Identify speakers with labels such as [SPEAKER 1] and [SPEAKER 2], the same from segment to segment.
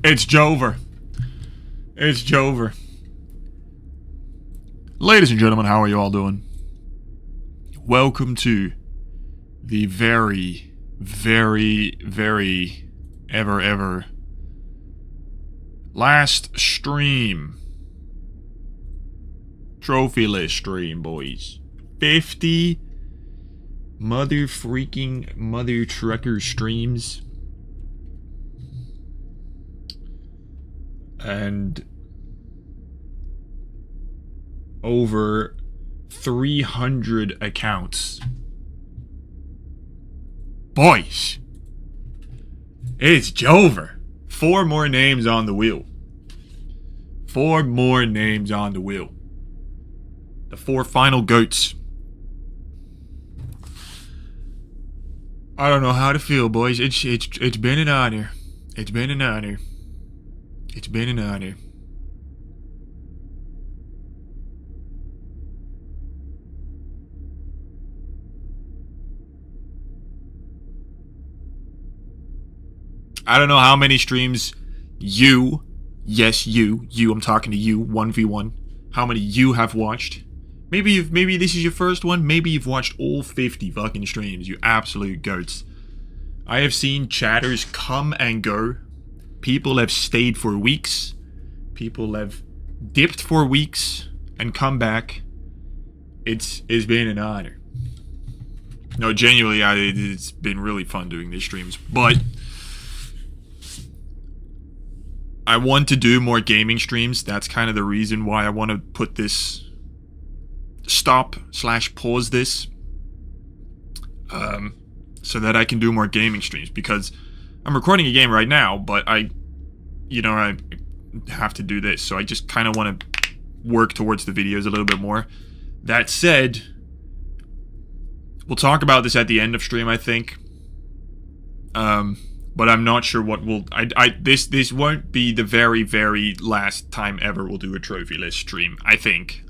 [SPEAKER 1] It's Jover. It's Jover. Ladies and gentlemen, how are you all doing? Welcome to the very, very, very ever last stream. Trophylist stream, boys. 50 mother trucker streams. And over 300 accounts. Boys, it's Jover. 4 more names on the wheel. 4 more names on the wheel. The 4 final goats. I don't know how to feel, boys. It's been an honor. It's been an honor. It's been an honor. I don't know how many streams you, yes you, I'm talking to you, 1v1, how many you have watched. Maybe this is your first one, maybe you've watched all 50 fucking streams, you absolute goats. I have seen chatters come and go. People have stayed for weeks. People have dipped for weeks and come back. It's been an honor. No, genuinely, it's been really fun doing these streams. But I want to do more gaming streams. That's kind of the reason why I want to put this stop/pause this. So that I can do more gaming streams, because I'm recording a game right now, but I have to do this, so I just kind of want to work towards the videos a little bit more. That said, we'll talk about this at the end of stream, I think. But I'm not sure what will. This won't be the very, very last time ever we'll do a trophy list stream. I think.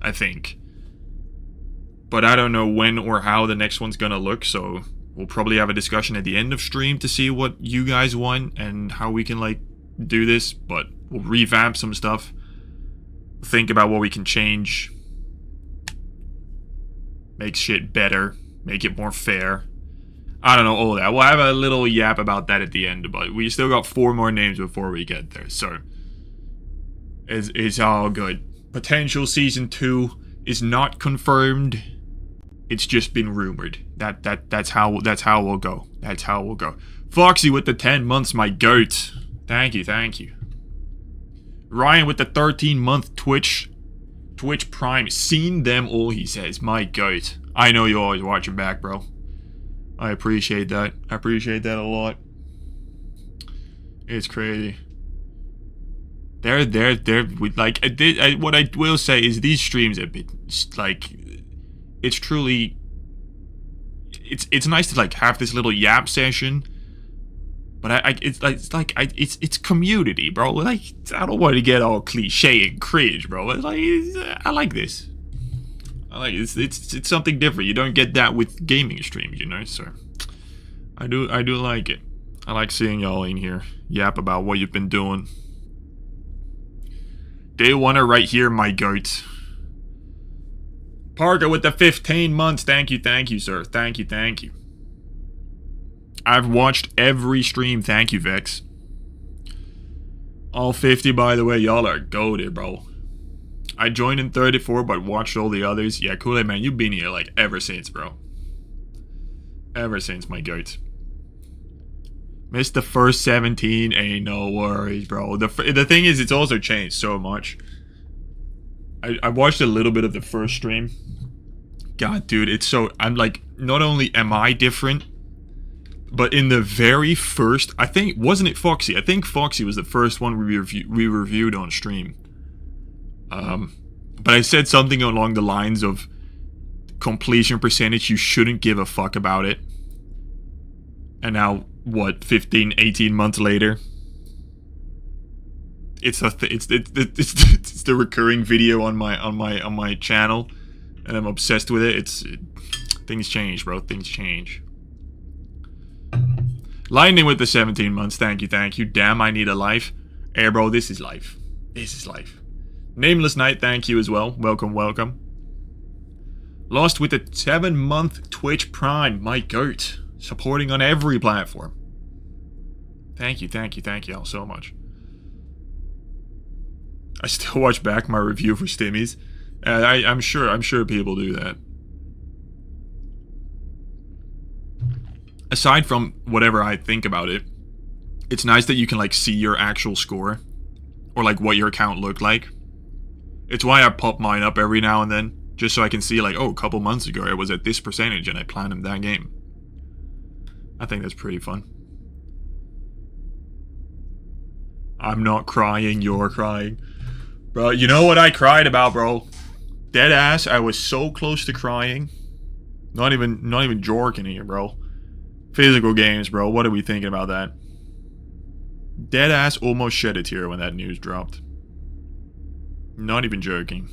[SPEAKER 1] But I don't know when or how the next one's gonna look, so we'll probably have a discussion at the end of stream to see what you guys want and how we can, like, do this. But we'll revamp some stuff. Think about what we can change. Make shit better. Make it more fair. I don't know, all that. We'll have a little yap about that at the end, but we still got 4 more names before we get there, so it's all good. Potential season 2 is not confirmed. It's just been rumored. That's how we'll go. That's how we'll go. Foxy with the 10 months, my goat. Thank you. Ryan with the 13-month Twitch Prime. Seen them all, he says. My goat. I know you always watch your back, bro. I appreciate that. I appreciate that a lot. It's crazy. They're like, what I will say is these streams have been, like, it's truly, it's nice to, like, have this little yap session, but it's community, bro. Like, I don't want to get all cliche and cringe, bro. It's like, I like this. I like it. It's something different. You don't get that with gaming streams, you know. So I do like it. I like seeing y'all in here yap about what you've been doing. Day Oneer right here, my goat. Parker with the 15 months. Thank you, sir. Thank you. I've watched every stream. Thank you, Vex. All 50, by the way. Y'all are goated, bro. I joined in 34, but watched all the others. Yeah, Kool-Aid man, you've been here, like, ever since, bro. Ever since, my goat. Missed the first 17, ain't no worries, bro. The thing is, it's also changed so much. I watched a little bit of the first stream. God, dude, it's so... I'm like, not only am I different, but in the very first... I think... Wasn't it Foxy? I think Foxy was the first one we reviewed on stream. But I said something along the lines of completion percentage, you shouldn't give a fuck about it. And now, what, 15, 18 months later, it's the recurring video on my channel, and I'm obsessed with it. Things change, bro. Things change. Lightning with the 17 months. Thank you. Damn, I need a life. Hey, bro, this is life. This is life. Nameless Knight, thank you as well. Welcome, welcome. Lost with a 7-month Twitch Prime. My goat. Supporting on every platform. Thank you all so much. I still watch back my review for Stimmies. I'm sure people do that. Aside from whatever I think about it, it's nice that you can like see your actual score, or like what your account looked like. It's why I pop mine up every now and then, just so I can see like, oh, a couple months ago I was at this percentage and I planned that game. I think that's pretty fun. I'm not crying, you're crying. Bro, you know what I cried about, bro? Dead ass, I was so close to crying. Not even jorking here, bro. Physical games, bro. What are we thinking about that? Dead ass almost shed a tear when that news dropped. Not even joking.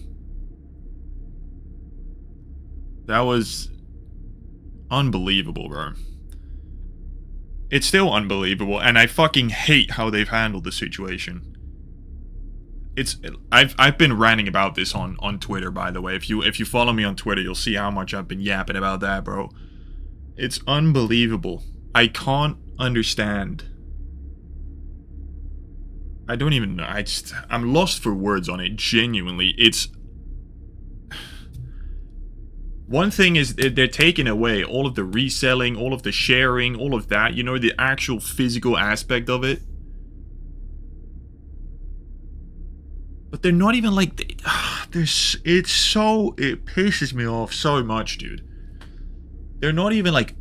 [SPEAKER 1] That was unbelievable, bro. It's still unbelievable, and I fucking hate how they've handled the situation. I've been ranting about this on Twitter, by the way. If you follow me on Twitter, you'll see how much I've been yapping about that, bro. It's unbelievable. I can't understand. I don't even know. I'm lost for words on it. Genuinely, it's. One thing is they're taking away all of the reselling, all of the sharing, all of that. You know, the actual physical aspect of it. But they're not even like. It pisses me off so much, dude. They're not even like.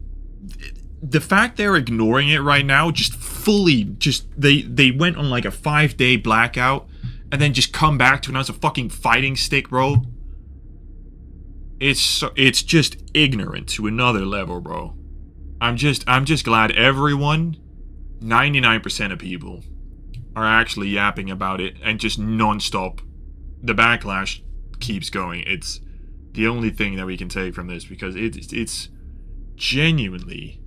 [SPEAKER 1] The fact they're ignoring it right now, they went on like a 5-day blackout and then just come back to announce a fucking fighting stick, bro. It's just ignorant to another level, bro. I'm just glad everyone, 99% of people, are actually yapping about it and just non-stop. The backlash keeps going. It's the only thing that we can take from this, because it's genuinely,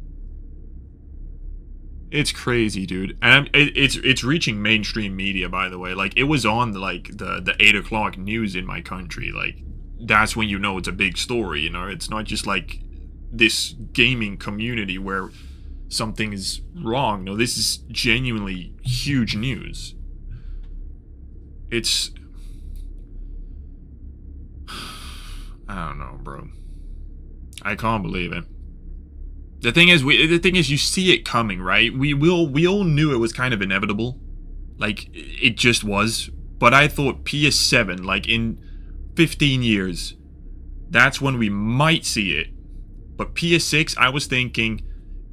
[SPEAKER 1] it's crazy, dude. And it's reaching mainstream media, by the way. Like, it was on like the 8 o'clock news in my country. Like, that's when you know it's a big story, you know? It's not just like this gaming community where something is wrong. No, this is genuinely huge news. It's... I don't know, bro. I can't believe it. The thing is, you see it coming, right? We all knew it was kind of inevitable. Like, it just was. But I thought PS7, like in 15 years, that's when we might see it. But PS6, I was thinking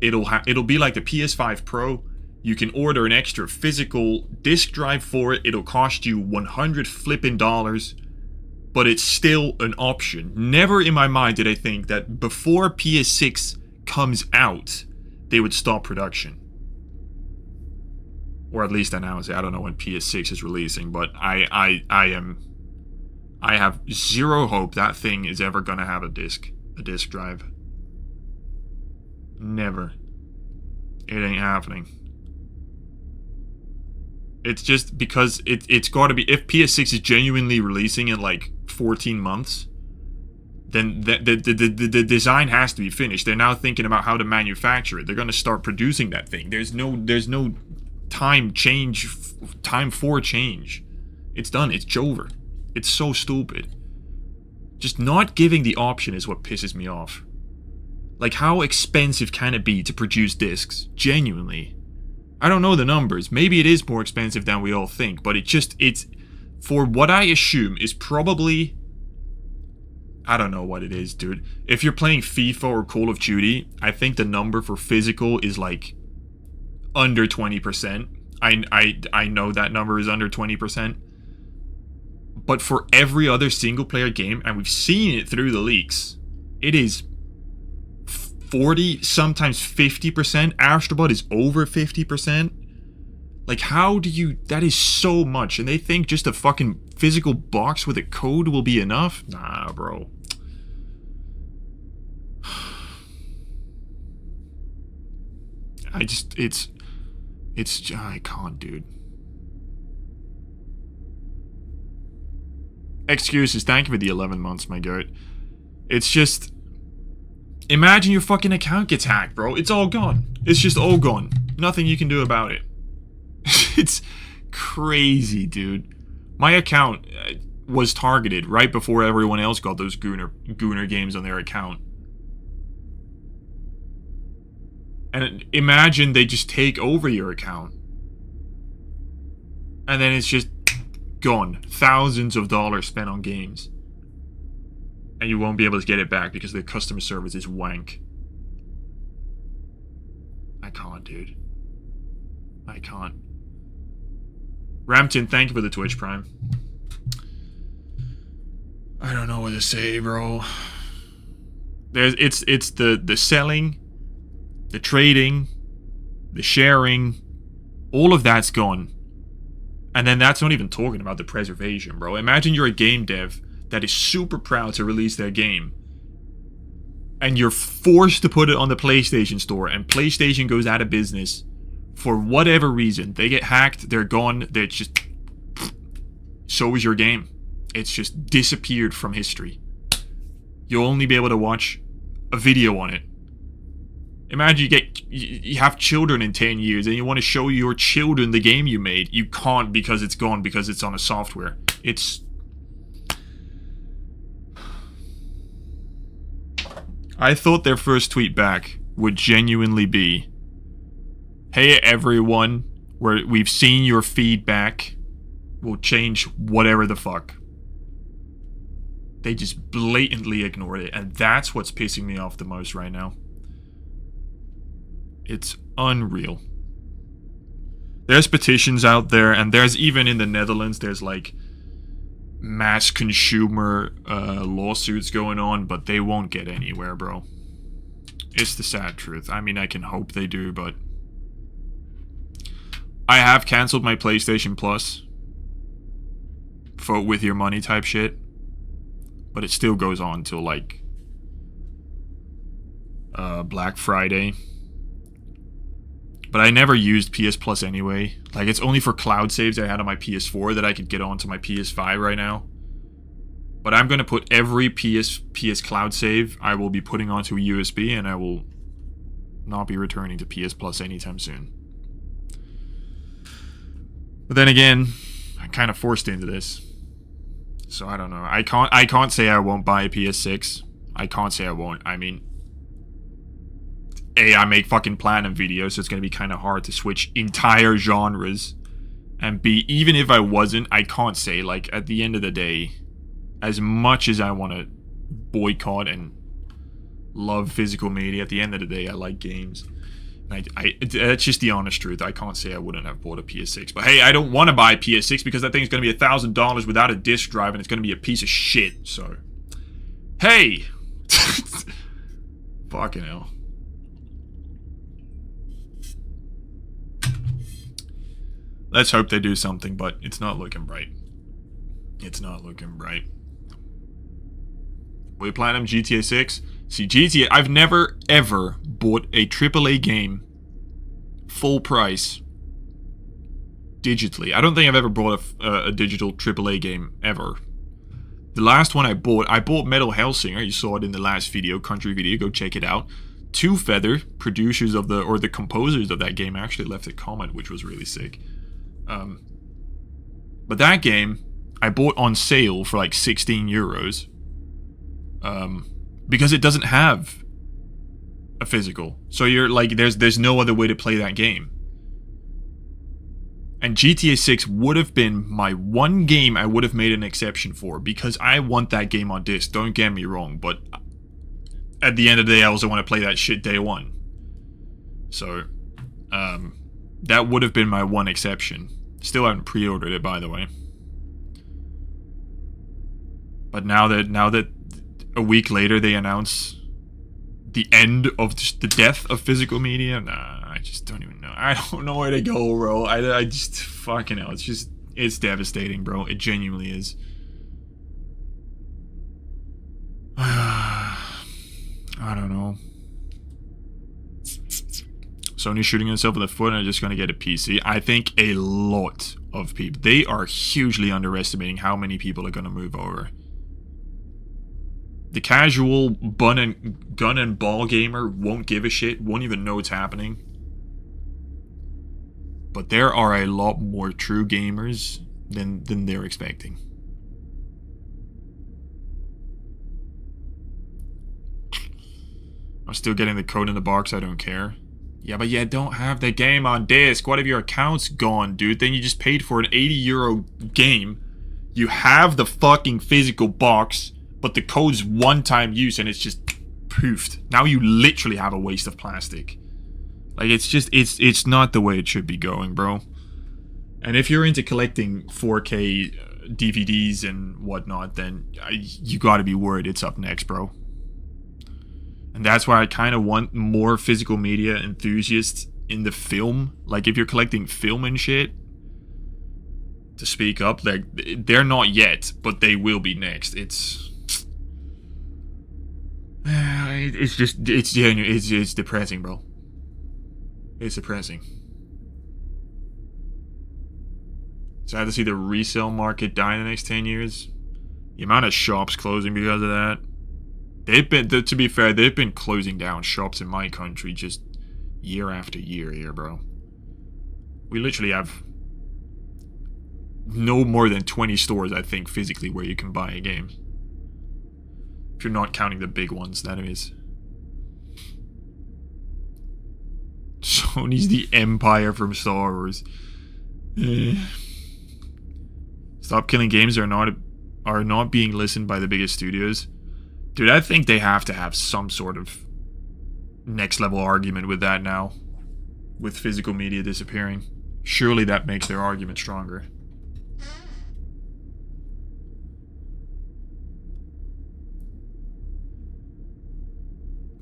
[SPEAKER 1] it'll be like the PS5 Pro. You can order an extra physical disc drive for it. It'll cost you $100 flipping, but it's still an option. Never in my mind did I think that before PS6 comes out, they would stop production. Or at least announce it. I don't know when PS6 is releasing, but I have zero hope that thing is ever gonna have a disc drive. Never. It ain't happening. It's just because it's got to be, if PS6 is genuinely releasing in like 14 months, then the design has to be finished. They're now thinking about how to manufacture it. They're going to start producing that thing. There's no time for change. It's done. It's over. It's so stupid. Just not giving the option is what pisses me off. Like, how expensive can it be to produce discs? Genuinely. I don't know the numbers. Maybe it is more expensive than we all think, but it's for what I assume is probably, I don't know what it is, dude. If you're playing FIFA or Call of Duty, I think the number for physical is like under 20%. I know that number is under 20%. But for every other single player game, and we've seen it through the leaks, it is 40, sometimes 50%. Astrobot is over 50%. Like, how do you... That is so much. And they think just a fucking physical box with a code will be enough? Nah, bro. I can't, dude. excuses. Thank you for the 11 months, my goat. It's just... Imagine your fucking account gets hacked, bro. It's all gone. It's just all gone. Nothing you can do about it. It's crazy, dude. My account was targeted right before everyone else got those Gooner games on their account. And imagine they just take over your account. And then it's just gone. Thousands of dollars spent on games. And you won't be able to get it back because the customer service is wank. I can't, dude. I can't. Rampton, thank you for the Twitch Prime. I don't know what to say, bro. It's the selling, the trading, the sharing, all of that's gone. And then that's not even talking about the preservation, bro. Imagine you're a game dev that is super proud to release their game. And you're forced to put it on the PlayStation Store, and PlayStation goes out of business for whatever reason. They get hacked, they're gone, they're just... So is your game. It's just disappeared from history. You'll only be able to watch a video on it. Imagine you have children in 10 years and you want to show your children the game you made. You can't because it's gone, because it's on a software. It's... I thought their first tweet back would genuinely be, "Hey everyone, we've seen your feedback. We'll change whatever the fuck." They just blatantly ignored it, and that's what's pissing me off the most right now. It's unreal. There's petitions out there, and there's even in the Netherlands, there's like mass consumer lawsuits going on, but they won't get anywhere, bro. It's the sad truth. I mean, I can hope they do, but I have canceled my PlayStation Plus. Vote with your money type shit. But it still goes on till like Black Friday. But I never used PS Plus anyway. Like, it's only for cloud saves I had on my PS4 that I could get onto my PS5 right now. But I'm going to put every PS cloud save I will be putting onto a USB, and I will not be returning to PS Plus anytime soon. But then again, I'm kind of forced into this. So I don't know. I can't say I won't buy a PS6. I can't say I won't. I mean, A, I make fucking platinum videos, so it's going to be kind of hard to switch entire genres. And B, even if I wasn't, I can't say, like, at the end of the day, as much as I want to boycott and love physical media, at the end of the day, I like games. And that's just the honest truth. I can't say I wouldn't have bought a PS6. But hey, I don't want to buy a PS6 because that thing's going to be $1,000 without a disc drive, and it's going to be a piece of shit. So, hey! Fucking hell. Let's hope they do something, but it's not looking bright. It's not looking bright. Will you platinum GTA 6? See, GTA, I've never, ever bought a AAA game full price digitally. I don't think I've ever bought a digital AAA game, ever. The last one I bought Metal Hellsinger. You saw it in the last video, country video. Go check it out. Two Feather, producers of the composers of that game, actually left a comment, which was really sick. But that game, I bought on sale for like 16 euros. Because it doesn't have a physical. So you're like, there's no other way to play that game. And GTA 6 would have been my one game I would have made an exception for, because I want that game on disc, don't get me wrong, but at the end of the day, I also want to play that shit day one. So, that would have been my one exception. Still haven't pre-ordered it, by the way. But now that a week later they announce the end of the death of physical media, nah, I just don't even know. I don't know where to go, bro. I just, fucking hell, it's devastating, bro. It genuinely is. I don't know. Sony's shooting themselves in the foot and are just going to get a PC. I think a lot of people, they are hugely underestimating how many people are going to move over. The casual gun and ball gamer won't give a shit, won't even know what's happening. But there are a lot more true gamers than they're expecting. I'm still getting the code in the box, I don't care. Yeah, but you don't have the game on disc. What if your account's gone, dude? Then you just paid for an €80 game. You have the fucking physical box, but the code's one-time use and it's just poofed. Now you literally have a waste of plastic. Like, it's just, it's not the way it should be going, bro. And if you're into collecting 4K DVDs and whatnot, then you gotta be worried it's up next, bro. And that's why I kind of want more physical media enthusiasts in the film. Like, if you're collecting film and shit, to speak up. Like, they're not yet, but they will be next. It's depressing, bro. It's depressing. Sad to see the resale market die in the next 10 years. The amount of shops closing because of that. They've been, to be fair, they've been closing down shops in my country just year after year here, bro. We literally have no more than 20 stores, I think, physically where you can buy a game. If you're not counting the big ones, that is. Sony's the Empire from Star Wars. Stop killing games are not being listened by the biggest studios. Dude, I think they have to have some sort of next level argument with that now. With physical media disappearing. Surely that makes their argument stronger.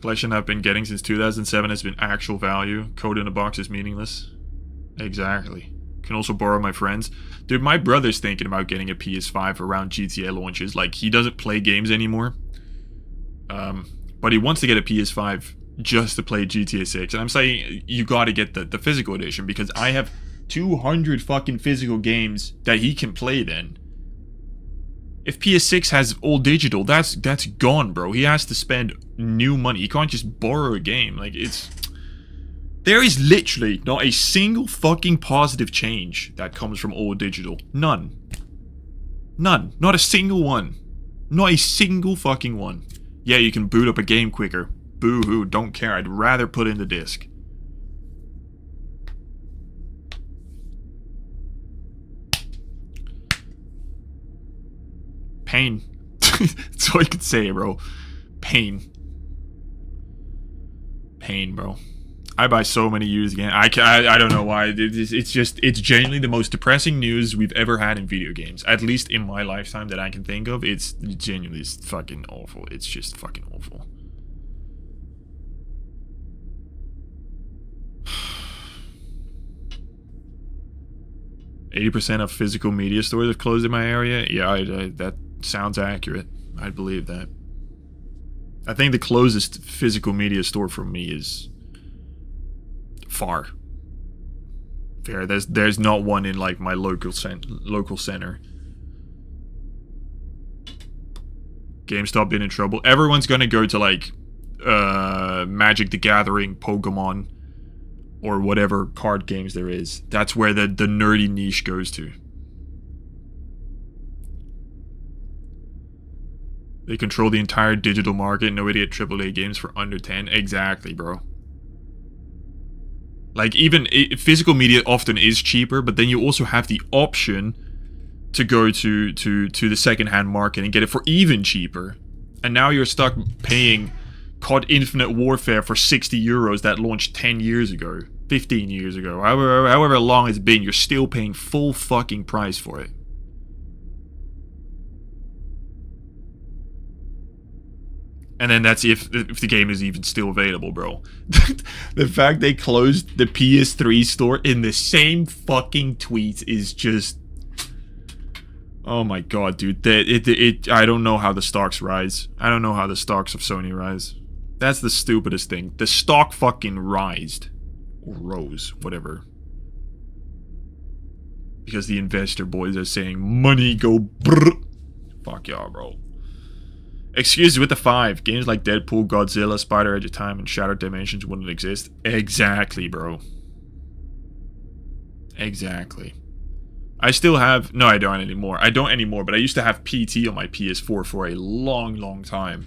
[SPEAKER 1] Collection I've been getting since 2007 has been actual value. Code in a box is meaningless. Exactly. Can also borrow my friends. Dude, my brother's thinking about getting a PS5 around GTA launches. Like, he doesn't play games anymore. But he wants to get a PS5 just to play GTA 6. And I'm saying, you gotta get the physical edition, because I have 200 fucking physical games that he can play then. If PS6 has all digital, that's gone, bro. He has to spend new money. He can't just borrow a game. Like, it's... There is literally not a single fucking positive change that comes from all digital. None. None. Not a single one. Not a single fucking one. Yeah, you can boot up a game quicker. Boo-hoo, don't care. I'd rather put in the disc. Pain. That's all I can say, bro. Pain. Pain, bro. I buy so many used games. I don't know why. It's genuinely the most depressing news we've ever had in video games. At least in my lifetime that I can think of. It's genuinely fucking awful. It's just fucking awful. %, of physical media stores have closed in my area. Yeah, that sounds accurate. I'd believe that. I think the closest physical media store for me is far. Fair. There's not one in like my local center. GameStop been in trouble. Everyone's gonna go to like Magic the Gathering, Pokemon, or whatever card games there is. That's where the nerdy niche goes to. They control the entire digital market. No idiot AAA games for under 10. Exactly, bro. Like, even physical media often is cheaper, but then you also have the option to go to the secondhand market and get it for even cheaper. And now you're stuck paying COD Infinite Warfare for €60 that launched 10 years ago, 15 years ago, however long it's been. You're still paying full fucking price for it. And then that's if the game is even still available, bro. The fact they closed the PS3 store in the same fucking tweet is just... Oh my god, dude. I don't know how the stocks rise. I don't know how the stocks of Sony rise. That's the stupidest thing. The stock fucking rised Or Rose, whatever. Because the investor boys are saying, money go brrr. Fuck y'all, bro. Excuse with the 5. Games like Deadpool, Godzilla, Spider Edge of Time, and Shattered Dimensions wouldn't exist. Exactly, bro. Exactly. I still have... No, I don't anymore. I don't anymore, but I used to have PT on my PS4 for a long, long time.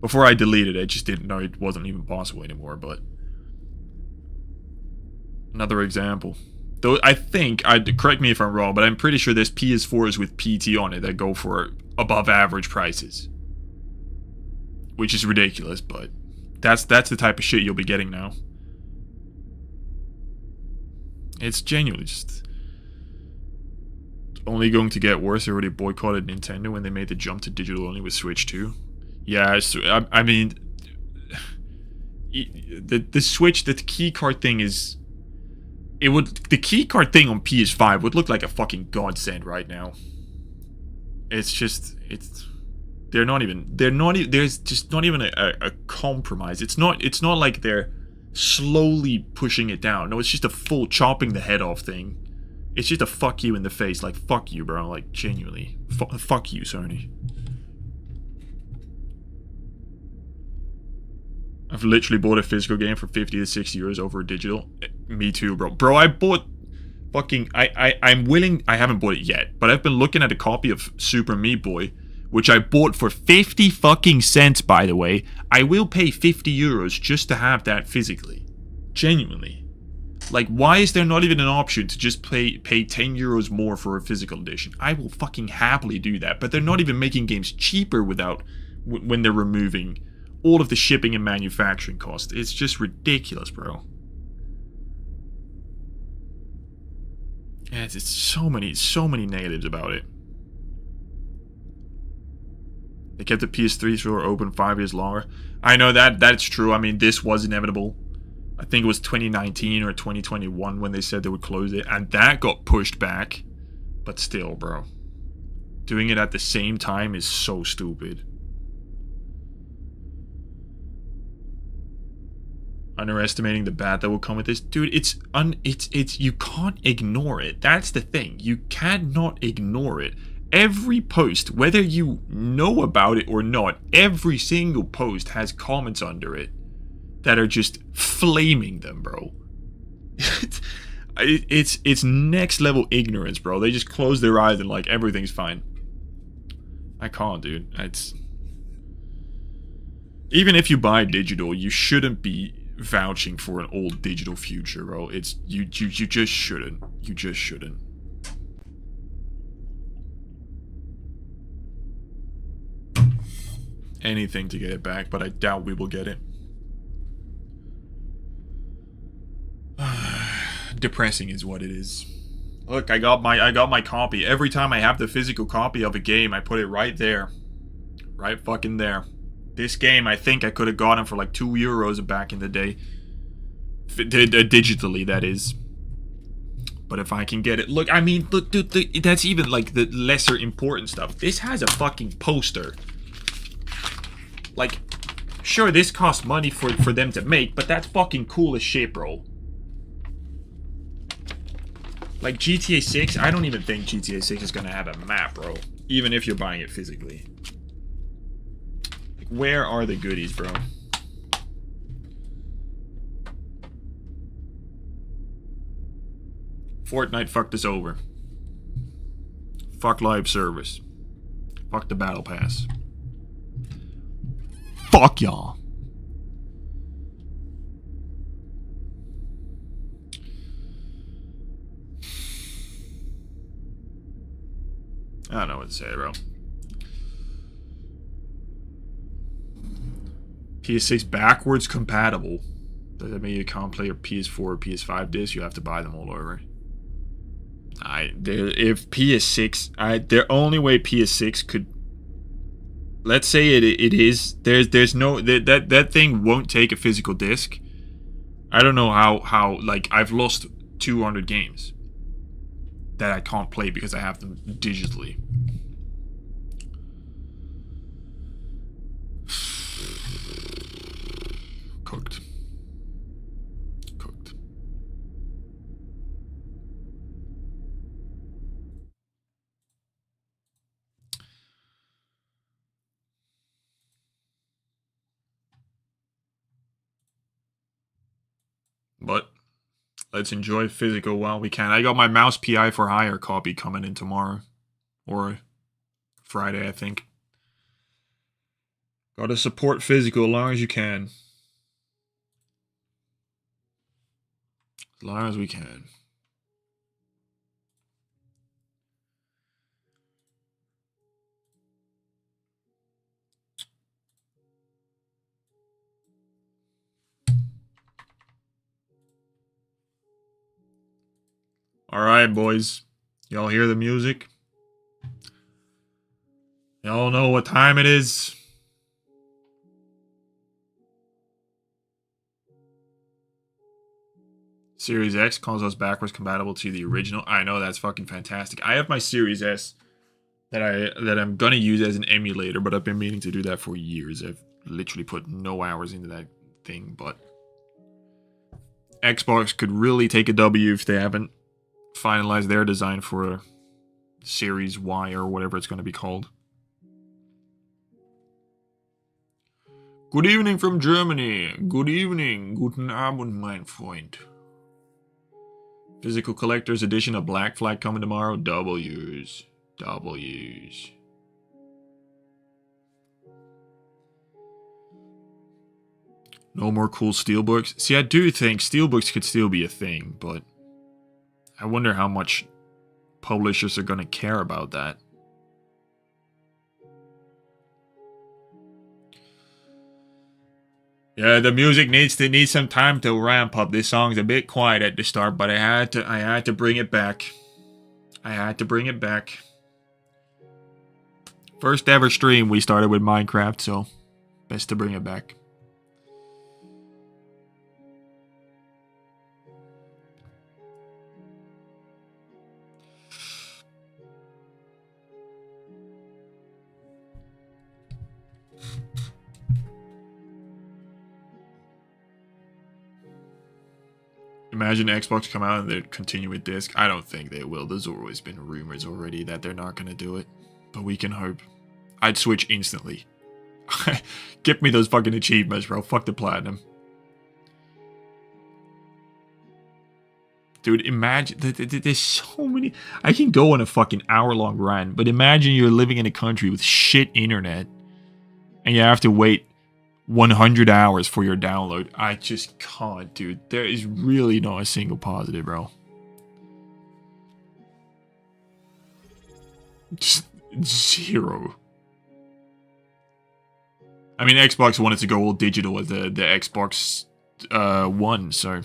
[SPEAKER 1] Before I deleted it, I just didn't know it wasn't even possible anymore, but... Another example. Though I think, correct me if I'm wrong, but I'm pretty sure there's PS4s with PT on it that go for above average prices. Which is ridiculous, but that's the type of shit you'll be getting now. It's genuinely just only going to get worse. They already boycotted Nintendo when they made the jump to digital only with Switch 2. Yeah, I mean, the Switch, the keycard thing is... the keycard thing on PS5 would look like a fucking godsend right now. It's just, there's just not even a compromise. It's not like they're slowly pushing it down. No, it's just a full chopping the head off thing. It's just a fuck you in the face. Like, fuck you, bro. Like, genuinely. Fuck you, Sony. I've literally bought a physical game for 50 to 60 euros over a digital. Me too, bro. Bro, I bought fucking... I'm willing... I haven't bought it yet, but I've been looking at a copy of Super Meat Boy, which I bought for 50 fucking cents, by the way. I will pay 50 euros just to have that physically. Genuinely. Like, why is there not even an option to just pay 10 euros more for a physical edition? I will fucking happily do that, but they're not even making games cheaper when they're removing all of the shipping and manufacturing costs. It's just ridiculous, bro. Yeah, it's so many negatives about it. They kept the PS3 store open 5 years longer. I know that's true. I mean, this was inevitable. I think it was 2019 or 2021 when they said they would close it, and that got pushed back. But still, bro. Doing it at the same time is so stupid. Underestimating the bad that will come with this. Dude, it's you can't ignore it. That's the thing. You cannot ignore it. Every post, whether you know about it or not, every single post has comments under it that are just flaming them, bro. It's next level ignorance, bro. They just close their eyes and like everything's fine. I can't, dude. It's even if you buy digital, you shouldn't be vouching for an old digital future, bro. It's you just shouldn't. You just shouldn't. Anything to get it back, but I doubt we will get it. Depressing is what it is. Look, I got my copy. Every time I have the physical copy of a game, I put it right there. Right fucking there. This game, I think I could have gotten for like 2 euros back in the day. Digitally, that is. But if I can get it... Look, I mean, look, dude, that's even like the lesser important stuff. This has a fucking poster. Like, sure, this costs money for them to make, but that's fucking cool as shit, bro. Like, GTA 6, I don't even think GTA 6 is gonna have a map, bro. Even if you're buying it physically. Like, where are the goodies, bro? Fortnite fucked us over. Fuck live service. Fuck the battle pass. Fuck y'all. I don't know what to say, bro. PS6 backwards compatible. Does that mean you can't play your PS4 or PS5 discs? You have to buy them all over. If PS6, the only way PS6 could, let's say it is, there's no, that thing won't take a physical disc. I don't know how like, I've lost 200 games that I can't play because I have them digitally. Cooked. let's enjoy physical while we can. I got my mouse PI for hire copy coming in tomorrow. Or Friday, I think. Gotta support physical as long as you can. As long as we can. Alright, boys. Y'all hear the music? Y'all know what time it is? Series X console's backwards compatible to the original. I know, that's fucking fantastic. I have my Series S that I'm gonna use as an emulator, but I've been meaning to do that for years. I've literally put no hours into that thing, but Xbox could really take a W if they haven't finalized their design for Series Y or whatever it's gonna be called. Good evening from Germany. Good evening. Guten Abend, mein Freund. Physical Collector's Edition of Black Flag coming tomorrow. W's. W's. No more cool steelbooks. See, I do think steelbooks could still be a thing, but I wonder how much publishers are going to care about that. Yeah, the music needs some time to ramp up. This song's a bit quiet at the start, but I had to bring it back. I had to bring it back. First ever stream we started with Minecraft, so best to bring it back. Imagine Xbox come out and they continue with disc. I don't think they will. There's always been rumors already that they're not going to do it. But we can hope. I'd switch instantly. Give me those fucking achievements, bro. Fuck the platinum. Dude, imagine. There's so many. I can go on a fucking hour-long rant. But imagine you're living in a country with shit internet. And you have to wait 100 hours for your download. I just can't, dude. There is really not a single positive, bro. Just zero. I mean, Xbox wanted to go all digital with the Xbox One, so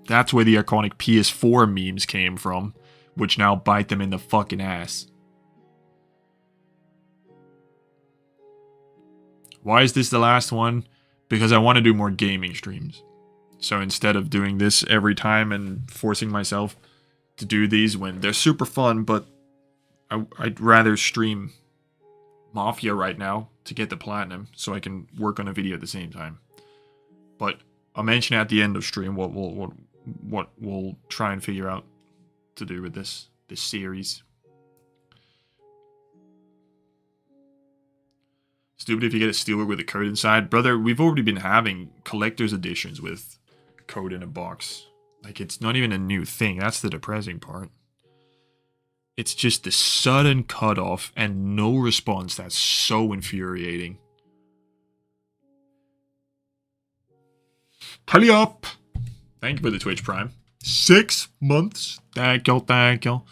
[SPEAKER 1] that's where the iconic PS4 memes came from, which now bite them in the fucking ass. Why is this the last one? Because I want to do more gaming streams. So instead of doing this every time and forcing myself to do these when they're super fun, but I'd rather stream Mafia right now to get the platinum so I can work on a video at the same time. But I'll mention at the end of stream what we'll try and figure out to do with this series. Stupid if you get a steelbook with a code inside. Brother, we've already been having collector's editions with code in a box. Like, it's not even a new thing. That's the depressing part. It's just the sudden cutoff and no response that's so infuriating. Tally up! Thank you for the Twitch Prime. 6 months. Thank you, thank you.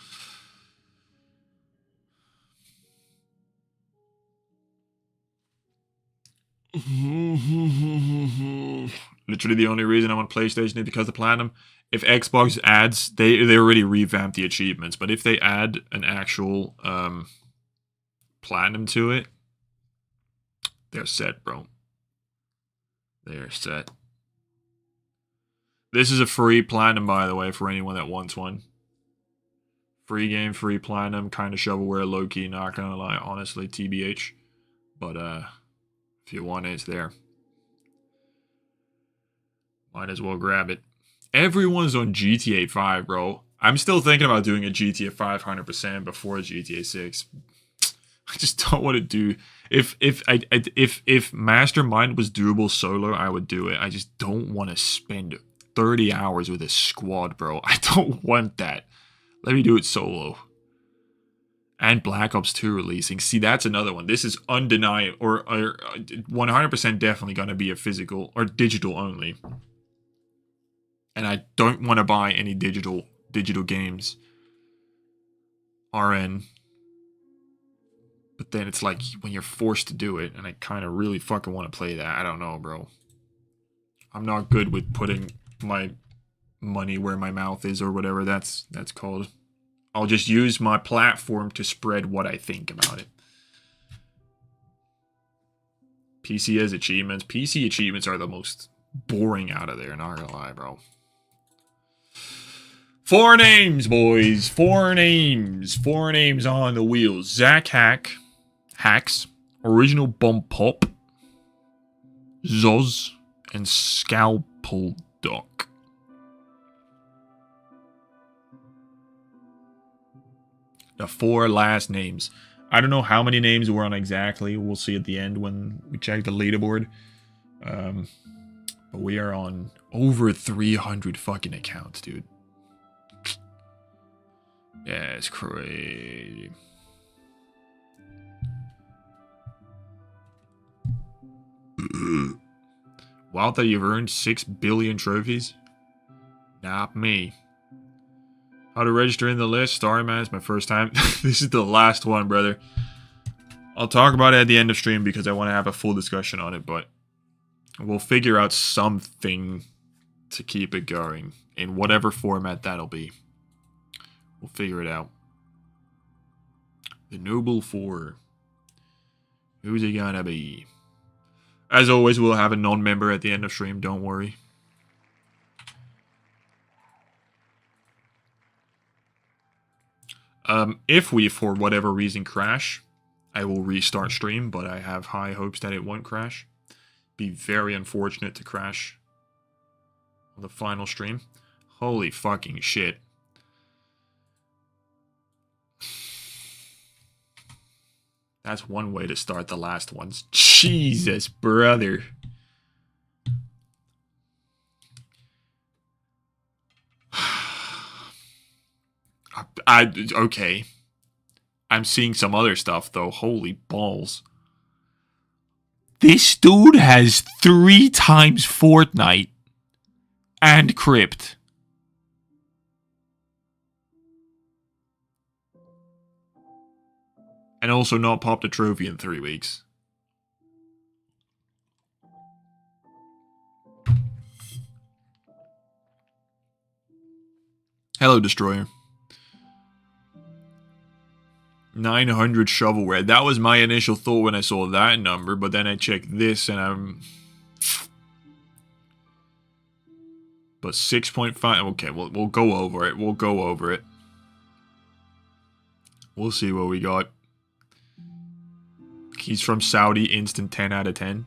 [SPEAKER 1] Literally the only reason I'm on PlayStation is because of Platinum. If Xbox adds, they already revamped the achievements, but if they add an actual Platinum to it, they're set, bro. They're set. This is a free Platinum, by the way, for anyone that wants one. Free game, free Platinum, kind of shovelware, low-key, not gonna lie, honestly, TBH. But, if you want it, it's there. Might as well grab it. Everyone's on GTA 5, bro. I'm still thinking about doing a GTA 5 100% before GTA 6. I just don't want to do... If Mastermind was doable solo, I would do it. I just don't want to spend 30 hours with a squad, bro. I don't want that. Let me do it solo. And Black Ops 2 releasing. See, that's another one. This is undeniable, or 100% definitely going to be a physical or digital only. And I don't want to buy any digital games. RN. But then it's like when you're forced to do it, and I kind of really fucking want to play that. I don't know, bro. I'm not good with putting my money where my mouth is, or whatever that's called. I'll just use my platform to spread what I think about it. PC has achievements. PC achievements are the most boring out of there, not gonna lie, bro. 4 names, boys. 4 names. 4 names on the wheels. Zach Hacks, Original Bomb Pop, Zoz, and Scalpel Doc. The 4 last names. I don't know how many names we're on exactly. We'll see at the end when we check the leaderboard. But we are on over 300 fucking accounts, dude. Yeah, it's crazy. Wow, that you've earned 6 billion trophies? Not me. How to register in the list? Sorry, man, it's my first time. This is the last one, brother. I'll talk about it at the end of stream because I want to have a full discussion on it, but we'll figure out something to keep it going in whatever format that'll be. We'll figure it out. The Noble 4. Who's it gonna be? As always, we'll have a non-member at the end of stream, don't worry. If we, for whatever reason, crash, I will restart stream, but I have high hopes that it won't crash. Be very unfortunate to crash on the final stream. Holy fucking shit. That's one way to start the last ones. Jesus, brother. Okay. I'm seeing some other stuff, though. Holy balls. This dude has 3 times Fortnite and Crypt. And also not popped a trophy in 3 weeks. Hello, Destroyer. 900 shovelware. That was my initial thought when I saw that number, but then I checked this and I'm... But 6.5... Okay, we'll go over it. We'll go over it. We'll see what we got. He's from Saudi, instant 10 out of 10.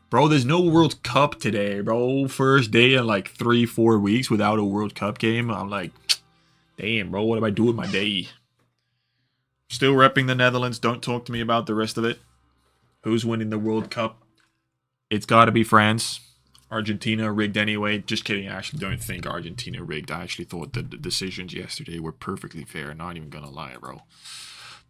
[SPEAKER 1] Bro, there's no World Cup today, bro. First day in like 3-4 weeks without a World Cup game. I'm like, damn, bro, what do I do with my day? Still repping the Netherlands. Don't talk to me about the rest of it. Who's winning the World Cup? It's got to be France. Argentina rigged anyway. Just kidding. I actually don't think Argentina rigged. I actually thought the decisions yesterday were perfectly fair. Not even going to lie, bro.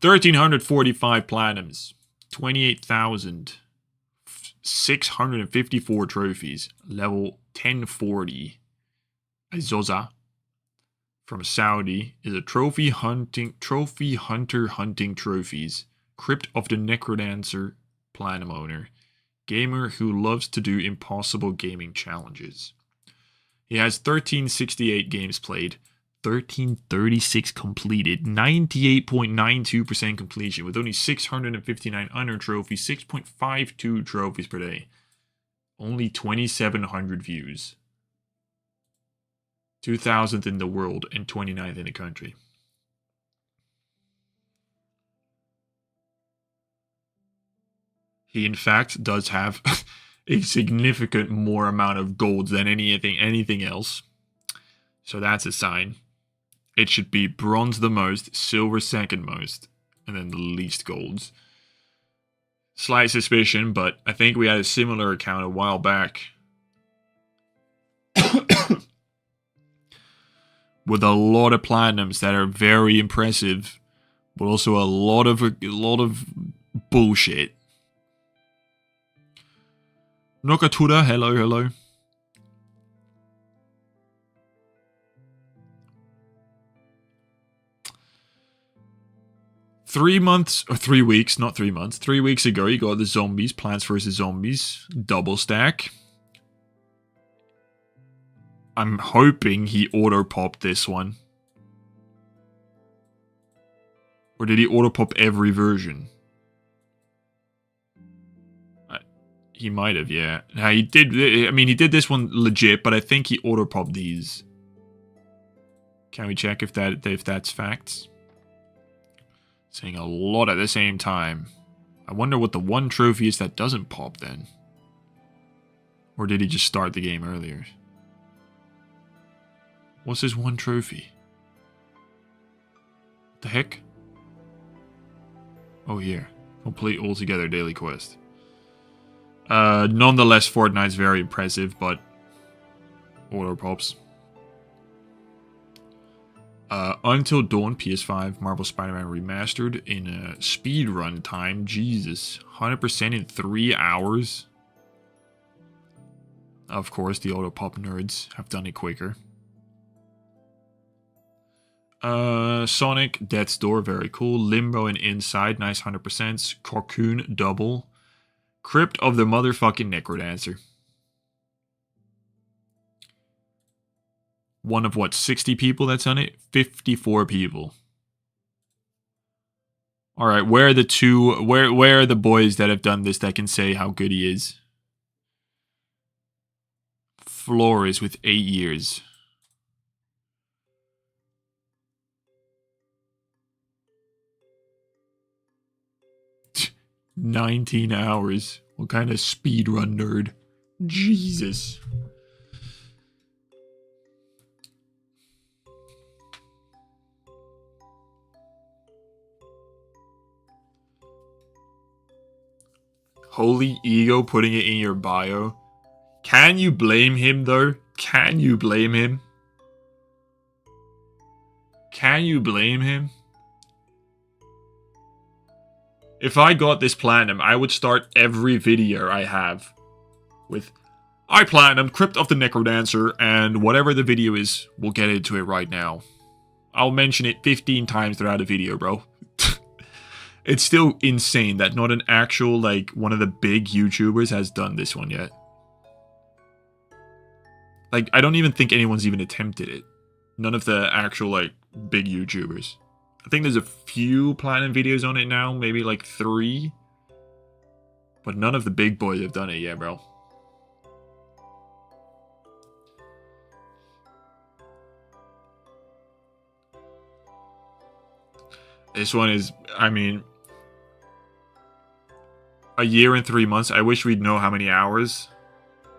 [SPEAKER 1] 1,345 platinums. 28,654 trophies. Level 1040. Azoza from Saudi is a trophy hunter hunting trophies. Crypt of the Necrodancer platinum owner. Gamer who loves to do impossible gaming challenges. He has 1368 games played. 1336 completed, 98.92% completion with only 659 unearned trophies, 6.52 trophies per day, only 2,700 views, 2,000th in the world and 29th in the country. He in fact does have a significant more amount of golds than anything else, so that's a sign. It should be bronze the most, silver second most, and then the least golds. Slight suspicion, but I think we had a similar account a while back. with a lot of platinums that are very impressive, but also a lot of bullshit. Nokatura, hello, hello. Three weeks, not 3 months. 3 weeks ago, you got the Zombies, Plants vs. Zombies, double stack. I'm hoping he auto-popped this one. Or did he auto-pop every version? He might have, yeah. Now, he did, I mean, he did this one legit, but I think he auto-popped these. Can we check if that's facts? Saying a lot at the same time. I wonder what the one trophy is that doesn't pop then. Or did he just start the game earlier? What's his one trophy? What the heck? Oh, here. Complete altogether daily quest. Nonetheless, Fortnite's very impressive, but auto pops. Until Dawn, PS5, Marvel Spider-Man Remastered in a speedrun time. Jesus. 100% in 3 hours. Of course, the auto pop nerds have done it quicker. Sonic, Death's Door, very cool. Limbo and Inside, nice 100%. Cocoon, double. Crypt of the motherfucking Necrodancer. One of what, 60 people that's on it? 54 people. Alright, where are the where are the boys that have done this that can say how good he is? Flores with 8 years. $19 hours. What kind of speedrun nerd? Jesus. Holy ego putting it in your bio. Can you blame him though? Can you blame him? Can you blame him? If I got this platinum, I would start every video I have with I platinum, Crypt of the Necrodancer, and whatever the video is, we'll get into it right now. I'll mention it 15 times throughout the video, bro. It's still insane that not an actual, like, one of the big YouTubers has done this one yet. Like, I don't even think anyone's even attempted it. None of the actual, like, big YouTubers. I think there's a few platinum videos on it now, maybe like 3. But none of the big boys have done it yet, bro. This one is, I mean, a year and 3 months. I wish we'd know how many hours,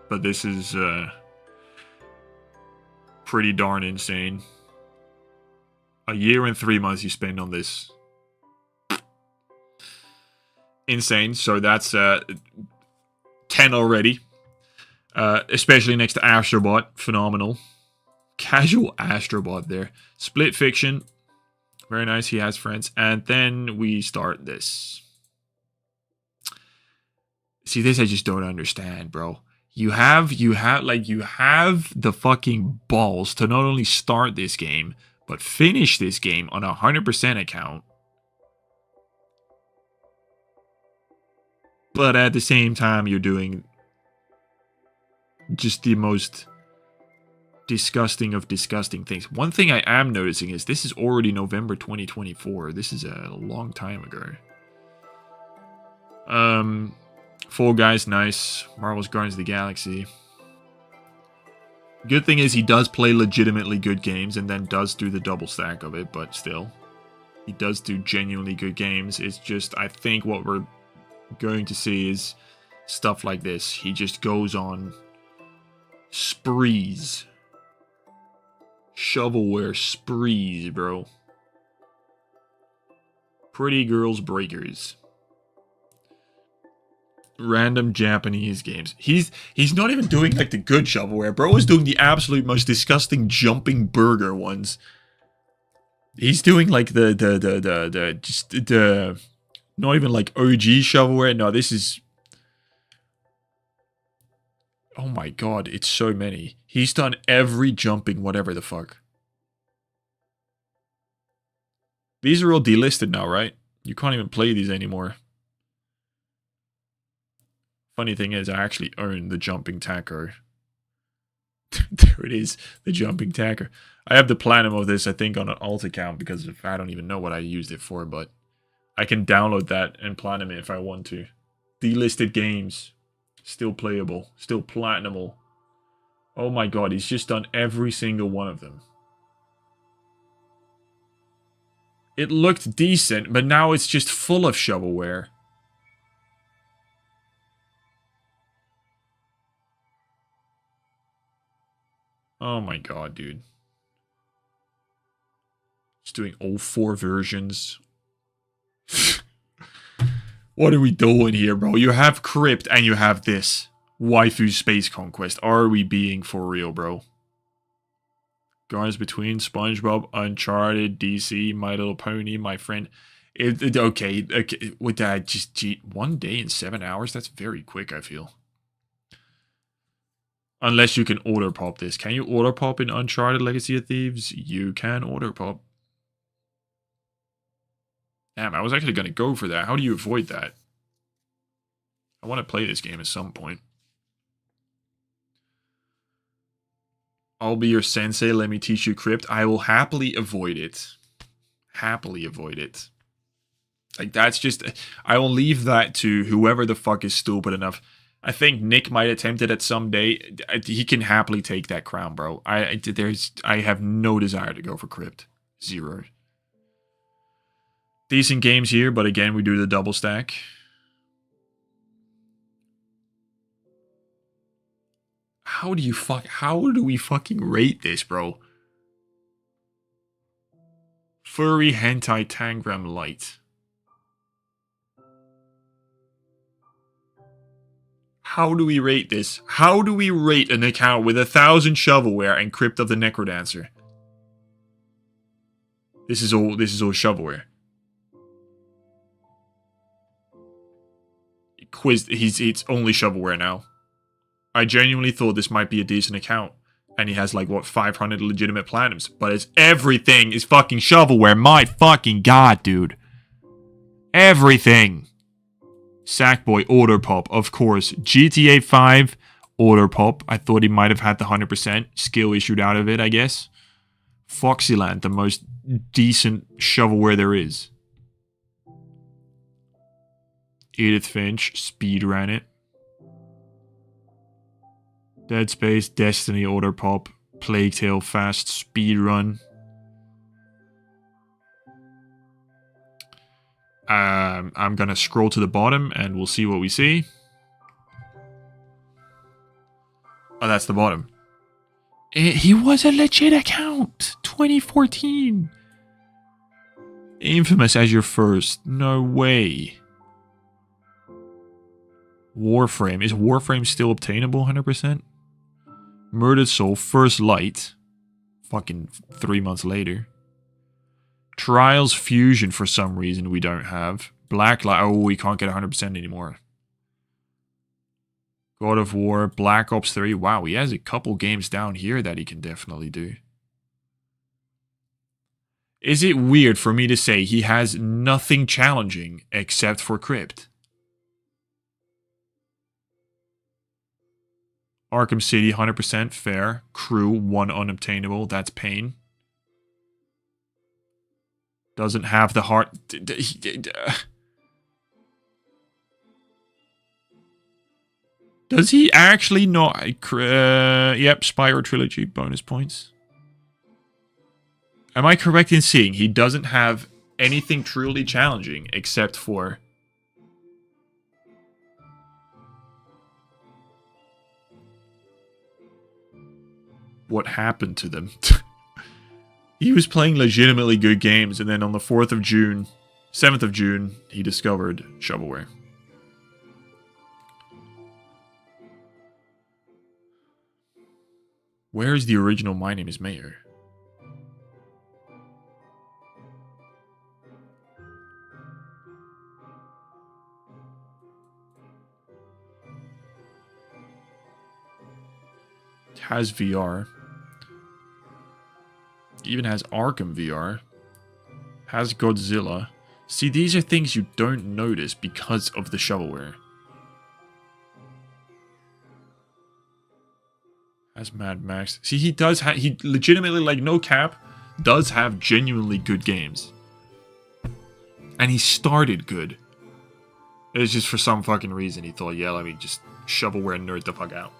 [SPEAKER 1] but this is pretty darn insane. A year and 3 months you spend on this. Insane. So that's 10 already. Especially next to Astrobot. Phenomenal. Casual Astrobot there. Split Fiction. Very nice. He has friends. And then we start this. See, this I just don't understand, bro. You have the fucking balls to not only start this game, but finish this game on a 100% account. But at the same time, you're doing just the most disgusting of disgusting things. One thing I am noticing is this is already November 2024. This is a long time ago. Fall Guys, nice. Marvel's Guardians of the Galaxy. Good thing is he does play legitimately good games and then does do the double stack of it, but still. He does do genuinely good games. It's just, I think what we're going to see is stuff like this. He just goes on sprees. Shovelware sprees, bro. Pretty Girls Breakers. Random Japanese games. He's not even doing like the good shovelware. Bro is doing the absolute most disgusting jumping burger ones. He's doing like the not even like OG shovelware. No, this is. Oh my god, it's so many. He's done every jumping whatever the fuck. These are all delisted now, right? You can't even play these anymore. Funny thing is, I actually own the jumping taco. There it is, the jumping taco. I have the platinum of this, I think, on an alt account because I don't even know what I used it for, but I can download that and platinum it if I want to. Delisted games. Still playable. Still platinumable. Oh my god, he's just done every single one of them. It looked decent, but now it's just full of shovelware. Oh my god, dude. Just doing all 4 versions. What are we doing here, bro? You have Crypt and you have this. Waifu Space Conquest. Are we being for real, bro? Guards between SpongeBob, Uncharted, DC, My Little Pony, My Friend. Okay. With that, just 1 day and 7 hours? That's very quick, I feel. Unless you can order pop this. Can you order pop in Uncharted Legacy of Thieves? You can order pop. Damn, I was actually going to go for that. How do you avoid that? I want to play this game at some point. I'll be your sensei. Let me teach you Crypt. I will happily avoid it. Happily avoid it. Like, that's just... I will leave that to whoever the fuck is stupid enough. I think Nick might attempt it at some day. He can happily take that crown, bro. I have no desire to go for Crypt. Zero. Decent games here, but again, we do the double stack. How do we fucking rate this, bro? Furry Hentai Tangram Light. How do we rate this? How do we rate an account with 1,000 shovelware and Crypt of the Necrodancer? This is all shovelware. Quiz, it's only shovelware now. I genuinely thought this might be a decent account. And he has like, what, 500 legitimate platinums. But it's everything is fucking shovelware. My fucking god, dude. Everything. Sackboy, Order Pop, of course. GTA 5, Order Pop. I thought he might have had the 100% skill issued out of it, I guess. Foxyland, the most decent shovelware there is. Edith Finch, speedran it. Dead Space, Destiny, Order Pop, Plague Tale, fast speedrun. I'm gonna scroll to the bottom and we'll see what we see. Oh, that's the bottom. He was a legit account. 2014. Infamous as your first. No way. Warframe. Is Warframe still obtainable 100%? Murdered Soul, First Light. Fucking 3 months later. Trials Fusion for some reason we don't have. Blacklight. Oh, we can't get 100% anymore. God of War, Black Ops 3. Wow, he has a couple games down here that he can definitely do. Is it weird for me to say he has nothing challenging except for Crypt? Arkham City, 100% fair. Crew, 1 unobtainable. That's pain. Doesn't have the heart. Does he actually not? Yep, Spyro Trilogy, bonus points. Am I correct in seeing he doesn't have anything truly challenging except for... what happened to them? He was playing legitimately good games, and then on the 4th of June, 7th of June, he discovered shovelware. Where is the original My Name is Mayo? It has VR. It even has Arkham VR. Has Godzilla. See, these are things you don't notice because of the shovelware. Has Mad Max. See, he does have... He legitimately, like, no cap, does have genuinely good games. And he started good. It's just for some fucking reason he thought, yeah, let me just shovelware nerd the fuck out.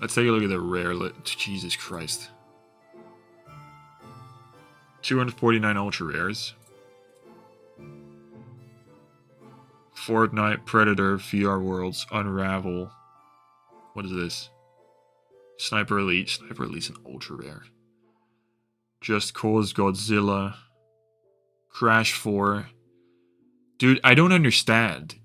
[SPEAKER 1] Let's take a look at the rare Jesus Christ. 249 ultra rares. Fortnite, Predator, VR Worlds, Unravel. What is this? Sniper Elite. Sniper Elite's an ultra rare. Just Cause, Godzilla. Crash 4. Dude, I don't understand.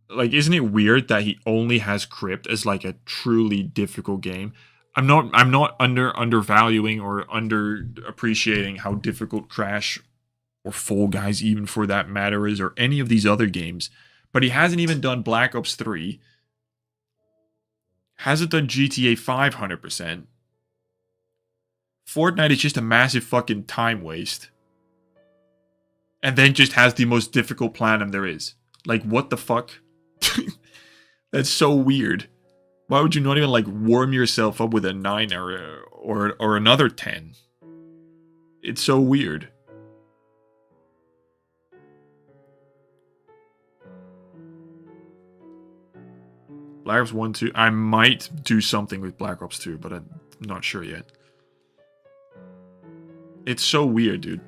[SPEAKER 1] Like, isn't it weird that he only has Crypt as like a truly difficult game? I'm not undervaluing or underappreciating how difficult Crash or Fall Guys, even for that matter, is, or any of these other games. But he hasn't even done Black Ops 3. Hasn't done GTA 500%. Fortnite is just a massive fucking time waste. And then just has the most difficult platinum there is. Like, what the fuck? That's so weird. Why would you not even, like, warm yourself up with a 9 or another 10? It's so weird. Black Ops 1, 2. I might do something with Black Ops 2, but I'm not sure yet. It's so weird, dude.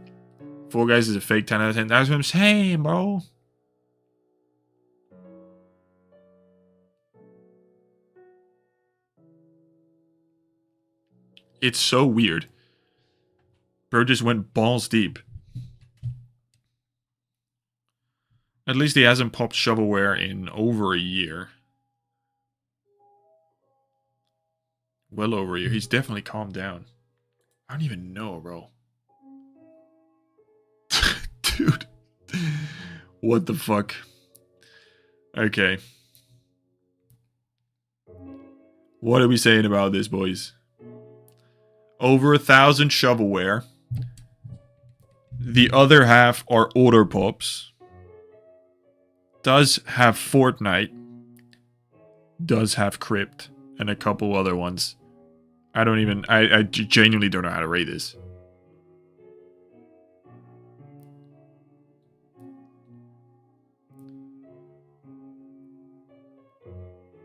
[SPEAKER 1] Fall Guys is a fake 10 out of 10. That's what I'm saying, bro. It's so weird. Bro just went balls deep. At least he hasn't popped shovelware in over a year. Well over a year. He's definitely calmed down. I don't even know, bro. Dude. What the fuck? Okay. What are we saying about this, boys? Over 1,000 shovelware. The other half are order pops. Does have Fortnite. Does have Crypt. And a couple other ones. I genuinely don't know how to rate this.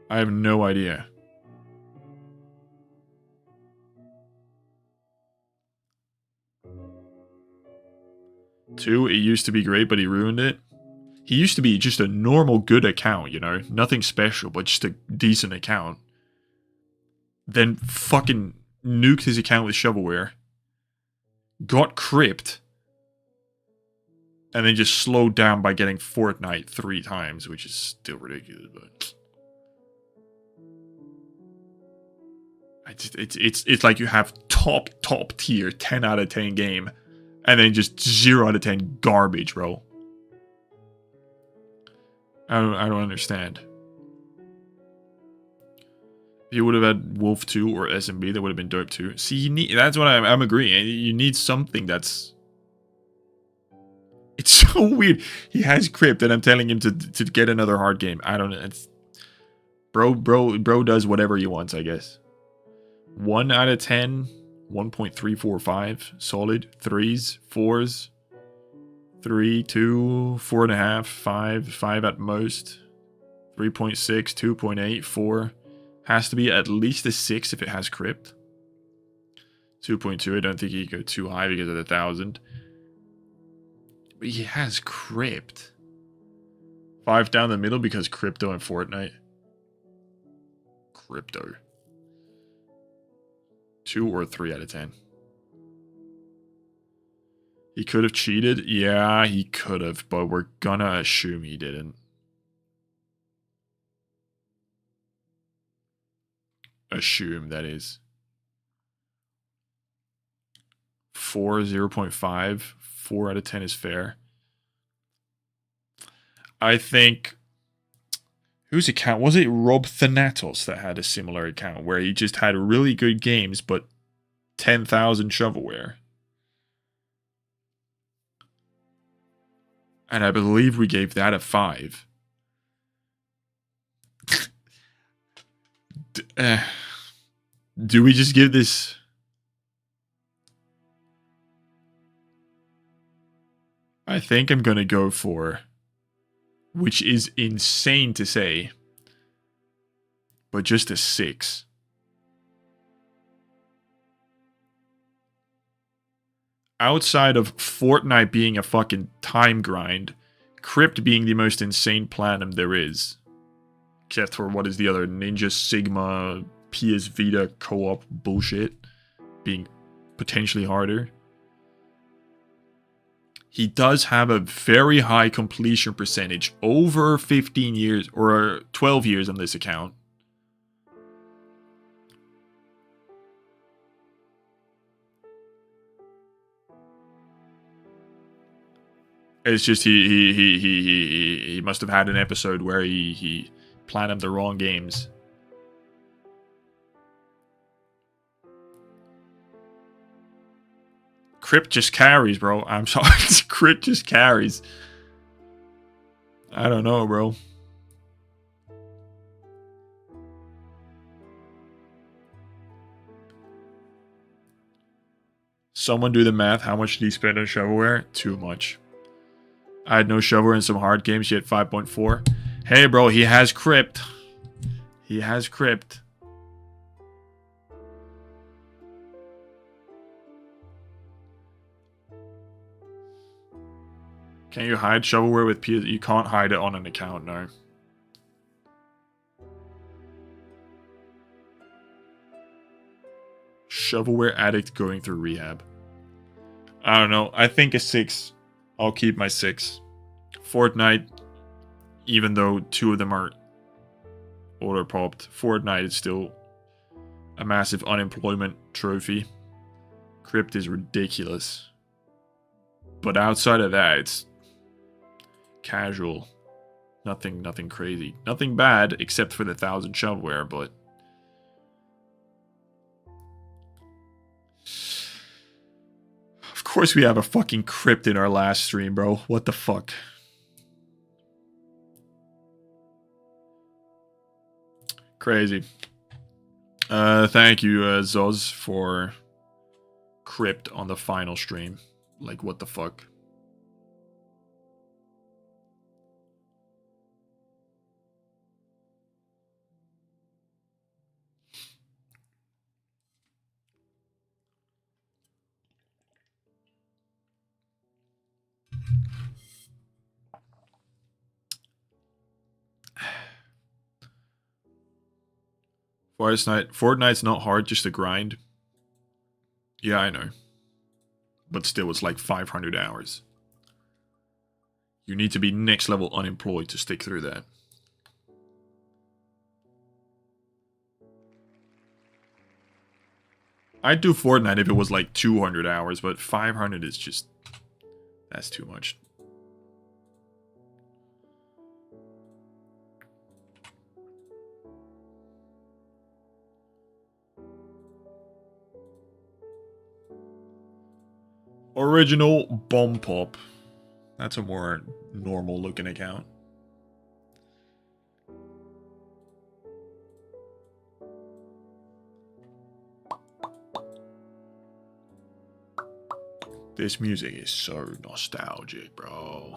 [SPEAKER 1] I have no idea. Two, it used to be great, but he ruined it. He used to be just a normal good account, you know? Nothing special, but just a decent account. Then fucking nuked his account with shovelware. Got Crypt. And then just slowed down by getting Fortnite 3 times, which is still ridiculous, but... It's like you have top tier 10 out of 10 game, and then just 0 out of 10 garbage, bro. I don't understand. If you would have had Wolf 2 or SMB, that would have been dope too. See, that's what I'm agreeing. You need something that's... It's so weird. He has Crypt, and I'm telling him to get another hard game. I don't know. It's... Bro does whatever he wants, I guess. 1 out of 10, 1.345, solid. 3s, 4s, 3, 2, 4.5, 5 at most. 3.6, 2.8, 4. Has to be at least a 6 if it has Crypt. 2.2, I don't think he could go too high because of the 1,000. But he has Crypt. 5 down the middle because Crypto and Fortnite. Crypto. 2 or 3 out of 10. He could have cheated. Yeah, he could have, but we're gonna assume he didn't. assume that is. 4, 0.5. 4 out of 10 is fair. I think... Whose account? Was it Rob Thanatos that had a similar account where he just had really good games, but 10,000 shovelware? And I believe we gave that a 5. Do we just give this... I think I'm gonna go for... Which is insane to say. But just a 6. Outside of Fortnite being a fucking time grind, Crypt being the most insane platinum there is. Except for what is the other Ninja Sigma PS Vita co-op bullshit. Being potentially harder. He does have a very high completion percentage. Over 15 years, or 12 years on this account. It's just he must have had an episode where he planned the wrong games. Crypt just carries, bro. I'm sorry. Crypt just carries. I don't know, bro. Someone do the math. How much did he spend on shovelware? Too much. I had no shovelware in some hard games. Yet 5.4. Hey, bro. He has Crypt. He has Crypt. Can you hide shovelware with PS? You can't hide it on an account, no. Shovelware addict going through rehab. I don't know. I think a 6. I'll keep my 6. Fortnite, even though 2 of them are auto-popped, Fortnite is still a massive unemployment trophy. Crypt is ridiculous. But outside of that, it's casual. Nothing crazy. Nothing bad, except for the 1,000 shovelware, but... Of course we have a fucking Crypt in our last stream, bro. What the fuck? Crazy. Thank you, Zoz, for Crypt on the final stream. Like, what the fuck? Fortnite's not hard, just a grind. Yeah, I know. But still, it's like 500 hours. You need to be next level unemployed to stick through that. I'd do Fortnite if it was like 200 hours, but 500 is just... That's too much. Original Bomb Pop. That's a more normal looking account. This music is so nostalgic, bro.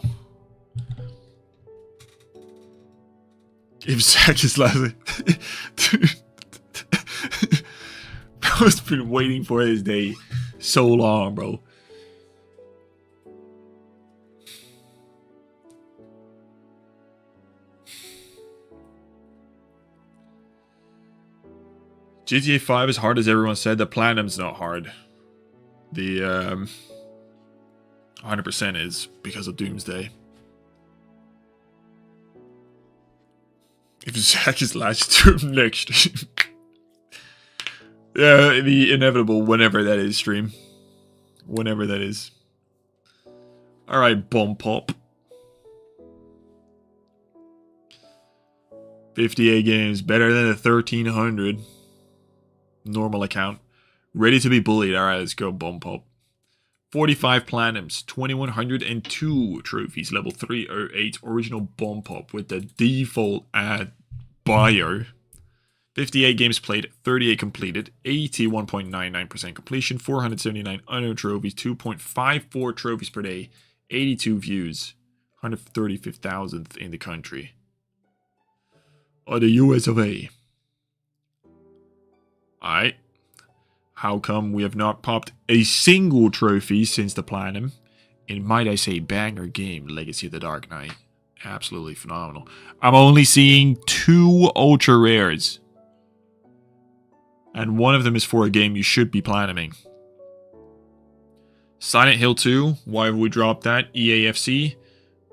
[SPEAKER 1] If Zach is laughing. Dude. I've been waiting for this day so long, bro. GTA 5 is hard as everyone said. The Platinum's not hard. The 100% is because of Doomsday. If Zach is last to next. Yeah, the inevitable whenever that is stream. Whenever that is. Alright, Bomb Pop. 58 games, better than a 1300. Normal account. Ready to be bullied. Alright, let's go, Bomb Pop. 45 platinums, 2102 trophies, level 308 original Bomb Pop with the default ad bio. 58 games played, 38 completed, 81.99% completion, 479 unknown trophies, 2.54 trophies per day, 82 views, 135,000th in the country. Or the US of A. Alright. How come we have not popped a single trophy since the Platinum? And might I say, banger game, Legacy of the Dark Knight. Absolutely phenomenal. I'm only seeing 2 ultra rares. And one of them is for a game you should be platinuming. Silent Hill 2, why have we dropped that? EAFC.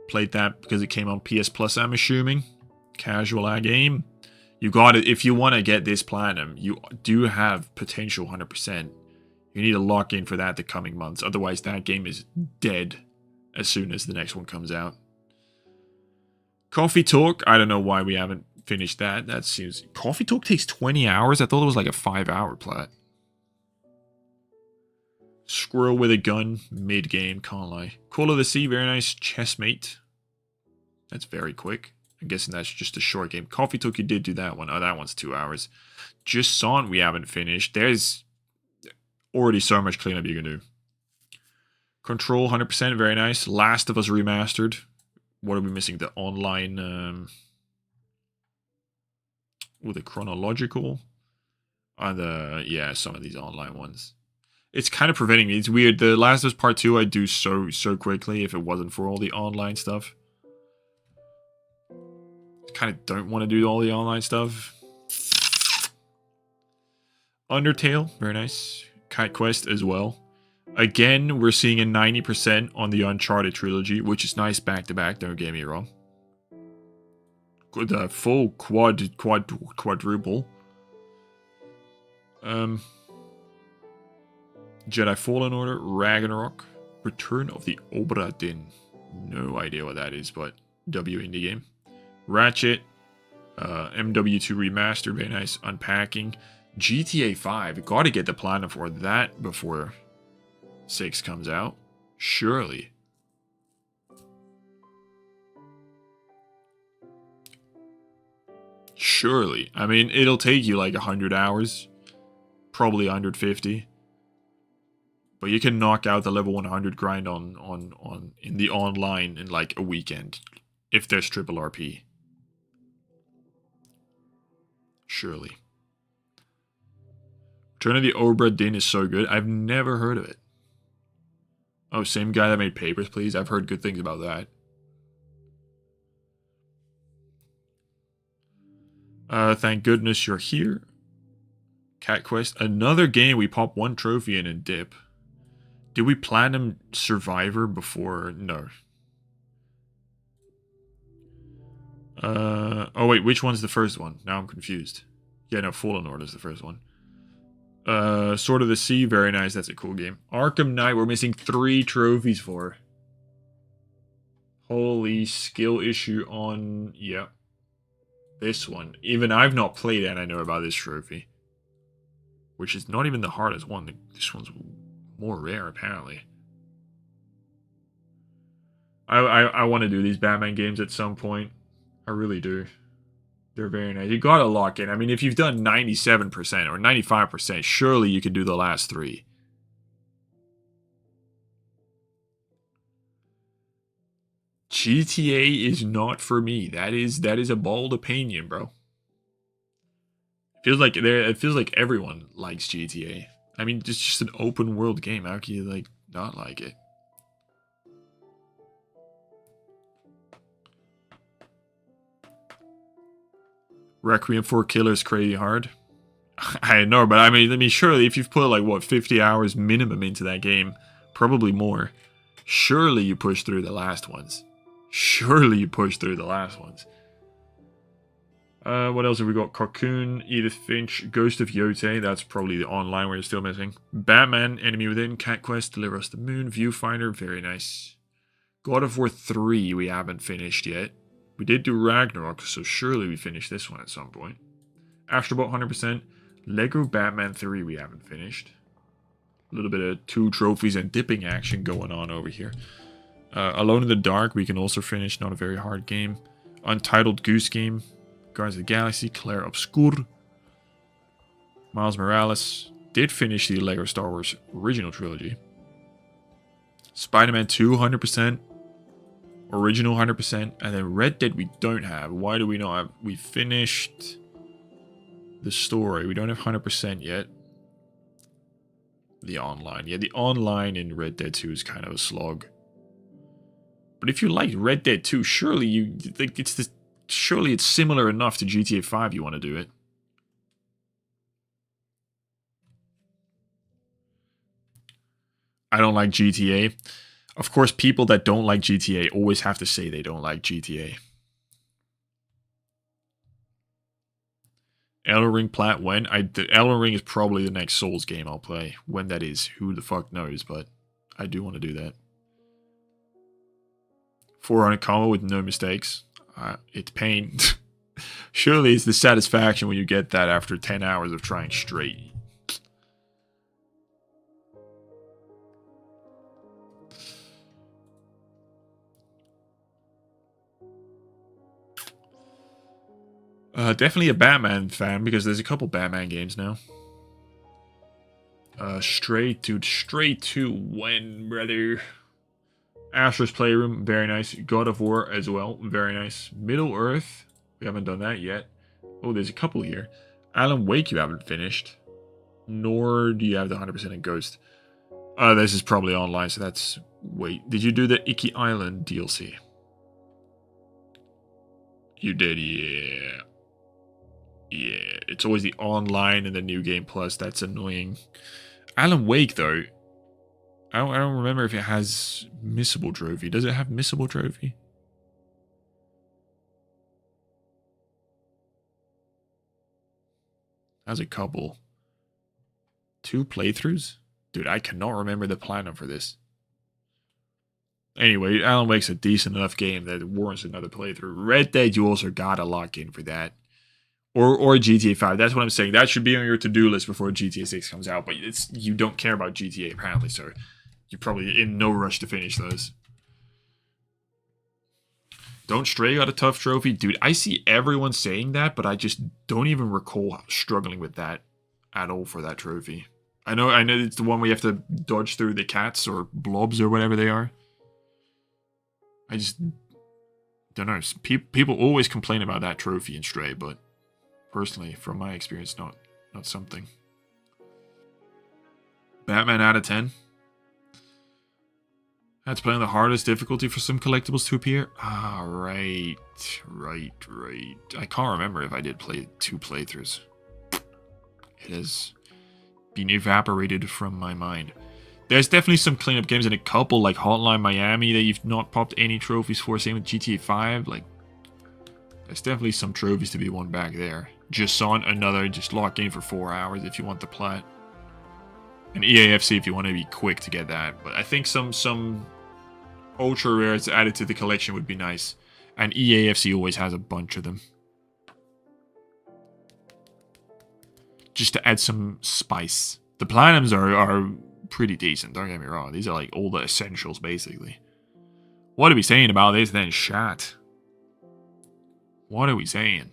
[SPEAKER 1] Played that because it came on PS Plus, I'm assuming. Casual game. You got it. If you want to get this platinum, you do have potential 100%. You need to lock in for that the coming months. Otherwise, that game is dead as soon as the next one comes out. Coffee Talk. I don't know why we haven't finished that. That seems... Coffee Talk takes 20 hours? I thought it was like a 5-hour plat. Squirrel with a Gun. Mid-game. Can't lie. Call of the Sea. Very nice. Chessmate. That's very quick. I'm guessing that's just a short game. Coffee Talk, you did do that one. Oh, that one's 2 hours. Just Son, we haven't finished. There's already so much cleanup you can do. Control, 100%, very nice. Last of Us Remastered. What are we missing? The online... with the chronological? Yeah, some of these online ones. It's kind of preventing me. It's weird. The Last of Us Part 2 I'd do so quickly if it wasn't for all the online stuff. Kind of don't want to do all the online stuff. Undertale, very nice. Kite Quest as well. Again, we're seeing a 90% on the Uncharted trilogy, which is nice back to back, don't get me wrong. The full quadruple. Jedi Fallen Order, Ragnarok, Return of the Obra Dinn. No idea what that is, but W indie game. Ratchet, MW2 Remastered, very nice. Unpacking. GTA 5, gotta get the platinum for that before 6 comes out. Surely. Surely. I mean, it'll take you like 100 hours. Probably 150. But you can knock out the level 100 grind on in the online in like a weekend. If there's triple RP. Surely. Return of the Obra Dinn is so good. I've never heard of it. Oh, same guy that made Papers, Please. I've heard good things about that. Thank goodness you're here. Cat Quest. Another game we pop 1 trophy in and dip. Did we platinum Survivor before? No. Oh wait, which one's the first one? Now I'm confused. Yeah, no, Fallen Order is the first one. Sword of the Sea, very nice. That's a cool game. Arkham Knight, we're missing 3 trophies for. Holy skill issue on... Yeah. This one. Even I've not played it and I know about this trophy. Which is not even the hardest one. This one's more rare, apparently. I want to do these Batman games at some point. I really do. They're very nice. You gotta lock in. I mean, if you've done 97% or 95%, surely you can do the last 3. GTA is not for me. That is a bold opinion, bro. It feels like everyone likes GTA. I mean, it's just an open world game. How can you like not like it? Requiem for a Killer is crazy hard. I know, but I mean, surely if you've put like what 50 hours minimum into that game, probably more. Surely you push through the last ones. Surely you push through the last ones. What else have we got? Cocoon, Edith Finch, Ghost of Yote. That's probably the online where you're still missing. Batman, Enemy Within, Cat Quest, Deliver Us the Moon, Viewfinder. Very nice. God of War 3 we haven't finished yet. We did do Ragnarok, so surely we finished this one at some point. Astrobot 100%. Lego Batman 3 we haven't finished. A little bit of 2 trophies and dipping action going on over here. Alone in the Dark we can also finish. Not a very hard game. Untitled Goose Game. Guardians of the Galaxy. Claire Obscure. Miles Morales. Did finish the Lego Star Wars original trilogy. Spider-Man 2 100%. Original 100%. And then Red Dead we don't have. Why do we not have? We finished the story. We don't have 100% yet. The online. Yeah, the online in Red Dead 2 is kind of a slog. But if you like Red Dead 2, surely you think it's this. Surely it's similar enough to GTA 5 you want to do it. I don't like GTA. Of course, people that don't like GTA always have to say they don't like GTA. Elden Ring plat when? Elden Ring is probably the next Souls game I'll play. When that is, who the fuck knows, but I do want to do that. 400 combo with no mistakes. It's pain. Surely it's the satisfaction when you get that after 10 hours of trying straight. Definitely a Batman fan because there's a couple Batman games now. Straight to when, brother? Astro's Playroom, very nice. God of War as well, very nice. Middle Earth, we haven't done that yet. Oh, there's a couple here. Alan Wake you haven't finished. Nor do you have the 100% in Ghost. This is probably online, so that's... Wait, did you do the Icky Island DLC? You did, yeah. Yeah, it's always the online and the New Game Plus. That's annoying. Alan Wake, though. I don't remember if it has missable trophy. Does it have missable trophy? Has a couple. 2 playthroughs? Dude, I cannot remember the platinum for this. Anyway, Alan Wake's a decent enough game that warrants another playthrough. Red Dead, you also gotta lock in for that. Or GTA 5. That's what I'm saying. That should be on your to-do list before GTA 6 comes out. But you don't care about GTA, apparently, so you're probably in no rush to finish those. Don't Stray got a tough trophy? Dude, I see everyone saying that, but I just don't even recall struggling with that at all for that trophy. I know it's the one where you have to dodge through the cats or blobs or whatever they are. I just don't know. People always complain about that trophy in Stray, but personally, from my experience, not something. Batman out of 10. That's playing the hardest difficulty for some collectibles to appear. Ah, right. I can't remember if I did play 2 playthroughs. It has been evaporated from my mind. There's definitely some cleanup games in a couple, like Hotline Miami, that you've not popped any trophies for. Same with GTA 5. Like, there's definitely some trophies to be won back there. Just on another, just lock in for 4 hours if you want the plat. And EAFC if you want to be quick to get that. But I think some ultra rares added to the collection would be nice. And EAFC always has a bunch of them. Just to add some spice. The platinums are pretty decent, don't get me wrong. These are like all the essentials, basically. What are we saying about this then, chat? What are we saying?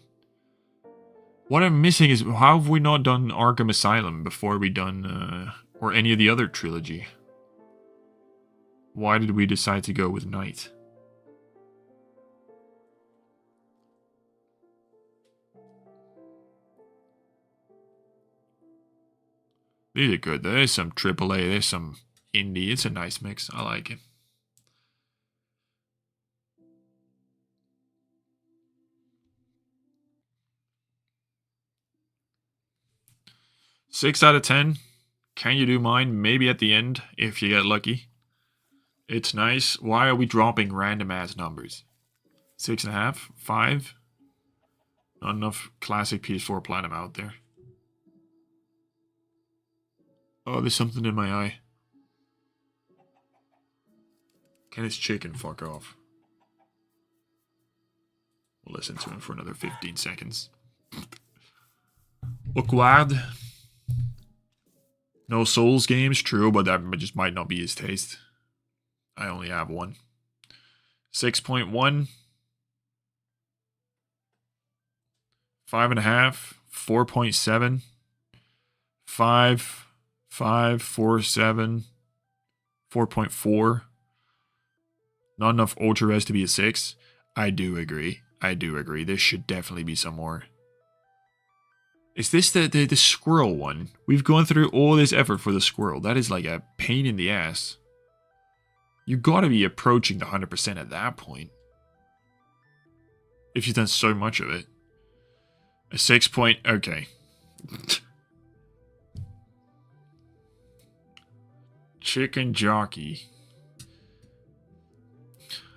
[SPEAKER 1] What I'm missing is, how have we not done Arkham Asylum before we done, or any of the other trilogy? Why did we decide to go with Night? These are good. There's some AAA, there's some indie. It's a nice mix. I like it. Six out of 10. Can you do mine? Maybe at the end, if you get lucky. It's nice. Why are we dropping random ass numbers? 6.5? 5? Not enough classic PS4 Platinum out there. Oh, there's something in my eye. Can this chicken fuck off? We'll listen to him for another 15 seconds. Awkward. No Souls games, true, but that just might not be his taste. I only have one. 6.1. 5.5. 4.7. 5. 5. 4. 7. 4.4. Not enough ultra res to be a 6. I do agree. This should definitely be some more. Is this the squirrel one? We've gone through all this effort for the squirrel. That is like a pain in the ass. You gotta be approaching the 100% at that point. If you've done so much of it. A 6 point... Okay. Chicken jockey.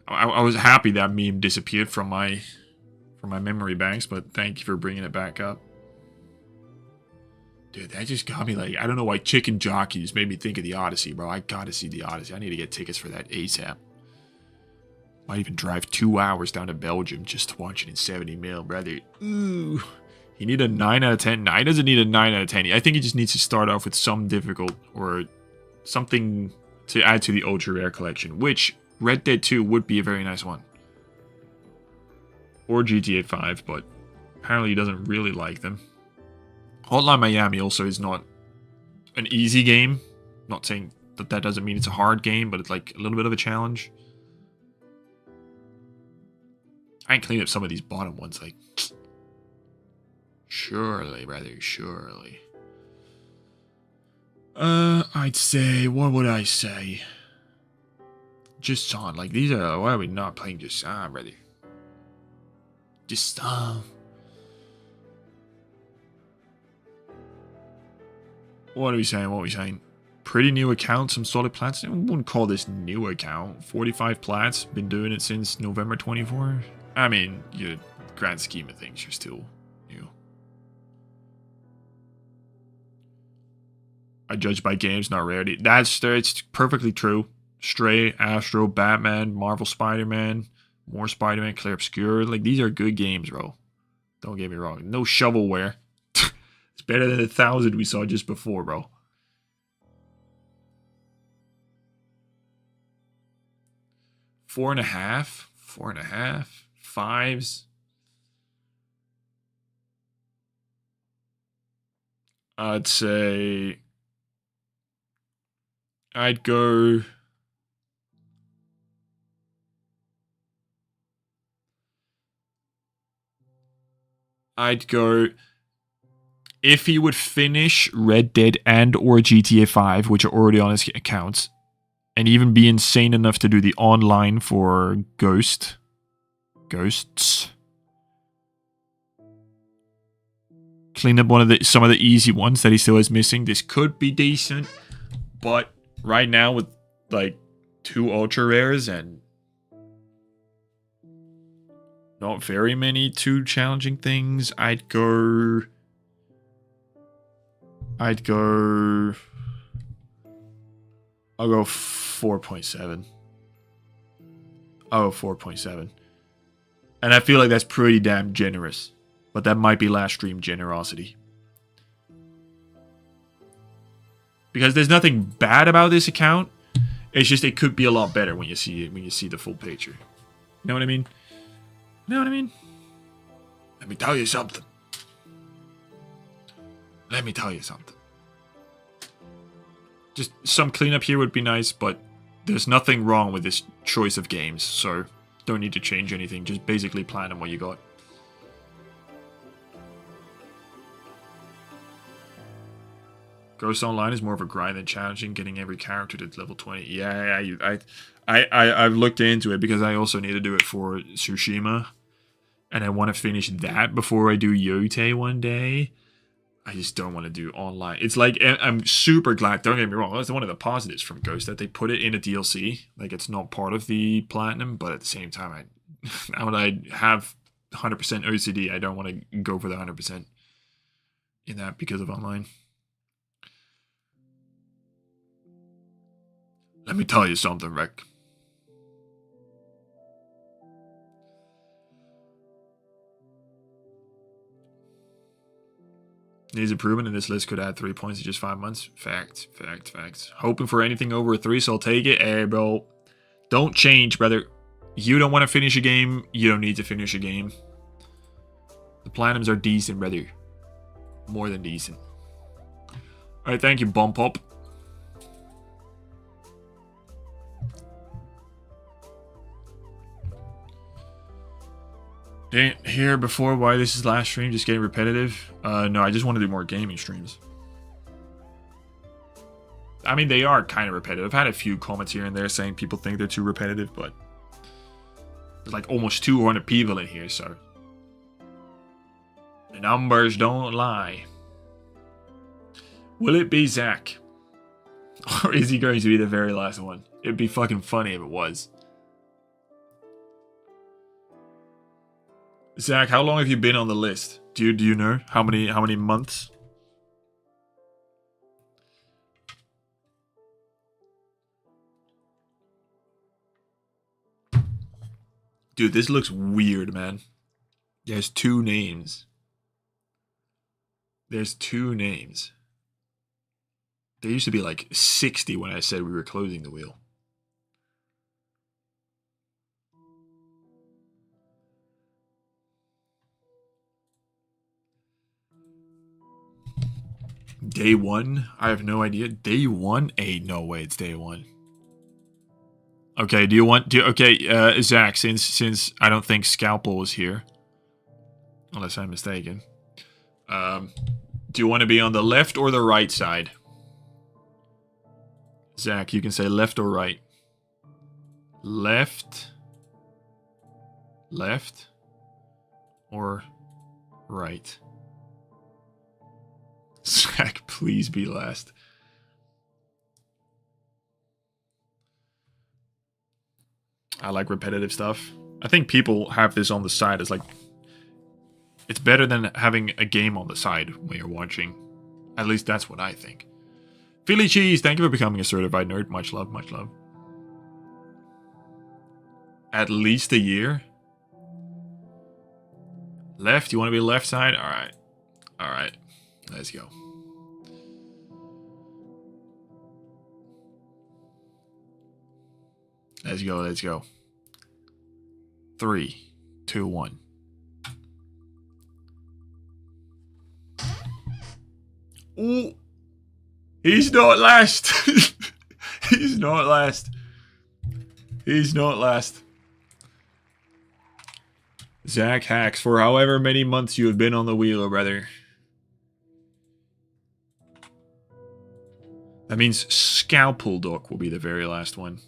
[SPEAKER 1] I was happy that meme disappeared from my memory banks, but thank you for bringing it back up. Dude, that just got me like, I don't know why chicken jockeys made me think of the Odyssey, bro. I gotta see the Odyssey. I need to get tickets for that ASAP. Might even drive 2 hours down to Belgium just to watch it in 70mm, brother. Ooh. He need a 9 out of 10. No, he doesn't need a 9 out of 10. I think he just needs to start off with some difficult or something to add to the ultra rare collection, which Red Dead 2 would be a very nice one. Or GTA 5, but apparently he doesn't really like them. Hotline Miami also is not an easy game. Not saying that that doesn't mean it's a hard game, but it's like a little bit of a challenge. I can clean up some of these bottom ones, like... Surely, brother, surely. I'd say... What would I say? Just on, like, these are... Why are we not playing just on, brother? Just on. What are we saying? Pretty new account, some solid plats. I wouldn't call this new account. 45 plats, been doing it since November 24. I mean, your grand scheme of things, you're still new. I judge by games, not rarity. It's perfectly true. Stray, Astro, Batman, Marvel Spider-Man, more Spider-Man, Claire Obscure. Like, these are good games, bro. Don't get me wrong. No shovelware. It's better than 1,000 we saw just before, bro. Four and a half. 5s. I'd say... I'd go... If he would finish Red Dead and or GTA 5, which are already on his accounts, and even be insane enough to do the online for Ghosts, clean up some of the easy ones that he still is missing. This could be decent, but right now with like 2 ultra rares and not very many too challenging things, I'll go 4.7. Oh, 4.7. And I feel like that's pretty damn generous. But that might be last stream generosity. Because there's nothing bad about this account. It's just it could be a lot better when you see it, when you see the full picture. You know what I mean? You know what I mean? Let me tell you something. Just some cleanup here would be nice, but there's nothing wrong with this choice of games, so don't need to change anything. Just basically plan on what you got. Ghost Online is more of a grind than challenging, getting every character to level 20. Yeah, I've looked into it because I also need to do it for Tsushima. And I want to finish that before I do Yote one day. I just don't want to do online. It's like, I'm super glad, don't get me wrong, that's one of the positives from Ghost, that they put it in a DLC. Like, it's not part of the Platinum, but at the same time, now that I have 100% OCD. I don't want to go for the 100% in that because of online. Let me tell you something, Rick. Needs improvement, and this list could add 3 points in just 5 months. Facts. Hoping for anything over a 3, so I'll take it. Hey, bro. Don't change, brother. You don't want to finish a game. You don't need to finish a game. The platinums are decent, brother. More than decent. Alright, thank you, Bump Up. Didn't hear before why this is last stream, just getting repetitive. No, I just want to do more gaming streams. I mean, they are kind of repetitive. I've had a few comments here and there saying people think they're too repetitive, but there's like almost 200 people in here, so the numbers don't lie. Will it be Zach? Or is he going to be the very last one? It'd be fucking funny if it was. Zach, how long have you been on the list? Do you know how many months? Dude, this looks weird, man. There's 2 names. There's 2 names. There used to be like 60 when I said we were closing the wheel. Day 1? I have no idea. Day 1? Hey, no way, it's day 1. Okay, okay, Zach, since I don't think Scalpel was here, unless I'm mistaken, do you want to be on the left or the right side? Zach, you can say left or right. Left or right. Zach, please be last. I like repetitive stuff. I think people have this on the side as like... It's better than having a game on the side when you're watching. At least that's what I think. Philly Cheese, thank you for becoming a certified nerd. Much love, much love. At least a year? Left? You want to be left side? Alright. Alright. Let's go. Let's go, let's go. 3, 2, 1. Ooh. He's not last. He's not last. He's not last. Zach Hacks, for however many months you have been on the wheel, brother. That means Scalpel Doc will be the very last one.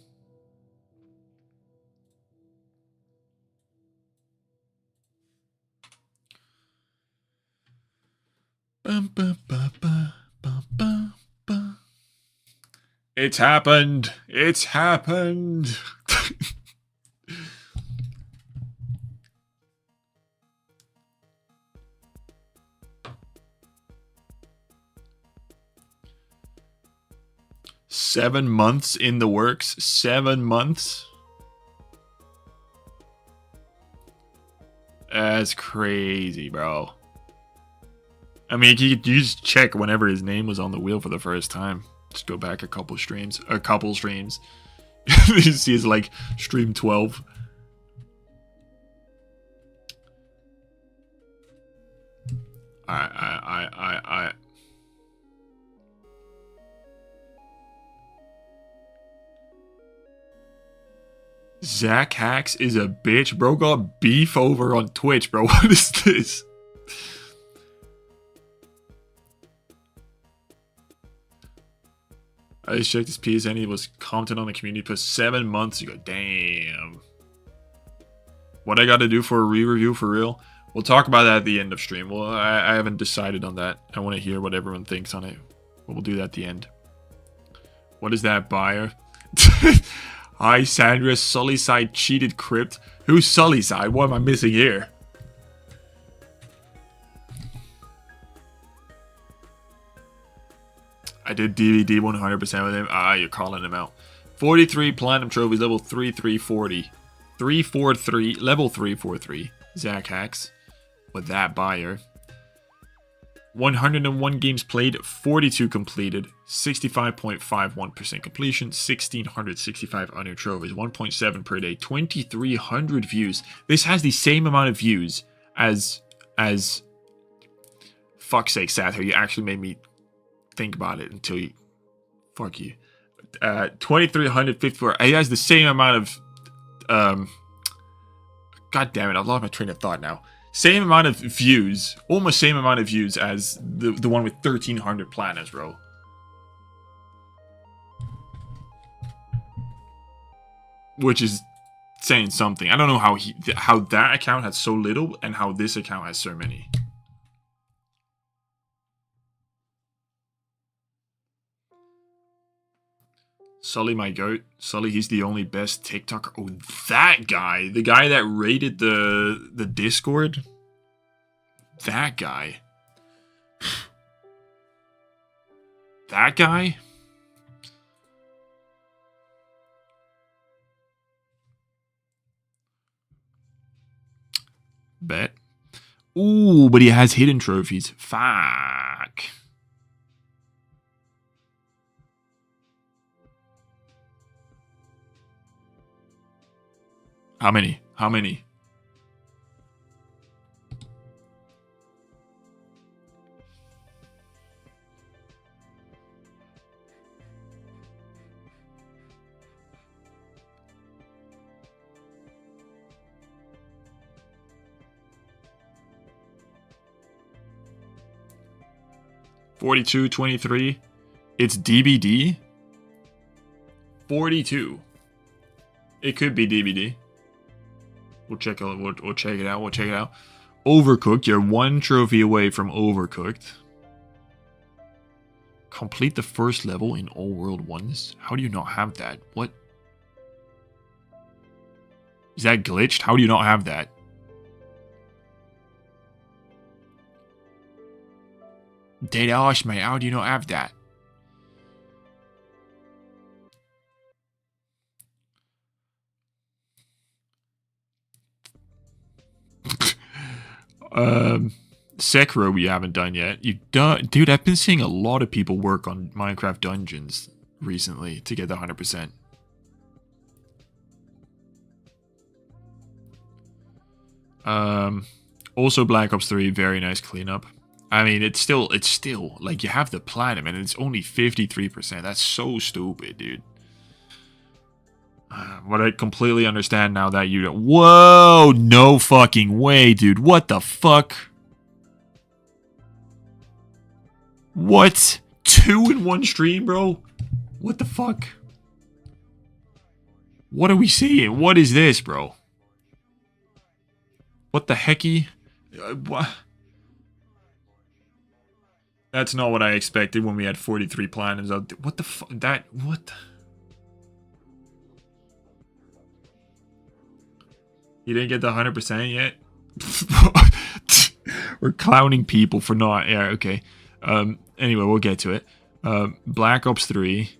[SPEAKER 1] It's happened. It's happened. Seven months in the works. 7 months. That's crazy, bro. I mean, you just check whenever his name was on the wheel for the first time. Just go back a couple streams. You see it's like stream 12. I. Zach Hacks is a bitch. Bro got beef over on Twitch, bro. What is this? I just checked his PSN. He was commenting on the community post 7 months ago. Damn. What I got to do for a re-review for real? We'll talk about that at the end of stream. Well, I haven't decided on that. I want to hear what everyone thinks on it. But we'll do that at the end. What is that bio? Hi, Sandra. Sullyside cheated crypt. Who's Sullyside? What am I missing here? I did DVD 100% with him. Ah, you're calling him out. 43 platinum trophies, level 3340. 343, level 343. Zach Hacks with that buyer. 101 games played, 42 completed, 65.51% completion, 1,665 under trophies, 1.7 per day, 2,300 views. This has the same amount of views as fuck's sake, Sather, you actually made me think about it until you, fuck you. 2,354, it has the same amount of, god damn it, I've lost my train of thought now. Same amount of views, almost same amount of views as the one with 1,300 planets, bro. Which is saying something. I don't know how that account had so little and how this account has so many. Sully, my goat. Sully, he's the only best TikToker. Oh, that guy. The guy that raided the Discord. That guy. That guy? Bet. Ooh, but he has hidden trophies. Fuck. How many? How many? $42, 23. It's DBD. 42. It could be DBD. We'll check it out. We'll check it out. We'll check it out. Overcooked. You're one trophy away from Overcooked. Complete the first level in all world ones. How do you not have that? What? Is that glitched? How do you not have that? Dead ass, mate. How do you not have that? Sekiro we haven't done yet. You've done, dude. I've been seeing a lot of people work on Minecraft Dungeons recently to get the 100%. Also Black Ops 3, very nice cleanup. I mean, it's still like you have the platinum and it's only 53%. That's so stupid, dude. What I completely understand now that you don't. Whoa, no fucking way, dude. What the fuck? What? 2 in one stream, bro? What the fuck? What are we seeing? What is this, bro? What the hecky? What? That's not what I expected when we had 43 platinums. What the fuck? That, what? You didn't get the 100% yet? We're clowning people for not. Yeah, okay. Anyway, we'll get to it. Black Ops 3.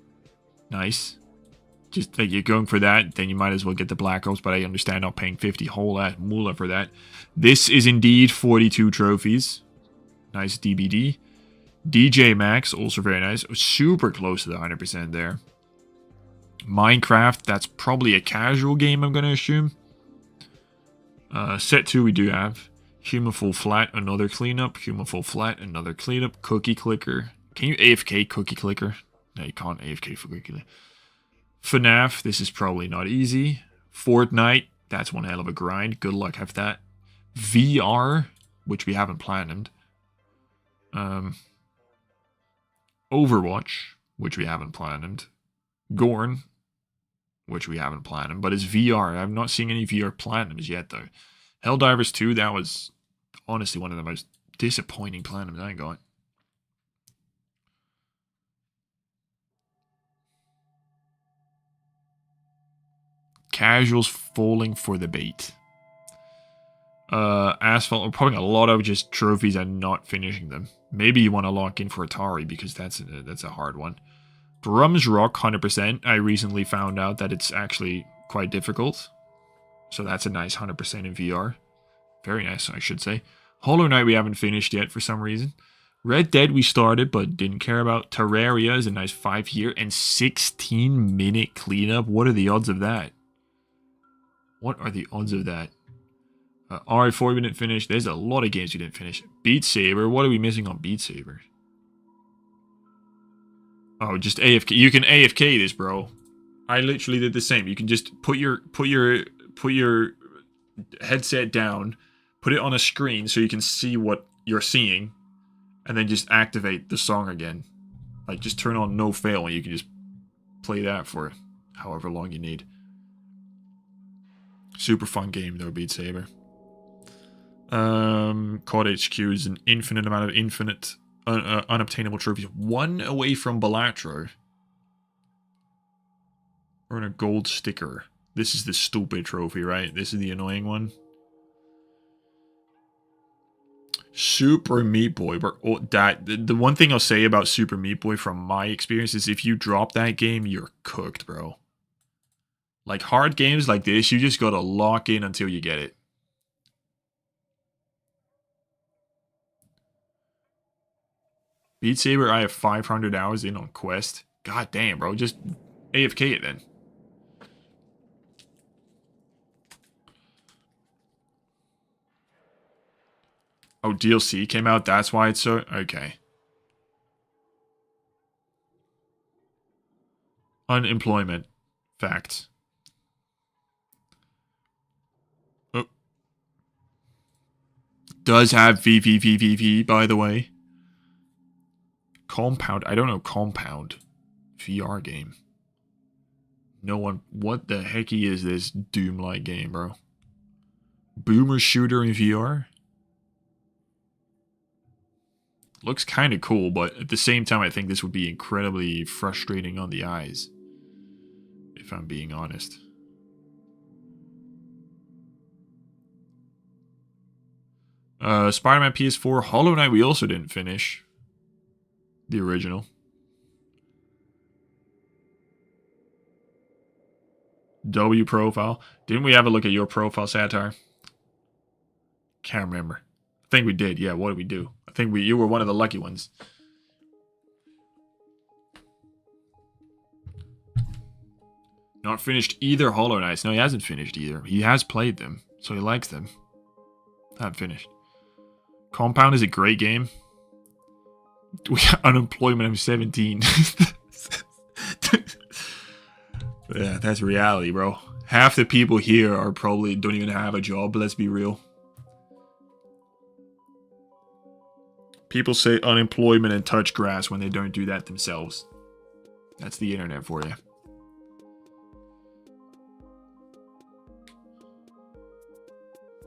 [SPEAKER 1] Nice. Just like you're going for that, then you might as well get the Black Ops, but I understand not paying 50 whole ass moolah for that. This is indeed 42 trophies. Nice DBD. DJ Max, also very nice. Super close to the 100% there. Minecraft, that's probably a casual game, I'm going to assume. Set 2 we do have. Human Full Flat, another cleanup. Human Full Flat, another cleanup. Cookie Clicker. Can you AFK Cookie Clicker? No, you can't AFK for Cookie Clicker. FNAF, this is probably not easy. Fortnite, that's one hell of a grind. Good luck have that. VR, which we haven't platinumed. Overwatch, which we haven't platinumed. Gorn, which we haven't platinumed, but it's VR. I'm not seeing any VR platinums yet, though. Helldivers 2, that was honestly one of the most disappointing platinums I got. Casuals falling for the bait. Asphalt, we're putting a lot of just trophies and not finishing them. Maybe you want to lock in for Atari because that's a hard one. Drums Rock 100%. I recently found out that it's actually quite difficult. So that's a nice 100% in VR. Very nice, I should say. Hollow Knight we haven't finished yet for some reason. Red Dead we started but didn't care about. Terraria is a nice 5-year and 16-minute cleanup. What are the odds of that? What are the odds of that? Alright, 4-minute finish. There's a lot of games you didn't finish. Beat Saber. What are we missing on Beat Saber? Oh, just AFK. You can AFK this, bro. I literally did the same. You can just put your headset down, put it on a screen so you can see what you're seeing, and then just activate the song again. Like, just turn on no fail and you can just play that for however long you need. Super fun game though, Beat Saber. COD HQ is an infinite amount of unobtainable trophies. One away from Balatro. Earn a gold sticker. This is the stupid trophy, right? This is the annoying one. Super Meat Boy. The one thing I'll say about Super Meat Boy from my experience is if you drop that game, you're cooked, bro. Like hard games like this, you just gotta lock in until you get it. Beat Saber, I have 500 hours in on Quest. God damn, bro. Just AFK it then. Oh, DLC came out. That's why it's so... Okay. Unemployment. Facts. Oh. Does have VVVVV, by the way. Compound. I don't know Compound. VR game. No one... What the hecky is this Doom-like game, bro? Boomer shooter in VR? Looks kind of cool, but at the same time, I think this would be incredibly frustrating on the eyes. If I'm being honest. Spider-Man PS4. Hollow Knight we also didn't finish. The original. W profile. Didn't we have a look at your profile, Satire? Can't remember. I think we did. Yeah, what did we do? I think you were one of the lucky ones. Not finished either Hollow Knights. No, he hasn't finished either. He has played them, so he likes them. Not finished. Compound is a great game. We got unemployment. I'm 17. Yeah, that's reality, bro. Half the people here are probably don't even have a job. Let's be real. People say unemployment and touch grass when they don't do that themselves. That's the internet for you.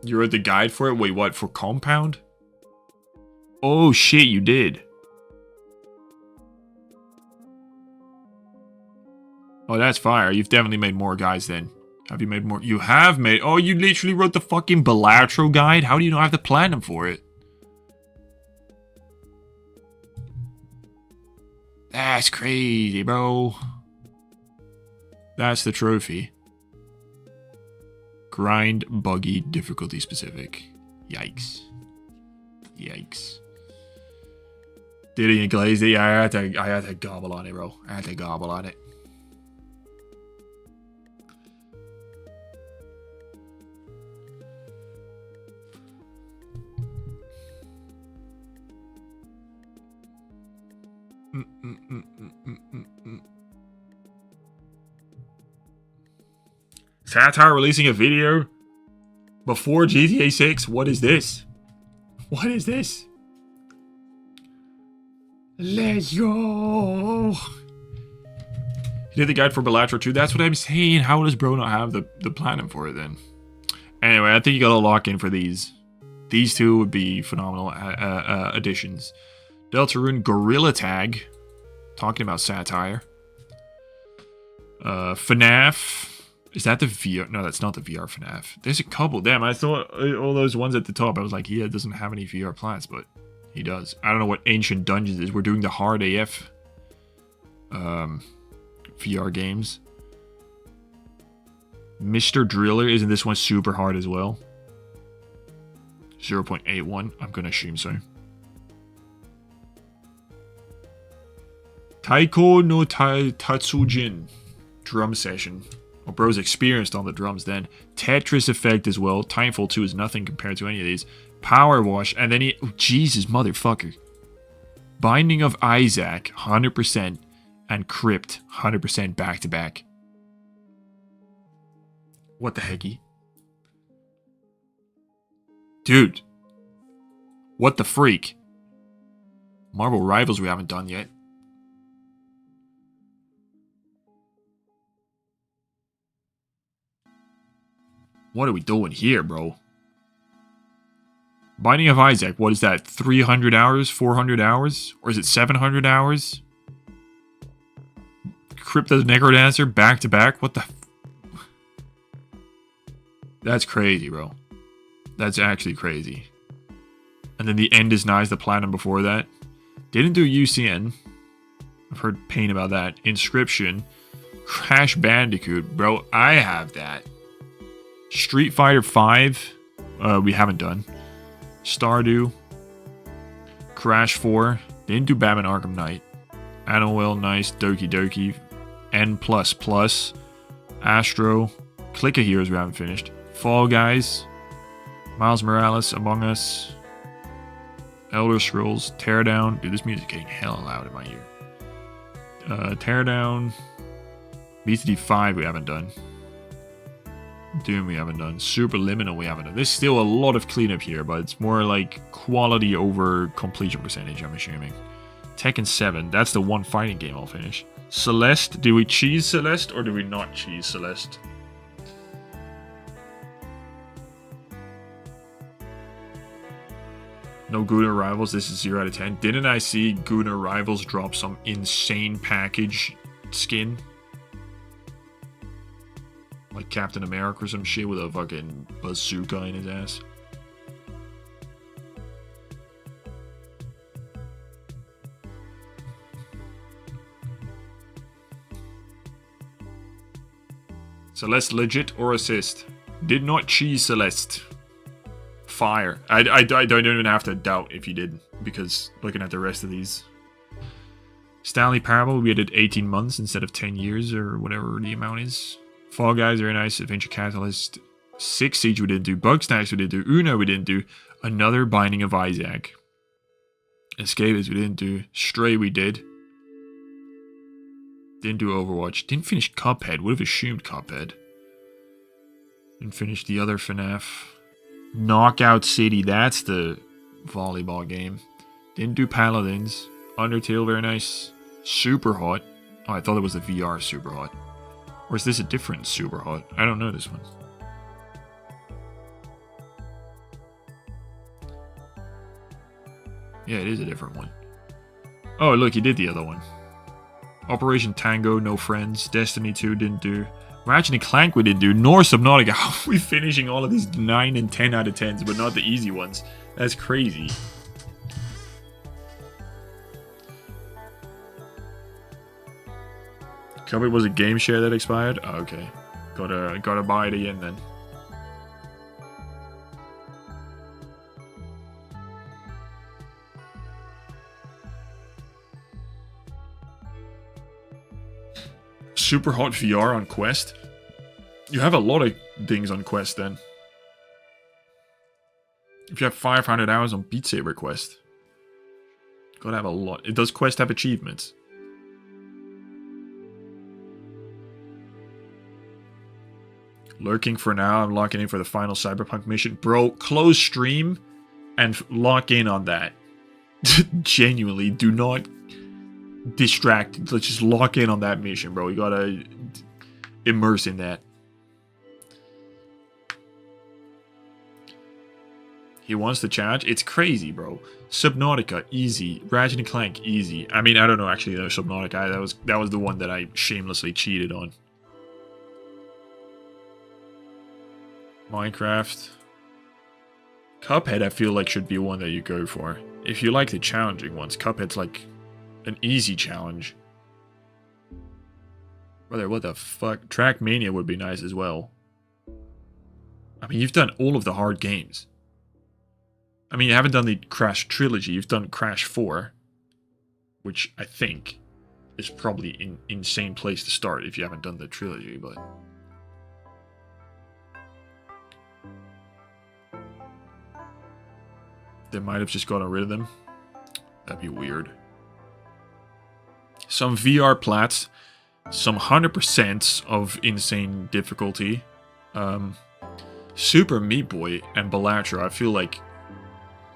[SPEAKER 1] You wrote the guide for it? Wait, what? For Compound? Oh shit, you did. Oh, that's fire. You've definitely made more guides then. Have you made more? You have made... Oh, you literally wrote the fucking Balatro guide? How do you not have the platinum for it? That's crazy, bro. That's the trophy. Grind, buggy, difficulty specific. Yikes. Yikes. Did it in Glazy? I had to gobble on it, bro. I had to gobble on it. Satire releasing a video before GTA 6? What is this? What is this? Let's go! He did the guide for Balatro 2. That's what I'm saying. How does bro not have the platinum for it then? Anyway, I think you gotta lock in for these. These two would be phenomenal additions. Deltarune Gorilla Tag. Talking about Satire. FNAF Is that the VR? No, that's not the VR FNAF. There's a couple. Damn, I thought all those ones at the top, I was like, yeah, it doesn't have any VR plans, but he does. I don't know what Ancient Dungeons is. We're doing the hard AF VR games. Mr. Driller, isn't this one super hard as well? 0.81, I'm gonna assume so. Taiko no Tatsujin. Drum session. Oh, bro's experienced on the drums then. Tetris Effect as well. Timefall 2 is nothing compared to any of these. Power Wash, and then he... Oh, Jesus, motherfucker. Binding of Isaac, 100%. And Crypt, 100% back-to-back. What the hecky? Dude. What the freak? Marvel Rivals we haven't done yet. What are we doing here, bro? Binding of Isaac, what is that? 300 hours? 400 hours? Or is it 700 hours? Crypto's Necrodancer, back to back? What the... That's crazy, bro. That's actually crazy. And then the End is Nice, the platinum before that. Didn't do UCN. I've heard pain about that. Inscription. Crash Bandicoot. Bro, I have that. Street Fighter 5, we haven't done. Stardew. Crash 4. Didn't do Batman Arkham Knight. Animal Nice. Doki Doki. N++. Astro. Clicker Heroes we haven't finished. Fall Guys. Miles Morales. Among Us. Elder Scrolls. Teardown. Dude, this music is getting hella loud in my ear. Teardown. BTD 5 we haven't done. Doom we haven't done. Superliminal we haven't done. There's still a lot of cleanup here, but it's more like quality over completion percentage, I'm assuming. Tekken 7, that's the one fighting game I'll finish. Celeste, do we cheese Celeste or do we not cheese Celeste? No Guna Rivals, this is 0 out of 10. Didn't I see Guna Rivals drop some insane package skin? Like Captain America or some shit with a fucking bazooka in his ass. Celeste legit or assist? Did not cheese Celeste. Fire. I don't even have to doubt if you did, because looking at the rest of these. Stanley Parable, we did 18 months instead of 10 years or whatever the amount is. Fall Guys, very nice. Adventure Catalyst. 6 Siege we didn't do. Bugsnax we didn't do. Uno we didn't do. Another Binding of Isaac. Escapist we didn't do. Stray we did. Didn't do Overwatch. Didn't finish Cuphead. Would have assumed Cuphead. Didn't finish the other FNAF. Knockout City. That's the volleyball game. Didn't do Paladins. Undertale, very nice. Super Hot. Oh, I thought it was the VR Super Hot. Or is this a different Super Hot? I don't know this one. Yeah, it is a different one. Oh, look, he did the other one. Operation Tango, no friends. Destiny 2 didn't do. Ratchet and Clank we didn't do. Nor Subnautica. How are we finishing all of these 9 and 10 out of 10s, but not the easy ones? That's crazy. Cuphead was a game share that expired? Oh, okay. Gotta buy it again then. Super Hot VR on Quest? You have a lot of things on Quest then. If you have 500 hours on Beat Saber Quest. Gotta have a lot. Does Quest have achievements? Lurking for now. I'm locking in for the final Cyberpunk mission. Bro, close stream and lock in on that. Genuinely, do not distract. Let's just lock in on that mission, bro. You gotta immerse in that. He wants to challenge. It's crazy, bro. Subnautica, easy. Ratchet and Clank, easy. I mean, I don't know actually. Subnautica, that was the one that I shamelessly cheated on. Minecraft. Cuphead, I feel like, should be one that you go for. If you like the challenging ones, Cuphead's like an easy challenge. Brother, what the fuck? Trackmania would be nice as well. I mean, you've done all of the hard games. I mean, you haven't done the Crash trilogy. You've done Crash 4. Which I think is probably an insane place to start if you haven't done the trilogy, but... They might have just gotten rid of them. That'd be weird. Some VR plats. Some 100% of insane difficulty. Super Meat Boy and Bellatra. I feel like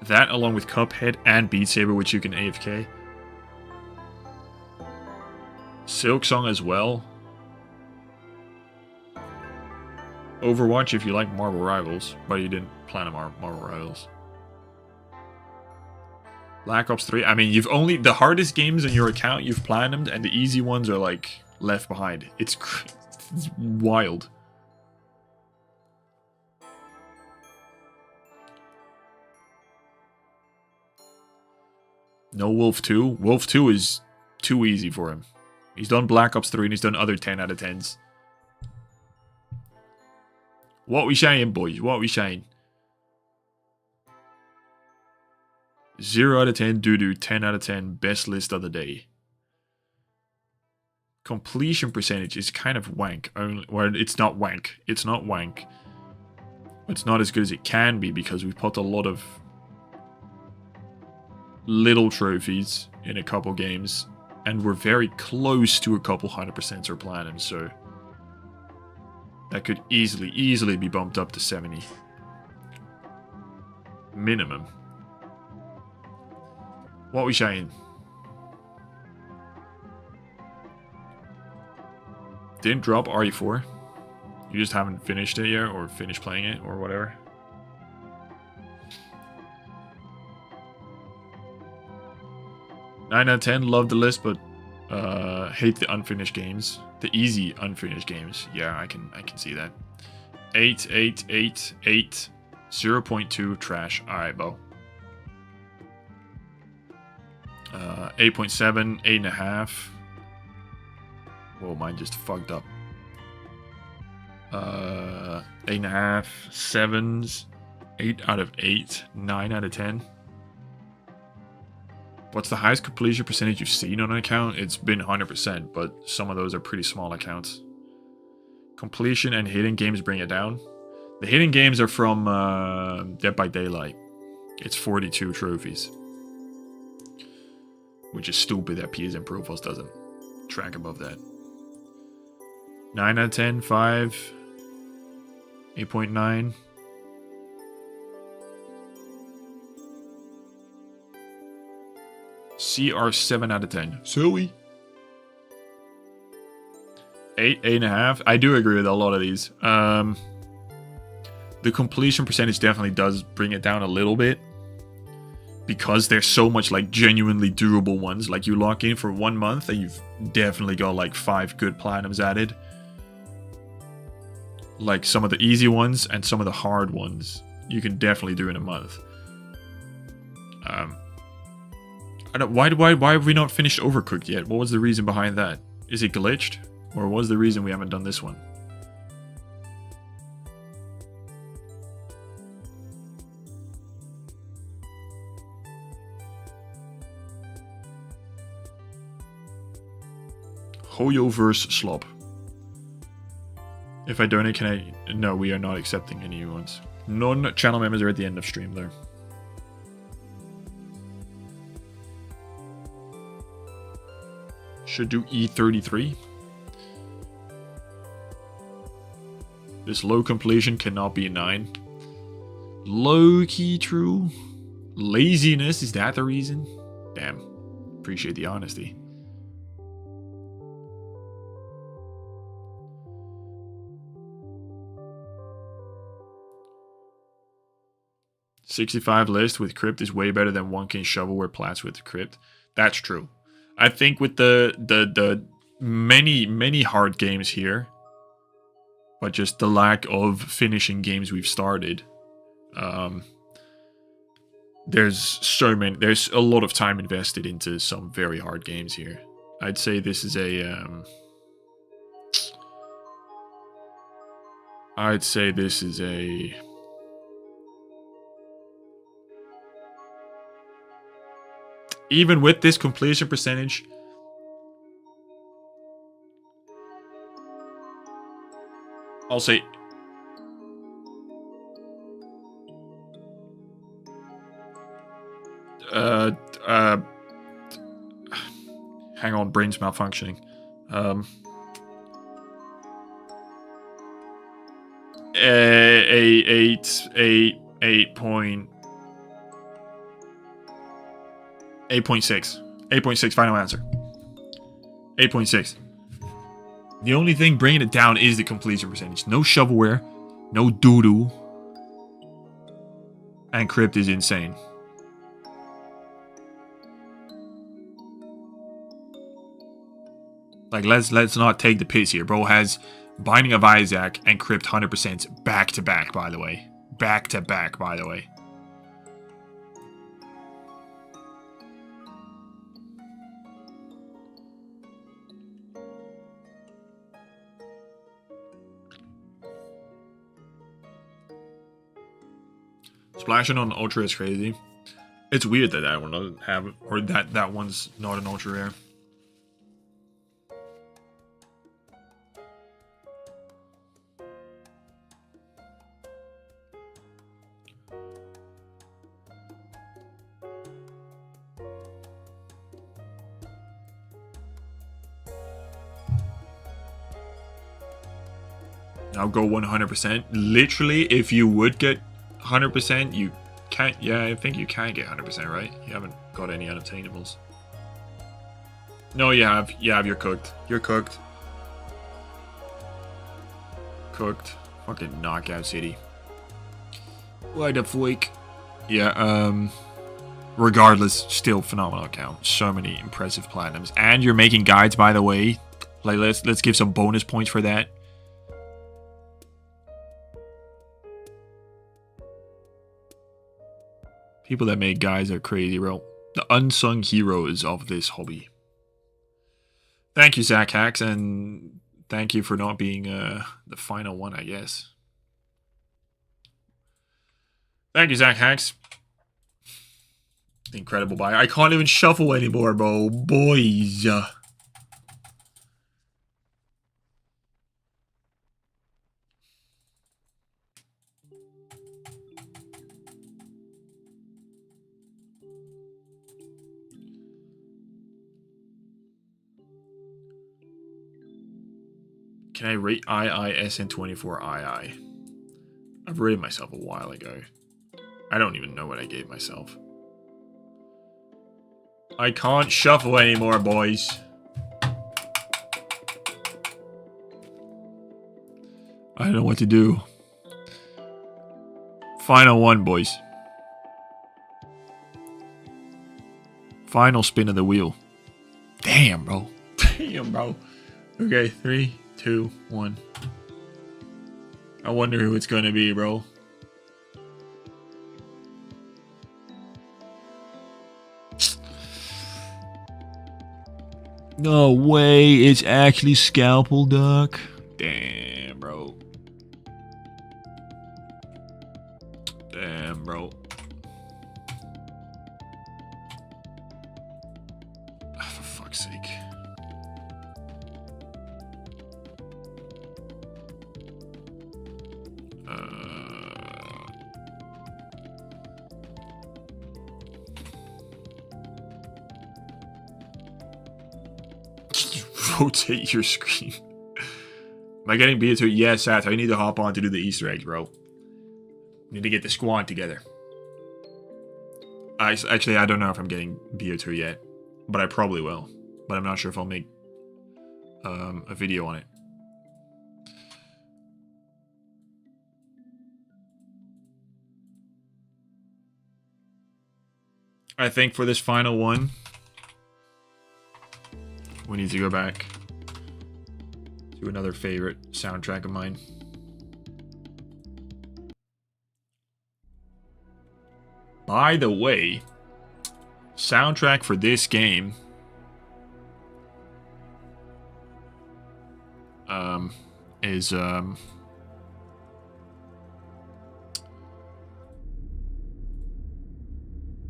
[SPEAKER 1] that, along with Cuphead and Beat Saber, which you can AFK. Silk Song as well. Overwatch if you like Marvel Rivals, but you didn't plan a Marvel Rivals. Black Ops 3. I mean, you've only... The hardest games on your account, you've planned them, and the easy ones are, like, left behind. It's wild. No Wolf 2. Wolf 2 is too easy for him. He's done Black Ops 3 and he's done other 10 out of 10s. What we saying, boys? What we saying? 0 out of 10, doo-doo. 10 out of 10, best list of the day. Completion percentage is kind of wank. Well, it's not wank. It's not wank. It's not as good as it can be because we've put a lot of little trophies in a couple games. And we're very close to a couple 100% or platinum, so that could easily be bumped up to 70. Minimum. What are we saying? Didn't drop RE4. You just haven't finished it yet, or finished playing it, or whatever. Nine out of 10, love the list, but hate the unfinished games. The easy unfinished games. Yeah, I can see that. 8, 8, 8, 8, 0.2, trash. Alright, Bo. 8.7, 8.5. Whoa, mine just fucked up. 8.5, 7s, 8 out of 8, 9 out of 10. What's the highest completion percentage you've seen on an account? It's been 100%, but some of those are pretty small accounts. Completion and hidden games bring it down. The hidden games are from Dead by Daylight. It's 42 trophies. Which is stupid that PSN Profiles doesn't track above that. 9 out of 10, 5, 8.9. CR 7 out of 10. Silly. 8, 8.5. I do agree with a lot of these. The completion percentage definitely does bring it down a little bit. Because there's so much like genuinely durable ones. Like you lock in for 1 month and you've definitely got like 5 good platinums added. Like some of the easy ones and some of the hard ones. You can definitely do in a month. I don't, why have we not finished Overcooked yet? What was the reason behind that? Is it glitched? Or what was the reason we haven't done this one? Hoyoverse Slop. If I donate, can I... No, we are not accepting any new ones. Non-channel members are at the end of stream there. Should do E33. This low completion cannot be a 9. Low-key true. Laziness, is that the reason? Damn. Appreciate the honesty. $65 list with crypt is way better than 1K shovelware plats with crypt. That's true. I think with the many hard games here, but just the lack of finishing games we've started. There's a lot of time invested into some very hard games here. I'd say this is a even with this completion percentage, I'll say hang on, brain's malfunctioning. 8.6 final answer. 8.6. The only thing bringing it down is the completion percentage. No shovelware, no doo-doo, and crypt is insane. Like, let's not take the piss here. Bro has Binding of Isaac and crypt 100% back to back, by the way. Back to back, by the way. Splashing on Ultra is crazy. It's weird that that one doesn't have it, or that one's not an Ultra Rare. I'll go 100%. Literally, if you would get 100%, you can't. Yeah, I think you can get 100%, right? You haven't got any unobtainables. No, you have. You're cooked. You're cooked. Cooked. Fucking knockout city. What the fuck? Yeah. Regardless, still phenomenal account. So many impressive platinums, and you're making guides, by the way. Like, let's give some bonus points for that. People that make guides are crazy, bro. The unsung heroes of this hobby. Thank you, Zach Hacks, and thank you for not being the final one, I guess. Thank you, Zach Hacks. Incredible buy. I can't even shuffle anymore, bro. Boys. Can I rate IISN24 II? I've rated myself a while ago. I don't even know what I gave myself. I can't shuffle anymore, boys. I don't know what to do. Final one, boys. Final spin of the wheel. Damn, bro. Damn, bro. Okay, 3, 2, 1. I wonder who it's gonna be, bro. No way, it's actually Scalpel Duck. Damn, bro. Damn, bro. For fuck's sake. Rotate your screen. Am I getting BO2? Yes, Seth. I need to hop on to do the Easter eggs, bro. Need to get the squad together. Actually, I don't know if I'm getting BO2 yet, but I probably will. But I'm not sure if I'll make a video on it. I think for this final one, we need to go back to another favorite soundtrack of mine. By the way, soundtrack for this game is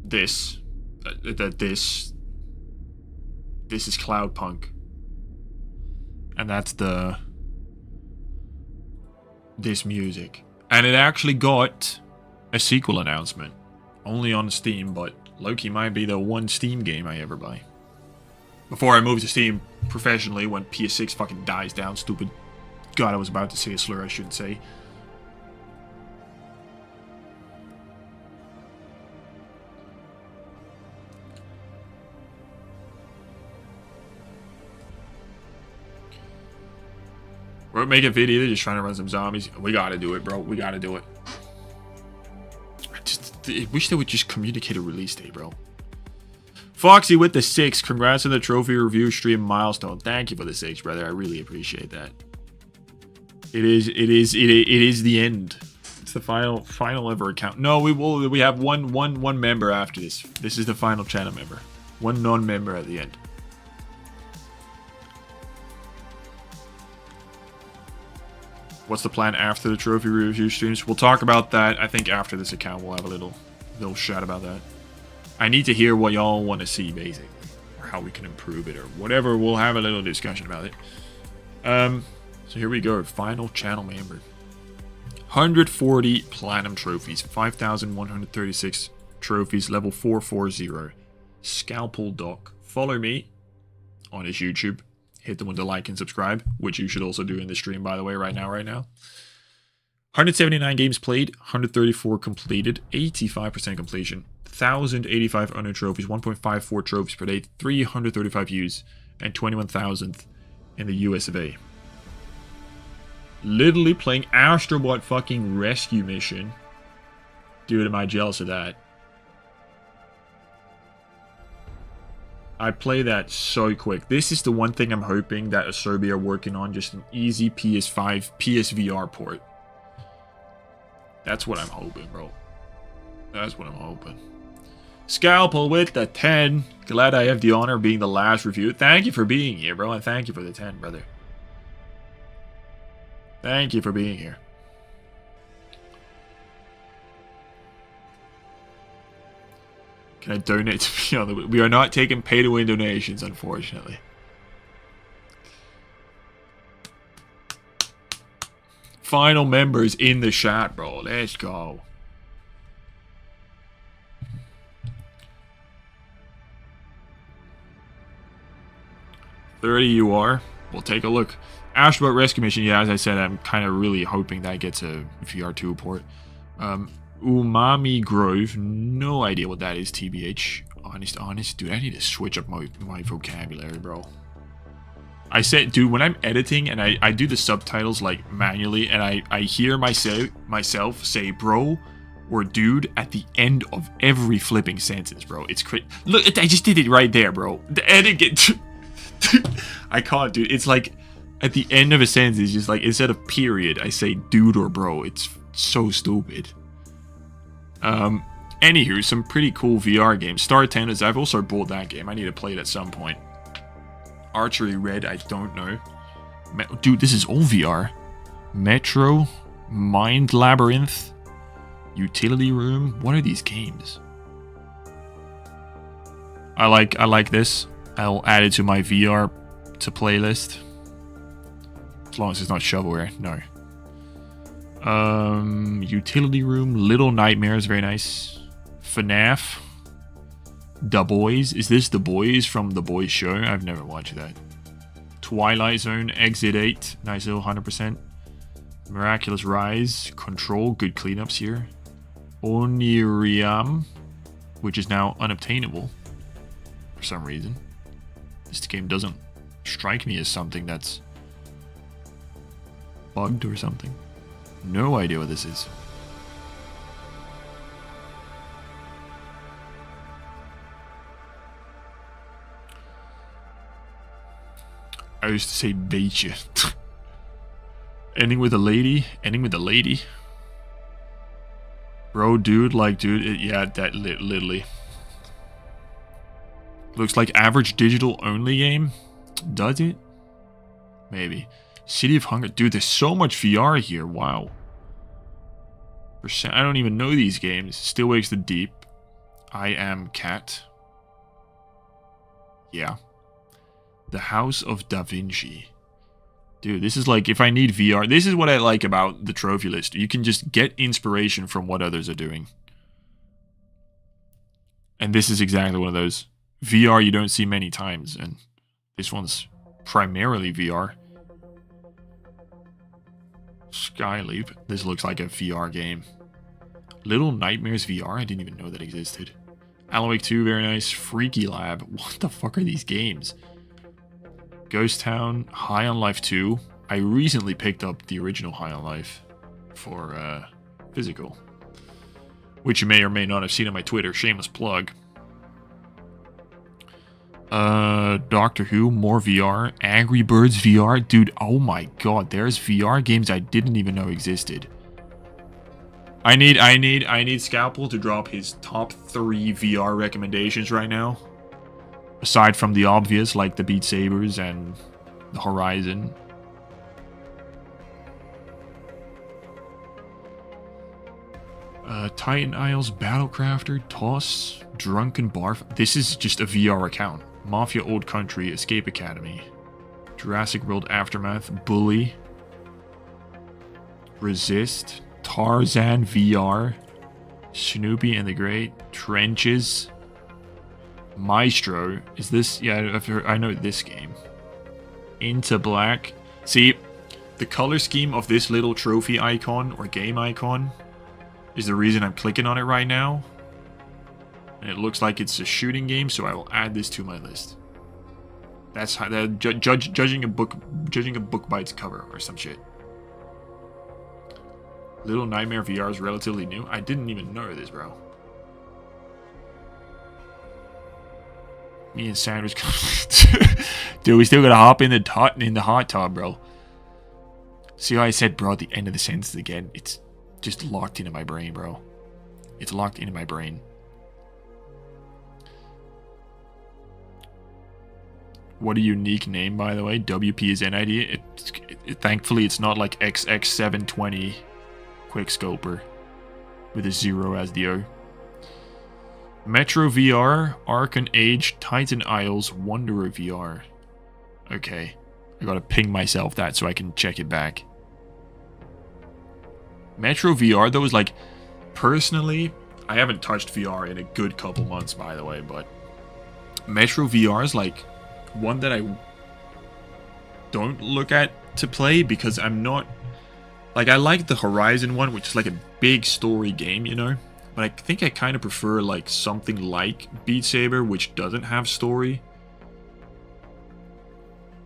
[SPEAKER 1] this is Cloudpunk, and that's this music, and it actually got a sequel announcement, only on Steam, but Loki might be the one Steam game I ever buy. Before I move to Steam professionally when PS6 fucking dies down, stupid. God, I was about to say a slur I shouldn't say. We're making a video, just trying to run some zombies. We gotta do it, bro. We gotta do it. I wish they would just communicate a release date, bro. Foxy with the 6. Congrats on the trophy review stream milestone. Thank you for the 6, brother. I really appreciate that. It is the end. It's the final ever account. No, we have one member after this. This is the final channel member. One non-member at the end. What's the plan after the trophy review streams? We'll talk about that. I think after this account we'll have a little chat about that. I need to hear what y'all want to see, basically, or how we can improve it, or whatever. We'll have a little discussion about it. So here we go. Final channel member. 140 platinum trophies. 5,136 trophies. Level 440. Scalpel Doc. Follow me on his YouTube. Hit them with the like and subscribe, which you should also do in the stream, by the way, right now. 179 games played, 134 completed, 85% completion, 1,085 earned trophies, 1.54 trophies per day, 335 views, and 21,000th in the US of A. Literally playing Astrobot fucking rescue mission. Dude, am I jealous of that. I play that so quick. This is the one thing I'm hoping that Asobi are working on, just an easy PS5, PSVR port. That's what I'm hoping, bro. That's what I'm hoping. Scalpel with the 10. Glad I have the honor of being the last review. Thank you for being here, bro, and thank you for the 10, brother. Thank you for being here. Can I donate to be on the... We are not taking pay-to-win donations, unfortunately. Final members in the chat, bro. Let's go. $30 you are. We'll take a look. Astrobot Rescue Mission. Yeah, as I said, I'm kind of really hoping that gets a VR2 port. Umami Grove, no idea what that is, TBH. Honest, dude, I need to switch up my vocabulary, bro. I said, dude, when I'm editing and I do the subtitles, like, manually, and I hear myself say bro or dude at the end of every flipping sentence, bro. It's crazy. Look, I just did it right there, bro. The edit I can't, dude. It's like, at the end of a sentence, it's just like, instead of period, I say dude or bro. It's so stupid. Anywho, some pretty cool VR games. Star Tennis, I've also bought that game. I need to play it at some point. Archery Red, I don't know. Dude, this is all VR. Metro, Mind Labyrinth, Utility Room. What are these games? I like this. I'll add it to my VR to playlist. As long as it's not shovelware, no. Utility Room, Little Nightmares, very nice. FNAF, The Boys. Is this The Boys from The Boys Show? I've never watched that. Twilight Zone, Exit 8, nice little 100%. Miraculous Rise, Control, good cleanups here. Oniriam, which is now unobtainable for some reason. This game doesn't strike me as something that's bugged or something. No idea what this is. I used to say Beach. Ending with a lady. Ending with a lady. Bro, dude, like, dude, yeah, that literally. Looks like average digital only game. Does it? Maybe. City of Hunger. Dude, there's so much VR here. Wow. I don't even know these games. Still Wakes the Deep. I Am Cat. Yeah. The House of Da Vinci. Dude, this is like, if I need VR, this is what I like about the trophy list. You can just get inspiration from what others are doing. And this is exactly one of those. VR you don't see many times, and this one's primarily VR. Skyleap. This looks like a VR game. Little Nightmares VR? I didn't even know that existed. Alan Wake 2, very nice. Freaky Lab. What the fuck are these games? Ghost Town. High on Life 2. I recently picked up the original High on Life for physical, which you may or may not have seen on my Twitter. Shameless plug. Doctor Who, more VR. Angry Birds VR. Dude, oh my god, there's VR games I didn't even know existed. I need Scalpel to drop his top 3 VR recommendations right now. Aside from the obvious, like the Beat Sabers and the Horizon. Titan Isles, Battlecrafter, Toss, Drunken Barf. This is just a VR account. Mafia Old Country, Escape Academy, Jurassic World Aftermath, Bully, Resist, Tarzan VR, Snoopy and the Great, Trenches, Maestro. Is this? Yeah, I know this game. Into Black. See, the color scheme of this little trophy icon or game icon is the reason I'm clicking on it right now. And it looks like it's a shooting game, so I will add this to my list. That's how judging a book by its cover or some shit. Little Nightmare VR is relatively new. I didn't even know this, bro. Me and Sanders, dude, we still gotta hop in the hot tub, bro. See how I said, bro, at the end of the sentence again? It's just locked into my brain, bro. It's locked into my brain. What a unique name, by the way. WP is NID. Thankfully, it's not like XX720 Quickscoper with a 0 as the O. Metro VR, Archon Age, Titan Isles, Wanderer VR. Okay. I gotta ping myself that so I can check it back. Metro VR, though, is like... Personally, I haven't touched VR in a good couple months, by the way, but... Metro VR is like... one that I don't look at to play because I'm not... Like, I like the Horizon one, which is like a big story game, you know? But I think I kind of prefer, like, something like Beat Saber, which doesn't have story.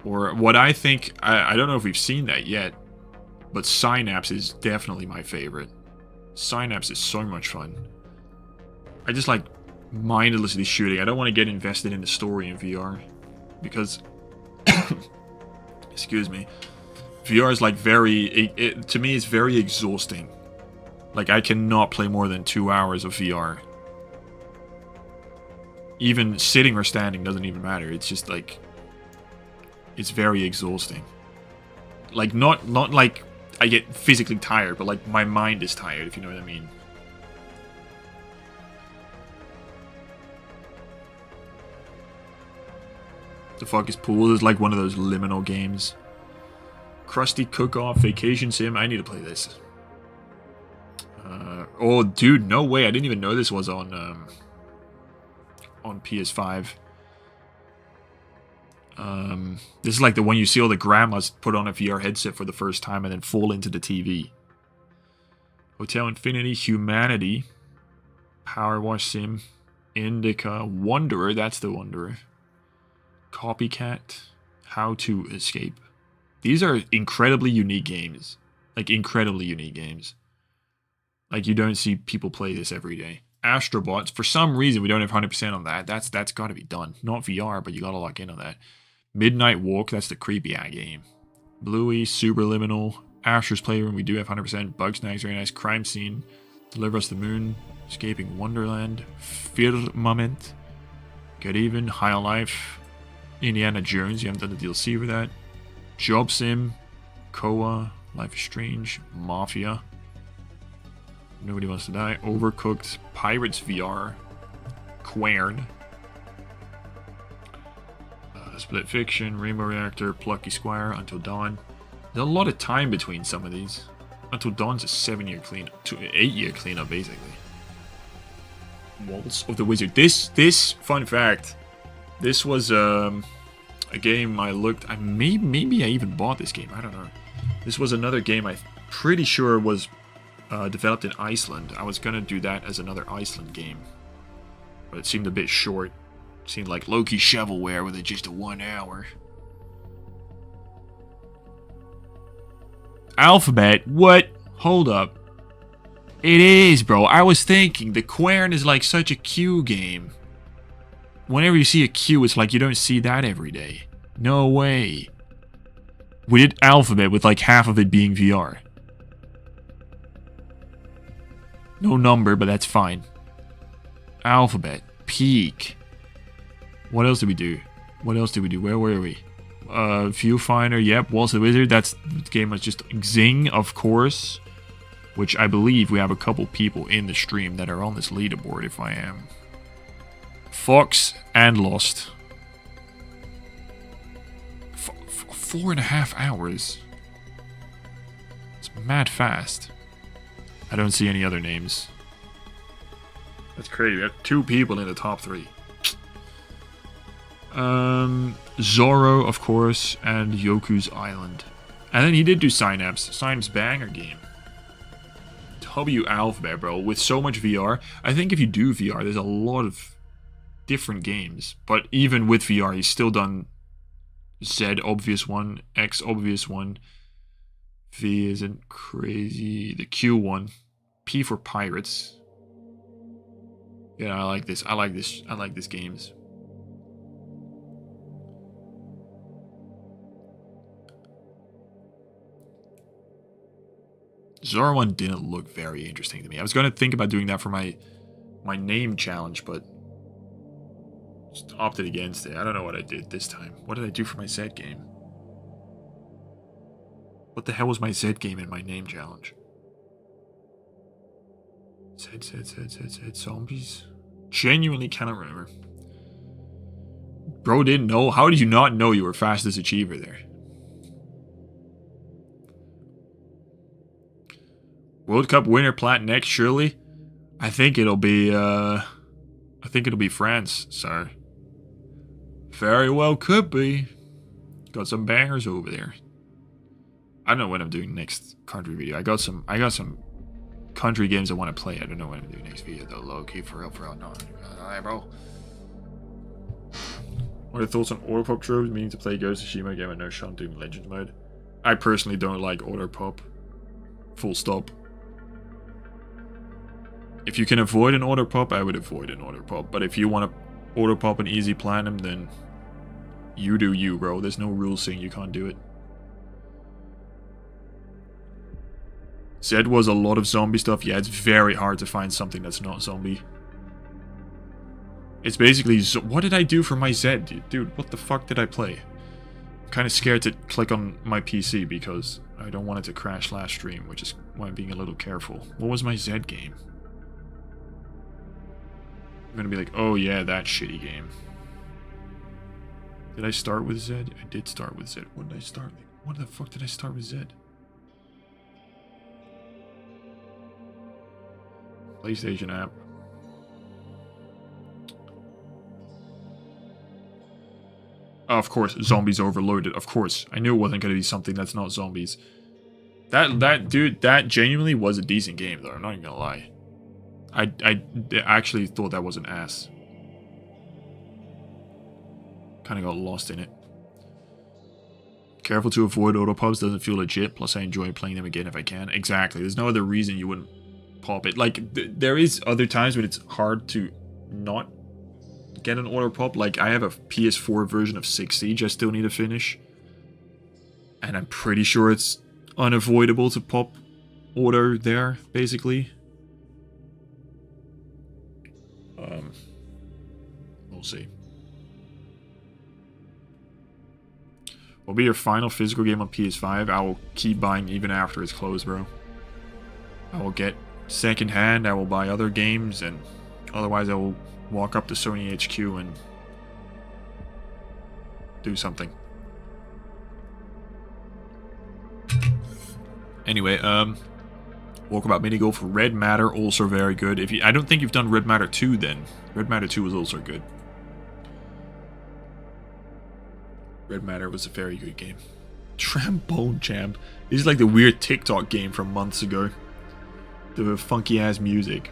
[SPEAKER 1] Or what I think... I don't know if we've seen that yet, but Synapse is definitely my favorite. Synapse is so much fun. I just like mindlessly shooting. I don't want to get invested in the story in VR. Because, excuse me, VR is like very, to me it's very exhausting. Like I cannot play more than 2 hours of VR. Even sitting or standing doesn't even matter. It's just like, it's very exhausting. Like not like I get physically tired, but like my mind is tired, if you know what I mean. The fuck is Pool? It's like one of those liminal games. Krusty Cook-Off, Vacation Sim. I need to play this. Oh, dude, no way. I didn't even know this was on PS5. This is like the one you see all the grandmas put on a VR headset for the first time and then fall into the TV. Hotel Infinity, Humanity, Power Wash Sim, Indica, Wanderer. That's the Wanderer. Copycat, How to Escape. These are incredibly unique games. Like, incredibly unique games. Like, you don't see people play this every day. Astrobots, for some reason, we don't have 100% on that. That's got to be done. Not VR, but you got to lock in on that. Midnight Walk, that's the creepy-ass game. Bluey, Superliminal, Asher's Playroom, we do have 100%. Bugsnax, very nice. Crime Scene, Deliver Us the Moon, Escaping Wonderland, Firmament, Get Even, High on Life, Indiana Jones, you haven't done the DLC for that, Job Sim, Koa, Life is Strange, Mafia, Nobody Wants to Die, Overcooked, Pirates VR, Quern, Split Fiction, Rainbow Reactor, Plucky Squire, Until Dawn. There's a lot of time between some of these. Until Dawn's a 7-year clean, 8-year cleanup basically. Waltz of the Wizard. This fun fact. This was a game I looked. Maybe I even bought this game. I don't know. This was another game I'm pretty sure was developed in Iceland. I was gonna do that as another Iceland game, but it seemed a bit short. Seemed like Loki shovelware with just a 1 hour. Alphabet? What? Hold up. It is, bro. I was thinking the Quern is like such a Q game. Whenever you see a Q, it's like you don't see that every day. No way. We did Alphabet with like half of it being VR. No number, but that's fine. Alphabet. Peak. What else did we do? What else did we do? Where were we? Viewfinder, yep. Waltz of the Wizard, the game was just Xing, of course. Which I believe we have a couple people in the stream that are on this leaderboard, if I am. Fox and Lost. 4.5 hours. It's mad fast. I don't see any other names. That's crazy. We have 2 people in the top 3. Zorro, of course, and Yoku's Island. And then he did do Synapse. Synapse banger game. W Alphabet, bro. With so much VR. I think if you do VR, there's a lot of different games. But even with VR, he's still done Z, obvious one. X, obvious one. V isn't crazy. The Q one. P for Pirates. Yeah, I like this. I like this games. Zorro one didn't look very interesting to me. I was going to think about doing that for my name challenge, but just opted against it. I don't know what I did this time. What did I do for my Z game? What the hell was my Z game in my name challenge? Z, zombies? Genuinely cannot remember. Bro didn't know? How did you not know you were fastest achiever there? World Cup winner plat next, surely? I think it'll be France, sir. Very well could be. Got some bangers over there. I don't know when I'm doing next country video. I got some country games I want to play. I don't know when I'm doing next video though. Low key, for real, no. Alright, bro. What are your thoughts on Auto Pop tropes? Meaning to play Ghost of Tsushima game with no Sean Doom Legends mode? I personally don't like Auto Pop. Full stop. If you can avoid an Auto Pop, I would avoid an Auto Pop. But if you want to Auto Pop and easy platinum, then you do you, bro. There's no rule saying you can't do it. Zed was a lot of zombie stuff. Yeah, it's very hard to find something that's not zombie. It's basically... What did I do for my Zed? Dude, what the fuck did I play? I'm kind of scared to click on my PC because I don't want it to crash last stream, which is why I'm being a little careful. What was my Zed game? I'm gonna be like, oh yeah, that shitty game. Did I start with Zed? I did start with Zed. What did I start with? What the fuck did I start with Zed? PlayStation app. Oh, of course, Zombies Overloaded. Of course, I knew it wasn't gonna be something that's not zombies. That genuinely was a decent game, though. I'm not even gonna lie. I actually thought that was an ass. Kind of got lost in it. Careful to avoid auto-pops, doesn't feel legit, plus I enjoy playing them again if I can. Exactly, there's no other reason you wouldn't pop it. Like, there is other times when it's hard to not get an auto-pop. Like, I have a PS4 version of 6 Siege I still need to finish. And I'm pretty sure it's unavoidable to pop auto there, basically. see. Will be your final physical game on PS5. I will keep buying even after it's closed, bro. I will get secondhand. I will buy other games, and otherwise I will walk up to Sony HQ and do something. Anyway, Walkabout Mini Golf Red Matter, also very good. If you, I don't think you've done Red Matter 2 then. Red Matter 2 was also good. Red Matter was a very good game. Trombone Champ. This is like the weird TikTok game from months ago. The funky ass music.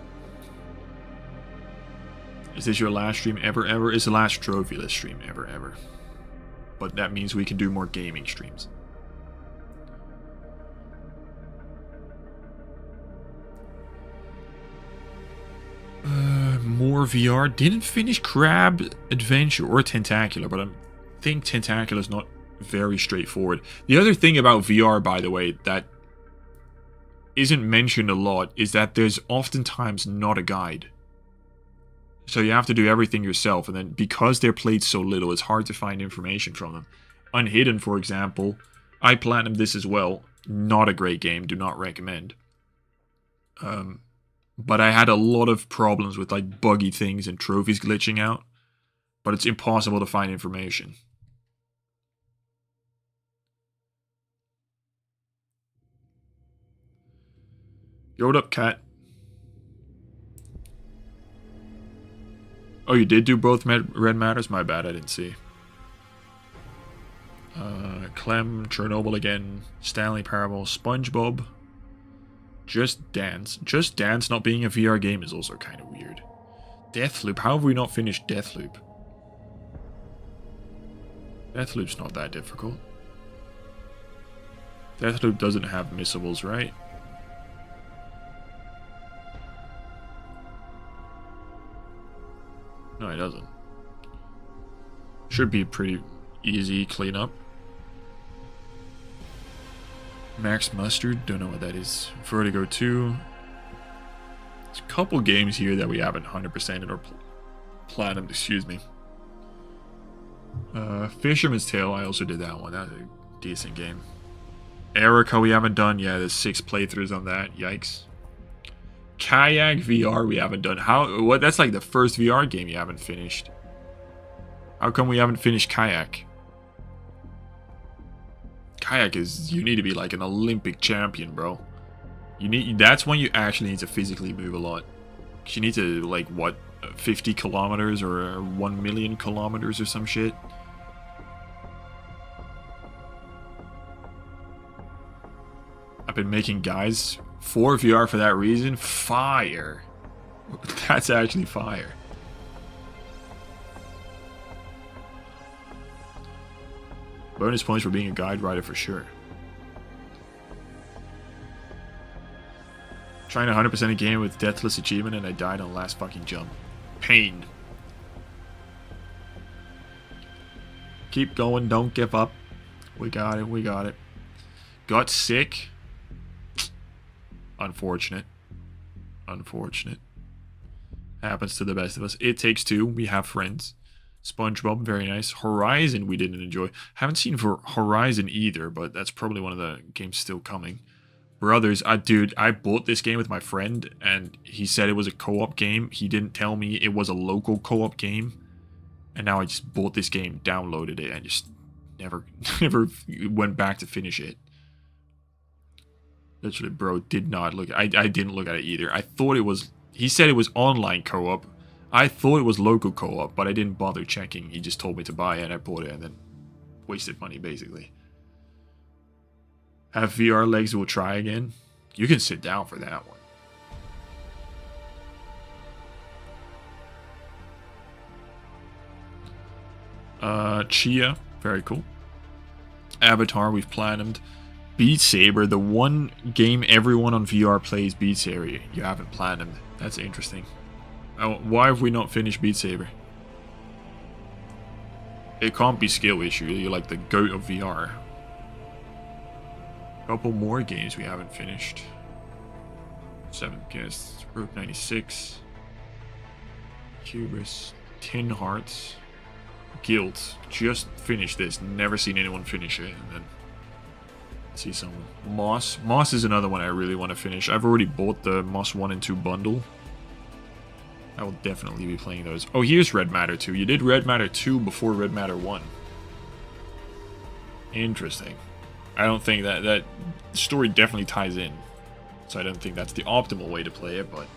[SPEAKER 1] Is this your last stream ever? It's the last Trophylist stream ever. But that means we can do more gaming streams. More VR. Didn't finish Crab Adventure or Tentacular, but I think Tentacular is not very straightforward. The other thing about VR, by the way, that isn't mentioned a lot is that there's oftentimes not a guide. So you have to do everything yourself, and then because they're played so little, it's hard to find information from them. Unhidden, for example, I platinumed this as well. Not a great game, do not recommend. But I had a lot of problems with like buggy things and trophies glitching out. But it's impossible to find information. Yo, what up, cat? Oh, you did do both Red Matters? My bad, I didn't see. Clem, Chernobyl again, Stanley Parable, SpongeBob, Just Dance. Just Dance not being a VR game is also kind of weird. Deathloop, how have we not finished Deathloop? Deathloop's not that difficult. Deathloop doesn't have missables, right? No, it doesn't. Should be pretty easy cleanup. Max Mustard, don't know what that is. Vertigo 2. There's a couple games here that we haven't 100%ed or platinumed, excuse me. Fisherman's Tale, I also did that one. That's a decent game. Erica we haven't done. Yeah, there's 6 playthroughs on that. Yikes. Kayak VR we haven't done. What? That's like the first VR game you haven't finished. How come we haven't finished Kayak? Kayak is, you need to be like an Olympic champion, bro. That's when you actually need to physically move a lot. You need to, like, what, 50 kilometers or 1 million kilometers or some shit. I've been making guides for VR for that reason. Fire. That's actually fire. Bonus points for being a guide writer for sure. Trying to 100% a game with Deathless Achievement and I died on the last fucking jump. Pain. Keep going, don't give up. We got it, we got it. Got sick. Unfortunate. Unfortunate. Happens to the best of us. It Takes Two, we have friends. SpongeBob, very nice. Horizon, we didn't enjoy. Haven't seen for Horizon either, but that's probably one of the games still coming. Brothers, dude, I bought this game with my friend, and he said it was a co-op game. He didn't tell me it was a local co-op game. And now I just bought this game, downloaded it, and just never went back to finish it. Literally, bro, did not look. I didn't look at it either. I thought it was. He said it was online co-op. I thought it was local co-op, but I didn't bother checking. He just told me to buy it, and I bought it, and then wasted money basically. Have VR legs, we'll try again. You can sit down for that one. Chia, very cool. Avatar, we've platinumed. Beat Saber, the one game everyone on VR plays, Beat Saber. You haven't platinumed. That's interesting. Why have we not finished Beat Saber? It can't be skill issue. You're like the GOAT of VR. Couple more games we haven't finished. 7 guests. Route 96. Hubris. 10 hearts. Guild. Just finished this. Never seen anyone finish it. And then see someone. Moss. Moss is another one I really want to finish. I've already bought the Moss 1 and 2 bundle. I will definitely be playing those. Oh, here's Red Matter 2. You did Red Matter 2 before Red Matter 1. Interesting. I don't think that story definitely ties in. So I don't think that's the optimal way to play it, but...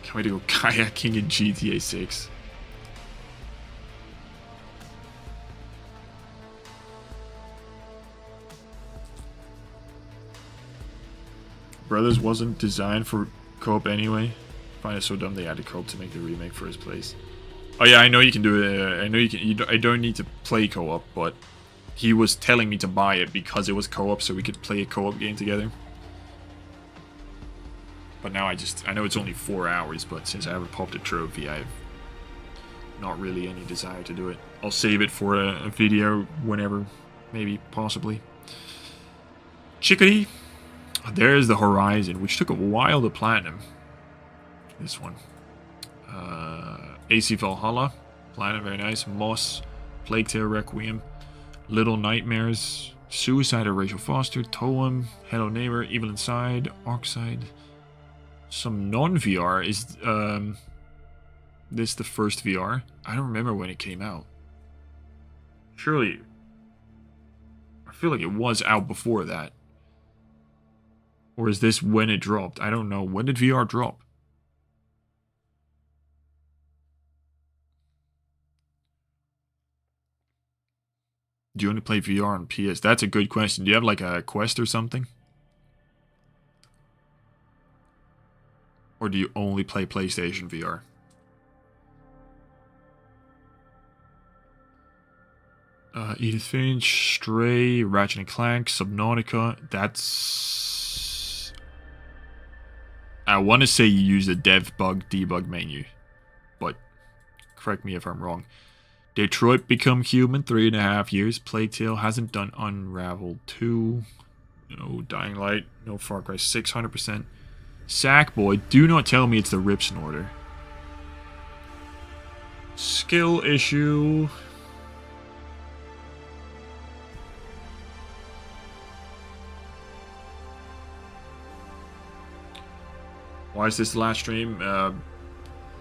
[SPEAKER 1] Can't wait to go kayaking in GTA 6. Brothers wasn't designed for co-op anyway. I find it so dumb they added co-op to make the remake first place. Oh yeah, I know you can do it. I know you can. I don't need to play co-op, but he was telling me to buy it because it was co-op, so we could play a co-op game together. But now I know it's only 4 hours, but since I haven't popped a trophy, I have not really any desire to do it. I'll save it for a video whenever, maybe, possibly. Chickadee. There's the Horizon, which took a while to platinum. This one. AC Valhalla. Platinum, very nice. Moss. Plague Tale Requiem. Little Nightmares. Suicide of Rachel Foster. Toem. Hello Neighbor. Evil Inside. Arcside. Some non-VR. Is this the first VR? I don't remember when it came out. Surely. I feel like it was out before that. Or is this when it dropped? I don't know. When did VR drop? Do you only play VR on PS? That's a good question. Do you have like a Quest or something? Or do you only play PlayStation VR? Edith Finch, Stray, Ratchet and Clank, Subnautica. That's... I want to say you use the dev bug debug menu, but correct me if I'm wrong. Detroit Become Human, 3.5 years. Plague Tale hasn't done Unravel 2. No Dying Light. No Far Cry 6, 100%. Sackboy, do not tell me it's the Rip Snorter. Skill issue. Why is this the last stream?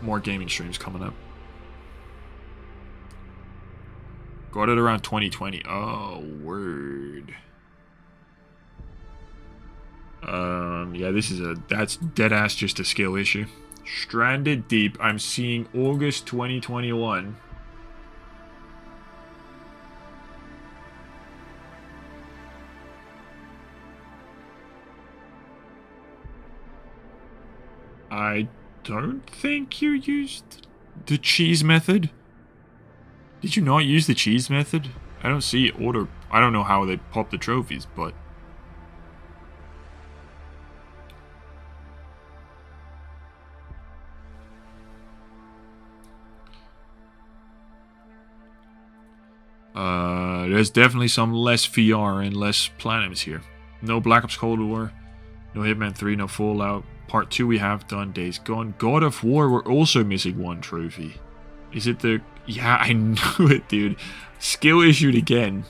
[SPEAKER 1] More gaming streams coming up. Got it around 2020. Oh, word. Yeah, that's deadass just a skill issue. Stranded Deep, I'm seeing August 2021. I don't think you used the cheese method. Did you not use the cheese method? I don't see order. I don't know how they pop the trophies, but... There's definitely some less VR and less platinums here. No Black Ops Cold War. No Hitman 3, no Fallout. Part 2 we have done. Days Gone. God of War, we're also missing one trophy. Is it the... Yeah, I knew it, dude. Skill issued again.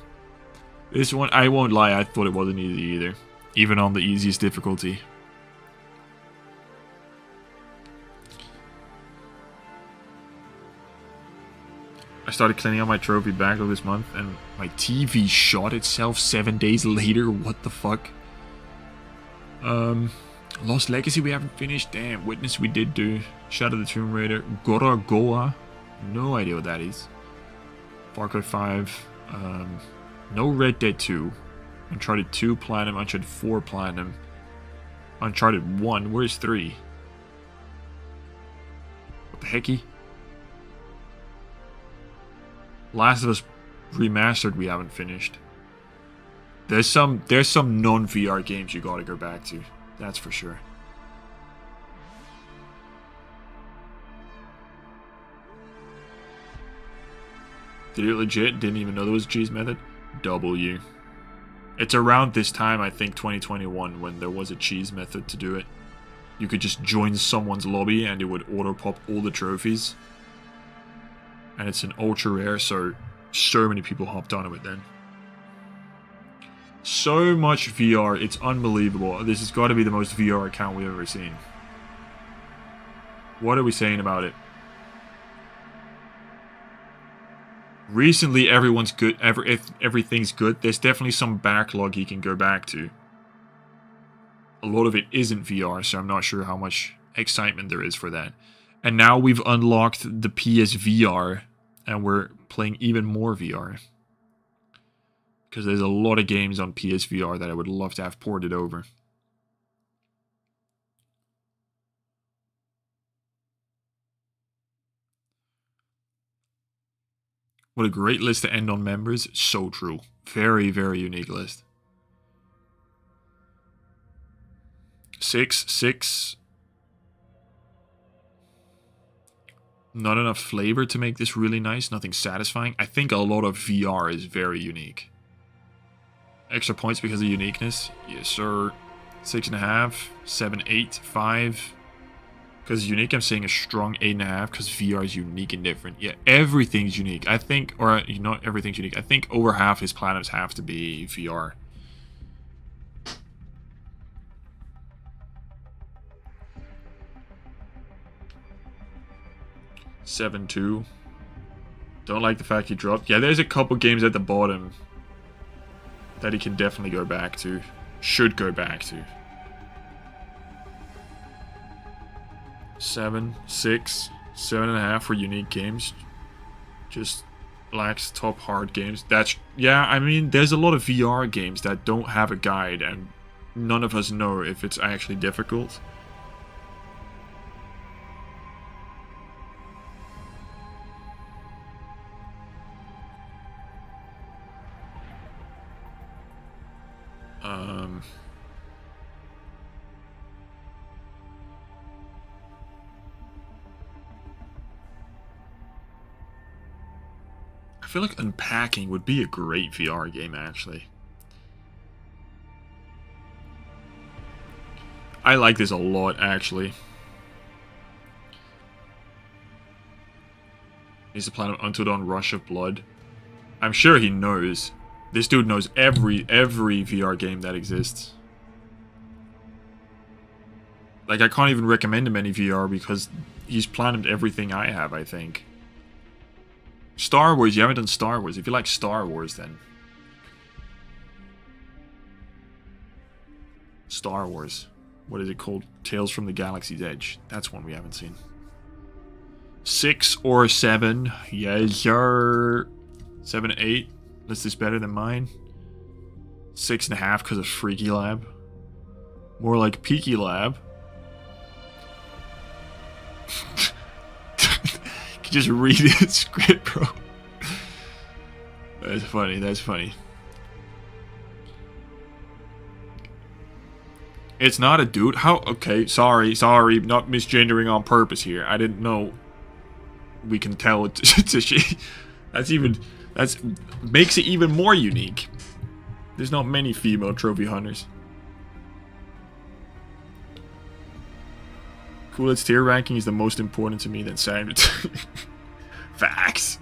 [SPEAKER 1] This one, I won't lie, I thought it wasn't easy either. Even on the easiest difficulty. I started cleaning out my trophy backlog this month, and my TV shot itself 7 days later. What the fuck? Lost Legacy we haven't finished. Damn. Witness we did do. Shadow the Tomb Raider. Gorogoa. No idea what that is. Far Cry 5. No Red Dead 2. Uncharted 2 Platinum. Uncharted 4 Platinum. Uncharted 1. Where's 3? What the hecky? Last of Us Remastered we haven't finished. There's some non-VR games you gotta go back to. That's for sure. Did it legit? Didn't even know there was a cheese method? W. It's around this time, I think, 2021, when there was a cheese method to do it. You could just join someone's lobby and it would auto-pop all the trophies. And it's an ultra rare, so many people hopped onto it then. So much VR, it's unbelievable. This has got to be the most VR account we've ever seen. What are we saying about it? Recently, everyone's good. Everything's good. There's definitely some backlog he can go back to. A lot of it isn't VR, so I'm not sure how much excitement there is for that. And now we've unlocked the PSVR, and we're playing even more VR. Because there's a lot of games on PSVR that I would love to have ported over. What a great list to end on members. So true. Very, very unique list. 6. Not enough flavor to make this really nice. Nothing satisfying. I think a lot of VR is very unique. Extra points because of uniqueness. Yes, sir. 6.5. 7, 8, 5. Because unique, I'm saying a strong 8.5 because VR is unique and different. Yeah, everything's unique. I think, or not everything's unique. I think over half his platinums have to be VR. Seven 2. Don't like the fact he dropped. Yeah, there's a couple games at the bottom that he can definitely go back to. Should go back to. 7, 6, 7.5 for unique games. Just lacks top hard games. That's, yeah, I mean, there's a lot of VR games that don't have a guide and none of us know if it's actually difficult. I feel like Unpacking would be a great VR game, actually. I like this a lot, actually. He's the planet Until Dawn Rush of Blood. I'm sure he knows. This dude knows every VR game that exists. Like, I can't even recommend him any VR because he's planned everything I have, I think. Star Wars, you haven't done Star Wars. If you like Star Wars, then. Star Wars. What is it called? Tales from the Galaxy's Edge. That's one we haven't seen. 6 or 7. Yes, sir. 7, 8. List is better than mine. 6.5 because of Freaky Lab. More like Peaky Lab. Just read the script, bro. That's funny, that's funny. It's not a dude. How? Okay, sorry, not misgendering on purpose here. I didn't know. We can tell it's a she. That's makes it even more unique. There's not many female trophy hunters. Coolest tier ranking is the most important to me than Saturn. Facts.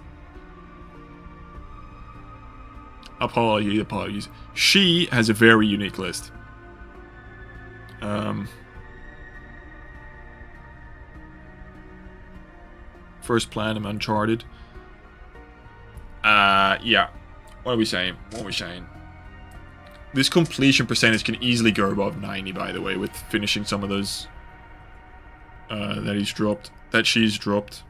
[SPEAKER 1] Apologies. She has a very unique list. First Platinum Uncharted. Yeah. What are we saying? This completion percentage can easily go above 90, by the way, with finishing some of those that she's dropped.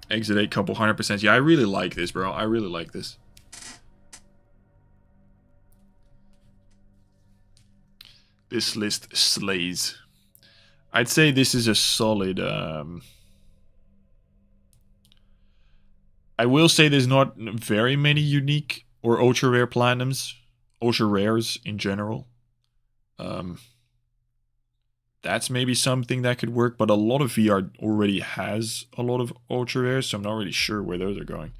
[SPEAKER 1] Exit 8, couple 100%. Yeah, I really like this, bro. I really like this. This list slays. I'd say this is a solid... I will say there's not very many unique or ultra rare platinums. Ultra rares in general. That's maybe something that could work, but a lot of VR already has a lot of ultra rares, so I'm not really sure where those are going.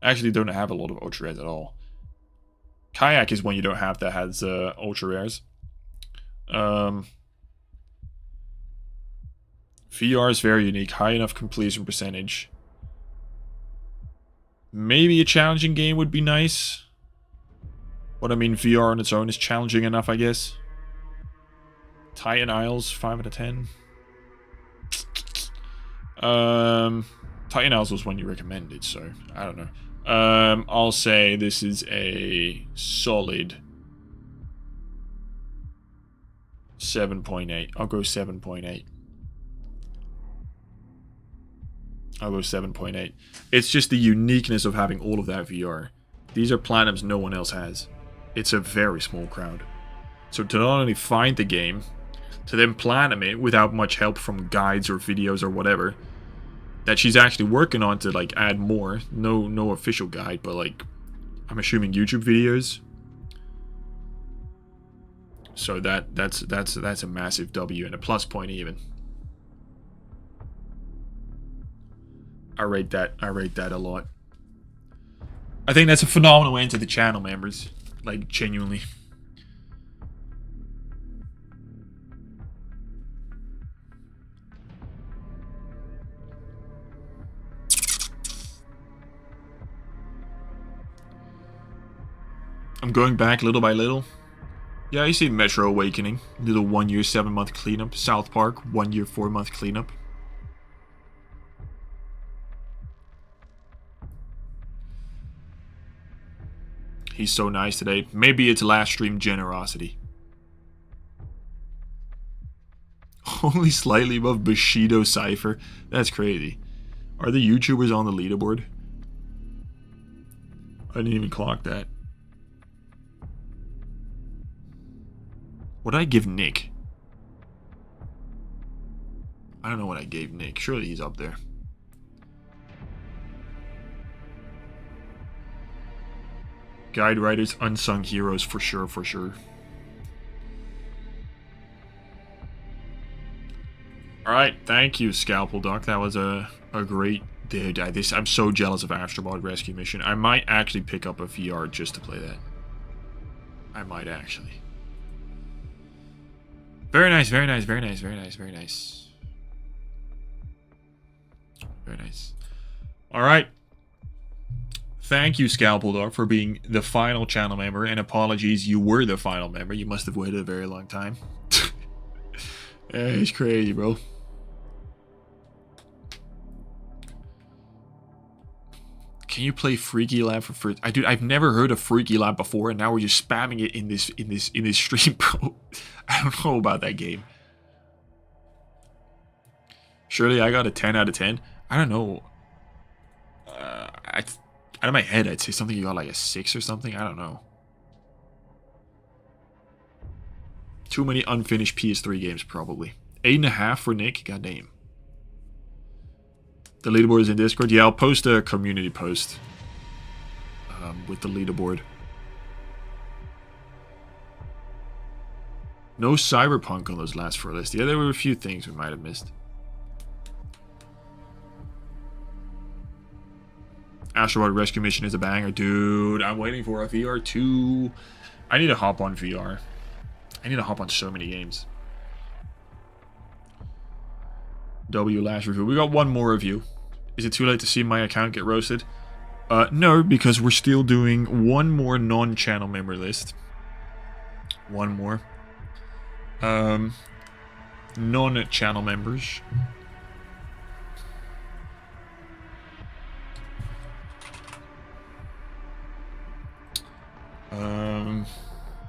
[SPEAKER 1] I actually don't have a lot of ultra rares at all. Kayak is one you don't have that has ultra rares. VR is very unique. High enough completion percentage. Maybe a challenging game would be nice. But I mean, VR on its own is challenging enough, I guess. Titan Isles, 5 out of 10. Titan Isles was one you recommended, so I don't know. I'll say this is a solid 7.8. I'll go 7.8. I'll go 7.8. It's just the uniqueness of having all of that VR. These are platinums no one else has. It's a very small crowd. So to not only find the game, to then platinum it without much help from guides or videos or whatever, that she's actually working on to like add more. No official guide, but like I'm assuming YouTube videos. So that's a massive W and a plus point even. I rate that a lot. I think that's a phenomenal end to the channel, members. Like, genuinely. I'm going back little by little. Yeah, I see Metro Awakening. Did a 1 year, 7 month cleanup. South Park, 1 year, 4 month cleanup. He's so nice today. Maybe it's last stream generosity. Only slightly above Bushido Cypher. That's crazy. Are the YouTubers on the leaderboard? I didn't even clock that. What did I give Nick? I don't know what I gave Nick. Surely he's up there. Guide writers, unsung heroes, for sure, for sure. Alright, thank you, Scalpel Doc. That was a great... Dude, I'm so jealous of Astrobot Rescue Mission. I might actually pick up a VR just to play that. I might actually. Very nice, very nice, very nice, very nice, very nice. Very nice. Alright. Thank you, Scalpel Dog, for being the final channel member, and apologies, you were the final member. You must have waited a very long time. It's crazy, bro. Can you play Freaky Lab for free? Dude, I've never heard of Freaky Lab before, and now we're just spamming it in this stream, bro. I don't know about that game. Surely I got a 10 out of 10. I don't know. Out of my head, I'd say something you got like a 6 or something. I don't know. Too many unfinished PS3 games, probably. 8.5 for Nick. Goddamn. The leaderboard is in Discord. Yeah, I'll post a community post with the leaderboard. No Cyberpunk on those last 4 lists. Yeah, there were a few things we might have missed. Astrobot Rescue Mission is a banger. Dude, I'm waiting for a VR 2. I need to hop on VR. I need to hop on so many games. W last review. We got one more review. Is it too late to see my account get roasted? No, because we're still doing one more non-channel member list. One more. Non-channel members.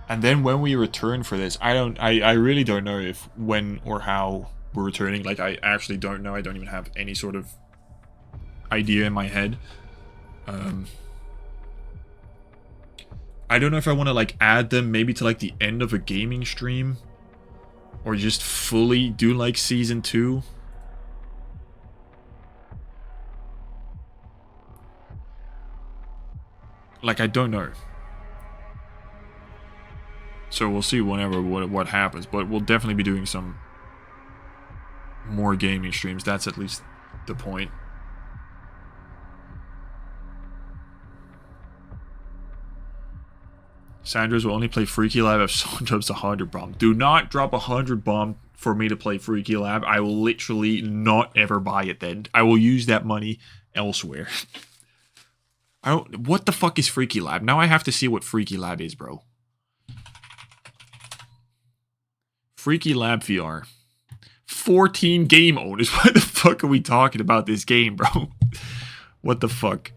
[SPEAKER 1] And then when we return for this, I really don't know if, when, or how we're returning. Like, I actually don't know. I don't even have any sort of idea in my head. I don't know if I want to, like, add them maybe to, like, the end of a gaming stream. Or just fully do, like, Season 2. Like, I don't know. So we'll see whenever what happens, but we'll definitely be doing some more gaming streams. That's at least the point. Sanders will only play Freaky Lab if someone drops 100 bomb. Do not drop 100 bomb for me to play Freaky Lab. I will literally not ever buy it then. I will use that money elsewhere. What the fuck is Freaky Lab? Now I have to see what Freaky Lab is, bro. Freaky Lab VR. 14 game owners. Why the fuck are we talking about this game, bro? What the fuck?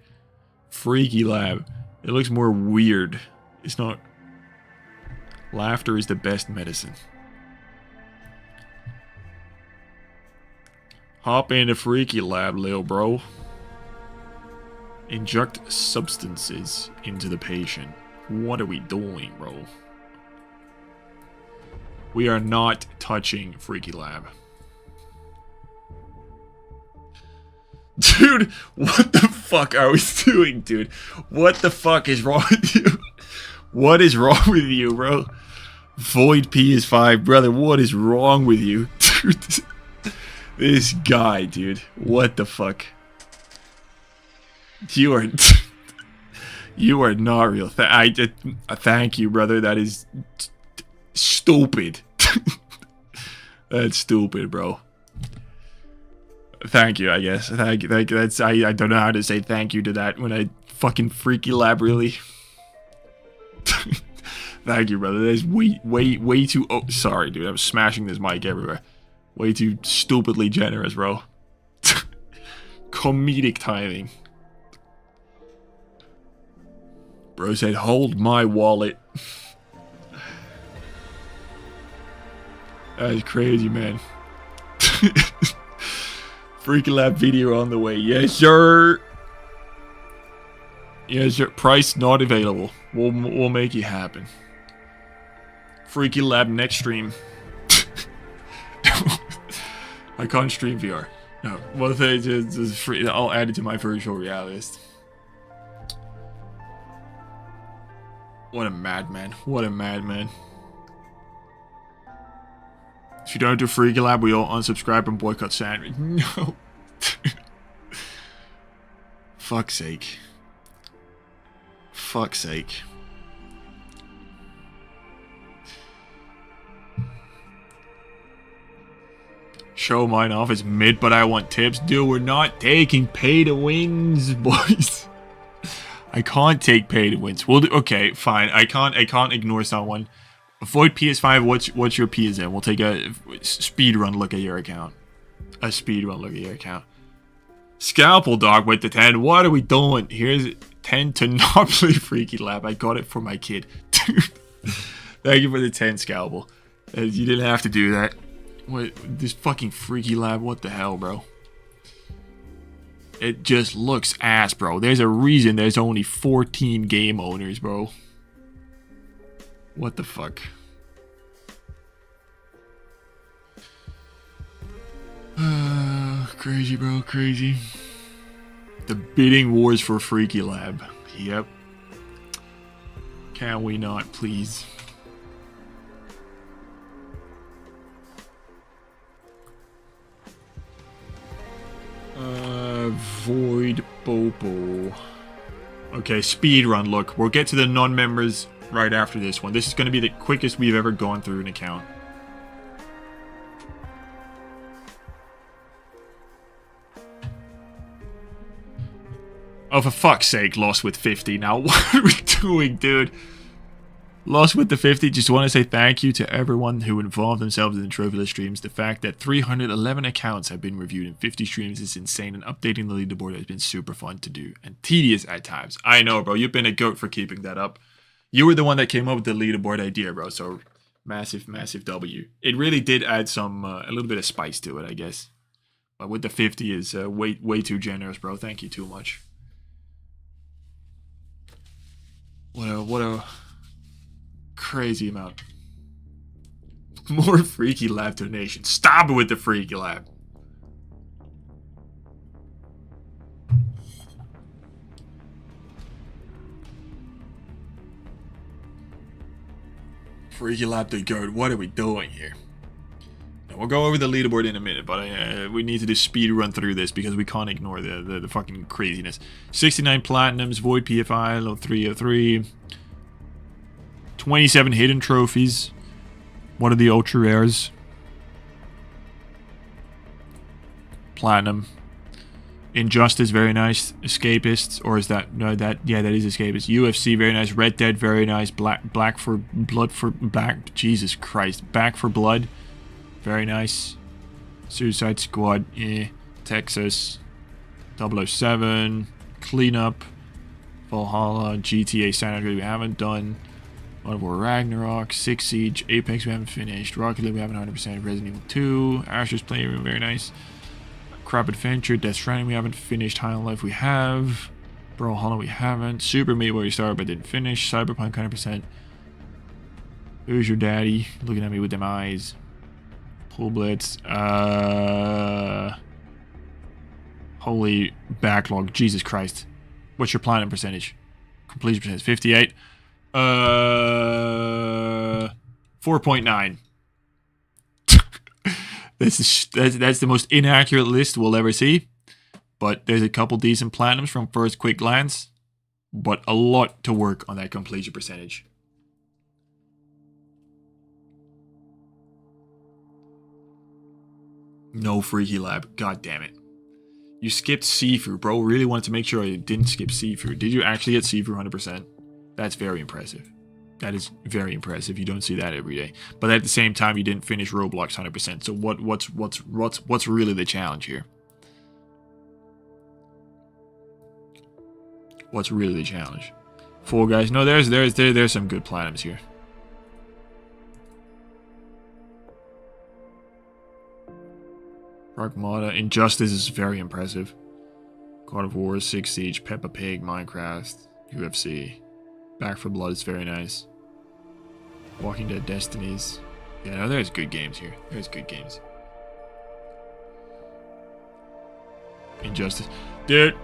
[SPEAKER 1] Freaky Lab. It looks more weird. It's not. Laughter is the best medicine. Hop into Freaky Lab, lil bro. Inject substances into the patient. What are we doing, bro? We are not touching Freaky Lab. Dude, what the fuck are we doing, dude? What the fuck is wrong with you? What is wrong with you, bro? Void PS5, brother, what is wrong with you? Dude, this guy, dude. What the fuck? You are... you are not real. Thank you, brother. That is... stupid. That's stupid, bro. Thank you, I guess. Thank you. That's I don't know how to say thank you to that when I fucking Freaky Lab, really. Thank you, brother. That is way too... oh, sorry, dude. I was smashing this mic everywhere. Way too stupidly generous, bro. Comedic timing. Bro said, hold my wallet. That is crazy, man. Freaky Lab video on the way. Yes, sir. Yes, sir. Price not available. We'll make it happen. Freaky Lab next stream. I can't stream VR. No. Well, it's free. I'll add it to my virtual reality list. What a madman. What a madman. If you don't do Freaky Lab, we all unsubscribe and boycott Sandwich. No. Fuck's sake. Fuck's sake. Show mine off is mid, but I want tips. Dude, we're not taking pay to wins, boys. I can't take pay to wins. We'll do, okay, fine. I can't ignore someone. Avoid PS5. What's your PSN? We'll take a speedrun look at your account. A speedrun look at your account. Scalpel Dog with the 10. What are we doing? Here's 10 to not play Freaky Lab. I got it for my kid. Dude. Thank you for the 10, Scalpel. You didn't have to do that. What, this fucking Freaky Lab, what the hell, bro? It just looks ass, bro. There's a reason there's only 14 game owners, bro. What the fuck? Crazy, bro, crazy. The bidding wars for Freaky Lab. Yep. Can we not, please? Void Bobo. Okay, speedrun look. We'll get to the non-members right after this one. This is going to be the quickest we've ever gone through an account. Oh, for fuck's sake, lost with 50 now. What are we doing, dude? Lost with the 50. Just want to say thank you to everyone who involved themselves in the Trophylist streams. The fact that 311 accounts have been reviewed in 50 streams is insane, and updating the leaderboard has been super fun to do and tedious at times. I know, bro. You've been a goat for keeping that up. You were the one that came up with the leaderboard idea, bro. So massive, massive W. It really did add some a little bit of spice to it, I guess. But with the 50 is way too generous, bro. Thank you too much. What a crazy amount. More Freaky Lab donations. Stop it with the Freaky Lab. Freaky Lab to go. What are we doing here? Now, we'll go over the leaderboard in a minute, but we need to do speed run through this because we can't ignore the fucking craziness. 69 platinums, Void PFI, level 303. 27 hidden trophies. What are the ultra rares? Platinum. Injustice, very nice. Escapists, or is that no? That yeah, that is Escapist. UFC, very nice. Red Dead, very nice. Black for Blood for back. Jesus Christ, Back for Blood, very nice. Suicide Squad, yeah. Texas, 007, Cleanup, Valhalla, GTA San Andreas we haven't done. God of War Ragnarok, Six Siege, Apex we haven't finished. Rocket League we haven't 100%. Resident Evil 2, Asher's Playroom, very nice. Crap Adventure, Death Stranding we haven't finished. High on Life we have. Brawlhalla we haven't. Super Meat Boy we started but didn't finish. Cyberpunk 100%. Who's your daddy? Looking at me with them eyes. Pool Blitz. Holy backlog. Jesus Christ. What's your platinum percentage? Completion percentage 58. 4.9. That's the most inaccurate list we'll ever see. But there's a couple decent platinums from first quick glance. But a lot to work on that completion percentage. No Freaky Lab. God damn it. You skipped Sifu, bro. Really wanted to make sure I didn't skip Sifu. Did you actually get Sifu 100%? That's very impressive. That is very impressive. You don't see that every day. But at the same time, you didn't finish Roblox 100%. So what's really the challenge here? What's really the challenge? Fall Guys. No, there's some good platinums here. Pragmata. Injustice is very impressive. God of War, Six Siege, Peppa Pig, Minecraft, UFC. Back for Blood is very nice. Walking Dead Destinies. Yeah, no, there's good games here. There's good games. Injustice. Dude,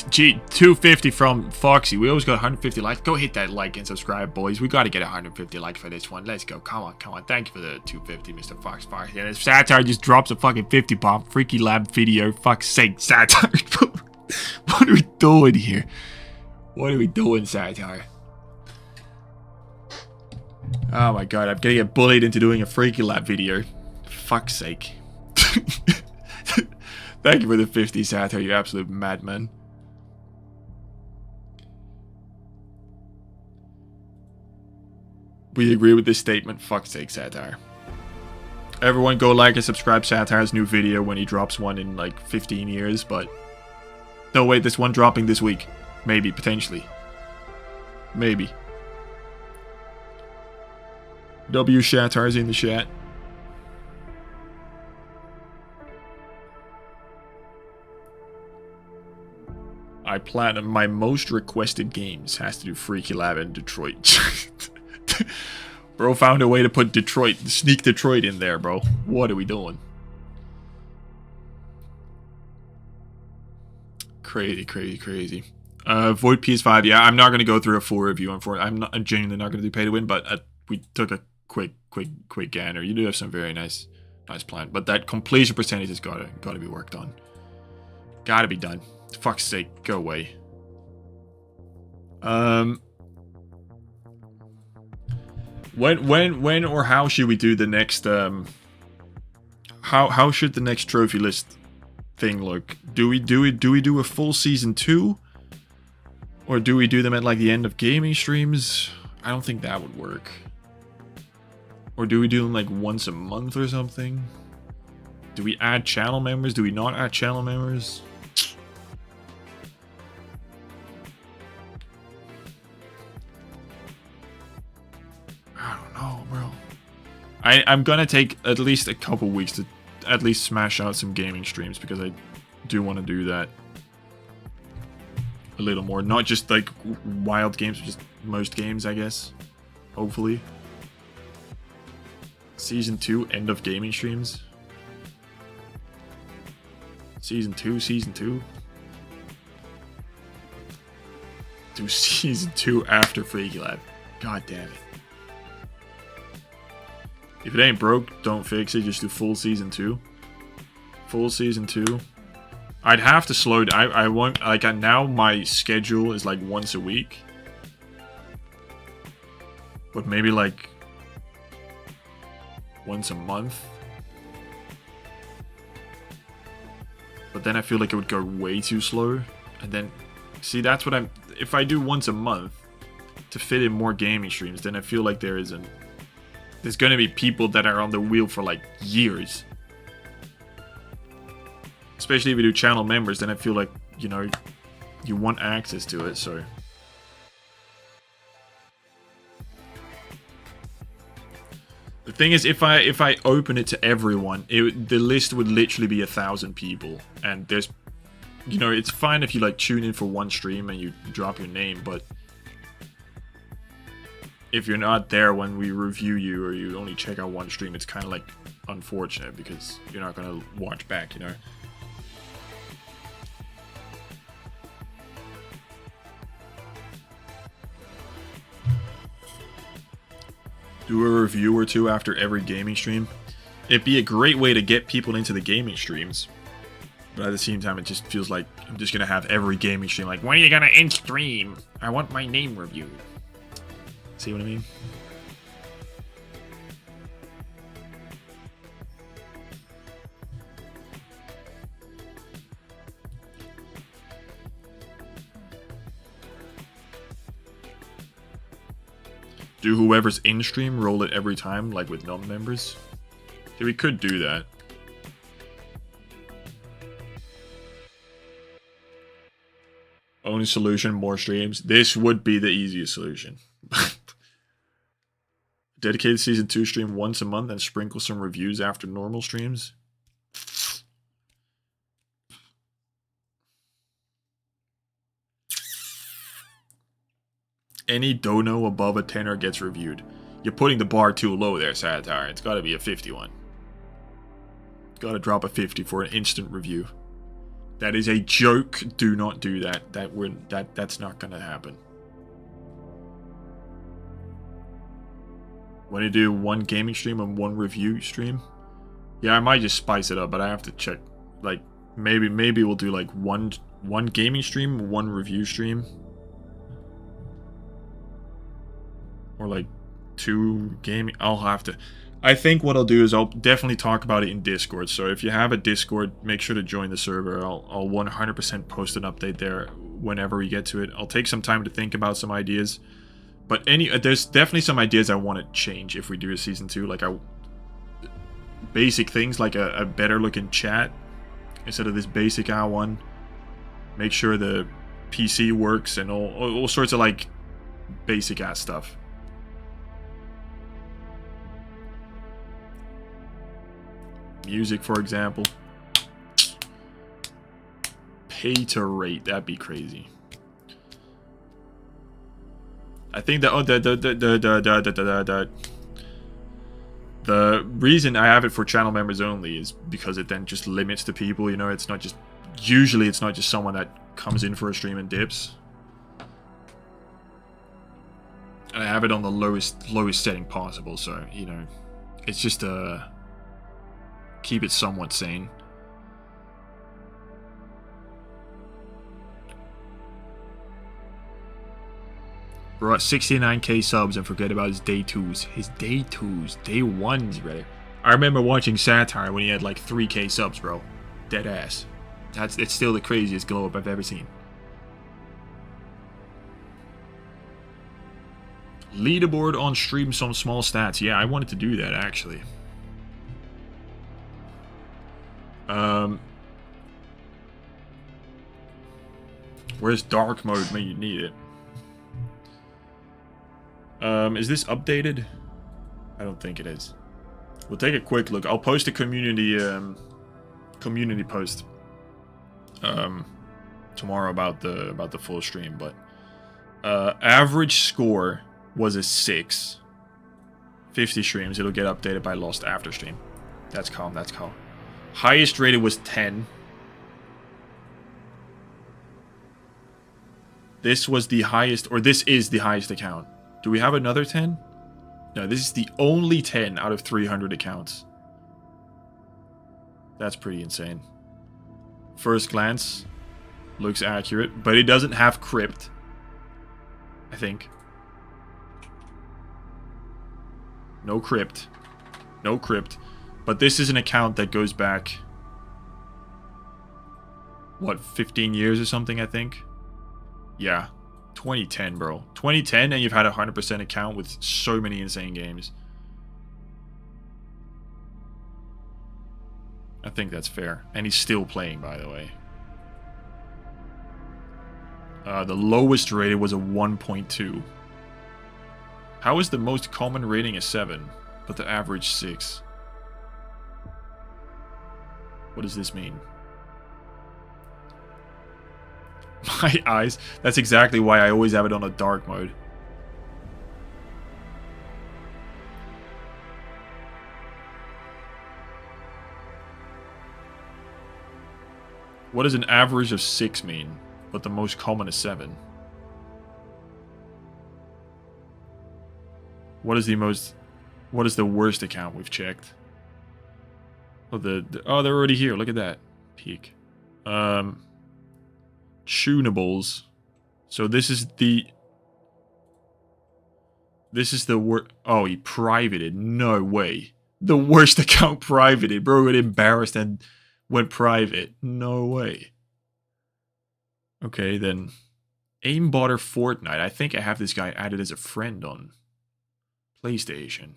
[SPEAKER 1] gee, 250 from Foxy. We always got 150 likes. Go hit that like and subscribe, boys. We got to get 150 likes for this one. Let's go. Come on, come on. Thank you for the 250, Mr. Fox Fox. Yeah, this Satire just drops a fucking 50 bomb. Freaky Lab video. Fuck's sake, Satire. What are we doing here? What are we doing, Satire? Oh my god, I'm gonna get bullied into doing a Freaky Lab video. Fuck's sake. Thank you for the 50, Satire, you absolute madman. We agree with this statement. Fuck's sake, Satire. Everyone go like and subscribe Satire's new video when he drops one in like 15 years, but... No, wait, this one dropping this week. Maybe, potentially. Maybe. W Shatire's in the chat. I platinum my most requested games has to do Freaky Lab and Detroit. Bro found a way to put Detroit, sneak Detroit in there, bro. What are we doing? Crazy, crazy, crazy. Void PS5, yeah, I'm not going to go through a full review on it. I'm genuinely not going to do pay to win, but we took a quick gander. You do have some very nice plan, but that completion percentage has got to be worked on. Got to be done. Fuck's sake, go away. When or how should we do the next how should the next trophy list thing look? Do we do a full season 2? Or do we do them at like the end of gaming streams? I don't think that would work. Or do we do them like once a month or something? Do we add channel members? Do we not add channel members? I'm gonna take at least a couple weeks to at least smash out some gaming streams because I do want to do that a little more. Not just like wild games, but just most games, I guess. Hopefully. Season 2, end of gaming streams. Season 2. Do Season 2 after Freaky Lab. God damn it. If it ain't broke, don't fix it. Just do full Season 2. Full Season 2. I'd have to slow down. I won't... Like, now my schedule is like once a week. But maybe like once a month. But then I feel like it would go way too slow. And then, see, that's what I'm... If I do once a month to fit in more gaming streams, then I feel like there's going to be people that are on the wheel for like years. Especially if you do channel members, then I feel like, you know, you want access to it, so... The thing is, if I open it to everyone, the list would literally be 1,000 people. And there's... You know, it's fine if you like tune in for one stream and you drop your name, but... If you're not there when we review you, or you only check out one stream, it's kind of like unfortunate because you're not going to watch back, you know? Do a review or two after every gaming stream. It'd be a great way to get people into the gaming streams. But at the same time, it just feels like I'm just going to have every gaming stream like, when are you going to end stream? I want my name reviewed. See what I mean? Do whoever's in stream roll it every time, like with non-members? Yeah, we could do that. Only solution, more streams. This would be the easiest solution. Dedicated Season 2 stream once a month and sprinkle some reviews after normal streams. Any dono above a 10er gets reviewed. You're putting the bar too low there, Satire. It's got to be a 51. Got to drop a 50 for an instant review. That is a joke. Do not do that. That's not going to happen. Want to do one gaming stream and one review stream? Yeah, I might just spice it up, but I have to check. Like, maybe we'll do like one gaming stream, one review stream. Or like 2 gaming. I'll have to. I think what I'll do is I'll definitely talk about it in Discord. So if you have a Discord, make sure to join the server. I'll 100% post an update there whenever we get to it. I'll take some time to think about some ideas. But there's definitely some ideas I want to change if we do a season 2. Like basic things like a better looking chat instead of this basic one. Make sure the PC works and all sorts of like basic ass stuff. Music, for example. Pay to rate, that'd be crazy. I think the reason I have it for channel members only is because it then just limits the people, you know, it's not just, usually it's not just someone that comes in for a stream and dips. And I have it on the lowest setting possible, so, you know, it's just keep it somewhat sane. Bro, at 69k subs and forget about his day 2s. His day 2s. Day 1s, brother. I remember watching Satire when he had like 3k subs, bro. Dead ass. It's still the craziest glow up I've ever seen. Leaderboard on stream, some small stats. Yeah, I wanted to do that actually. Where's dark mode when you need it? Is this updated? I don't think it is. We'll take a quick look. I'll post a community post tomorrow about the full stream, but average score was a 6. 50 streams. It'll get updated by Lost after stream. That's calm. That's calm. Highest rated was 10. This was the highest, or this is the highest account. Do we have another 10? No, this is the only 10 out of 300 accounts. That's pretty insane. First glance, looks accurate, but it doesn't have crypt, I think. No crypt. No crypt. But this is an account that goes back... what, 15 years or something, I think? Yeah. 2010, bro. 2010 and you've had a 100% account with so many insane games. I think that's fair. And he's still playing, by the way. The lowest rated was a 1.2. How is the most common rating a 7, but the average 6? What does this mean? My eyes. That's exactly why I always have it on a dark mode. What does an average of 6 mean, but the most common is 7? What is the worst account we've checked? Oh, oh, they're already here. Look at that. Peak. Tunables. So this is the worst. Oh, he privated. No way. The worst account privated. Bro got embarrassed and went private. No way. Okay, then. Aimbotter Fortnite. I think I have this guy added as a friend on PlayStation.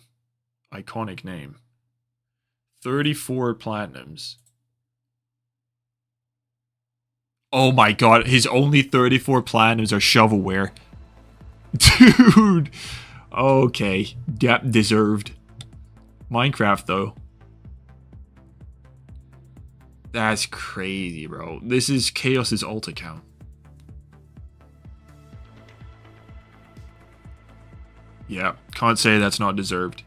[SPEAKER 1] Iconic name. 34 platinums. Oh my god, his only 34 platinums are shovelware. Dude! Okay. Yep, deserved. Minecraft, though. That's crazy, bro. This is Chaos's alt account. Yeah, can't say that's not deserved.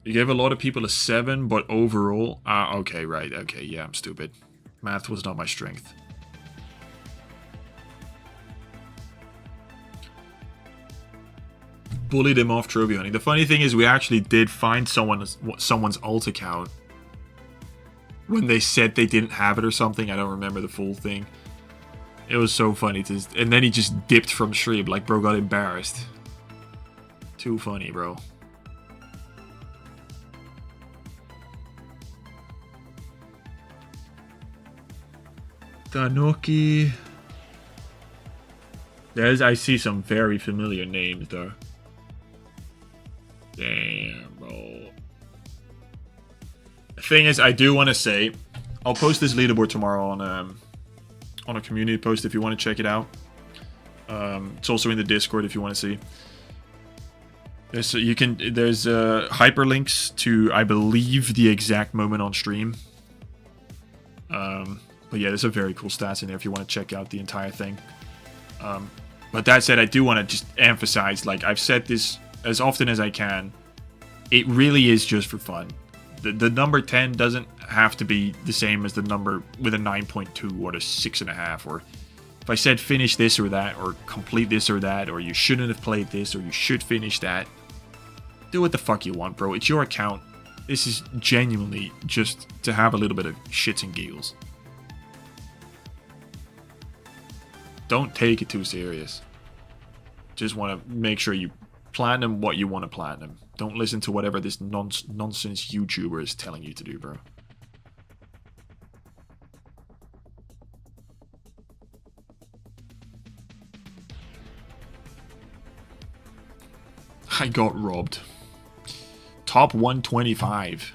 [SPEAKER 1] You gave a lot of people a 7, but overall... okay, right. Okay, yeah, I'm stupid. Math was not my strength. Bullied him off trophy hunting. The funny thing is we actually did find someone's alt account when they said they didn't have it or something. I don't remember the full thing. It was so funny. And then he just dipped from stream. Like, bro got embarrassed. Too funny, bro. Danoki. I see some very familiar names though. Damn, bro. The thing is, I do want to say, I'll post this leaderboard tomorrow on a community post if you want to check it out. It's also in the Discord if you want to see. There's hyperlinks to, I believe, the exact moment on stream. But yeah, there's a very cool stats in there if you want to check out the entire thing. But that said, I do want to just emphasize, like I've said this as often as I can, it really is just for fun. The number 10 doesn't have to be the same as the number with a 9.2 or a 6.5. Or if I said finish this or that, or complete this or that, or you shouldn't have played this, or you should finish that, do what the fuck you want, bro. It's your account. This is genuinely just to have a little bit of shits and giggles. Don't take it too serious. Just want to make sure you platinum what you want to platinum. Don't listen to whatever this nonsense YouTuber is telling you to do, bro. I got robbed. Top 125.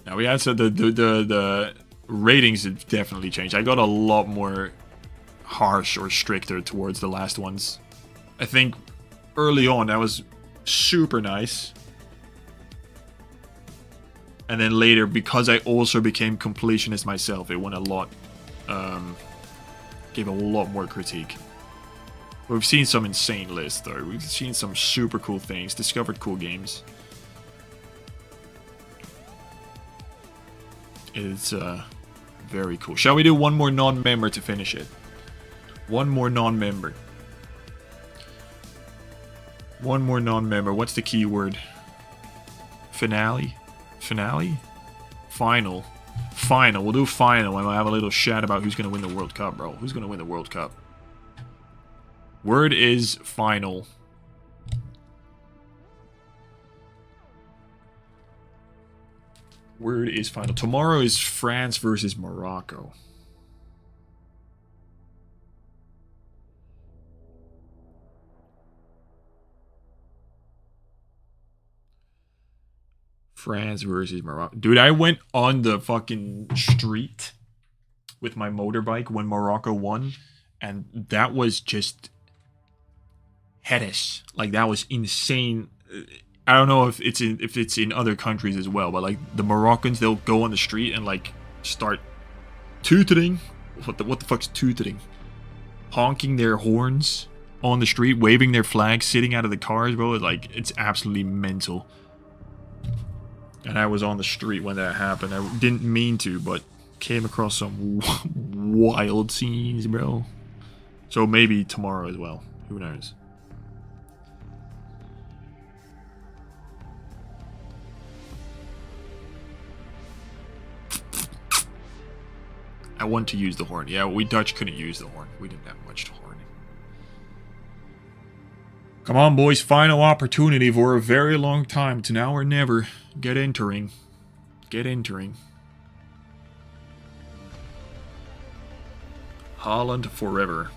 [SPEAKER 1] Now we answered the ratings have definitely changed. I got a lot more harsh or stricter towards the last ones. I think early on that was super nice. And then later, because I also became completionist myself, it went a lot, gave a lot more critique. We've seen some insane lists though. We've seen some super cool things, discovered cool games. It's very cool. Shall we do one more non-member to finish it? One more non-member. One more non-member. What's the keyword? Finale? Finale? Final. Final. We'll do final, and we'll have a little chat about who's going to win the World Cup, bro. Who's going to win the World Cup? Word is final. Word is final. Tomorrow is France versus Morocco. France versus Morocco. Dude, I went on the fucking street with my motorbike when Morocco won, and that was just headish. Like, that was insane. I don't know if it's in other countries as well, but like the Moroccans, they'll go on the street and like start tooting. What the fuck's tooting? Honking their horns on the street, waving their flags, sitting out of the cars, bro. Like, it's absolutely mental. And I was on the street when that happened. I didn't mean to, but came across some wild scenes, bro. So maybe tomorrow as well. Who knows? I want to use the horn. Yeah, we Dutch couldn't use the horn. We didn't have much to horn. Come on, boys. Final opportunity for a very long time. To now or never. Get entering. Get entering. Holland forever.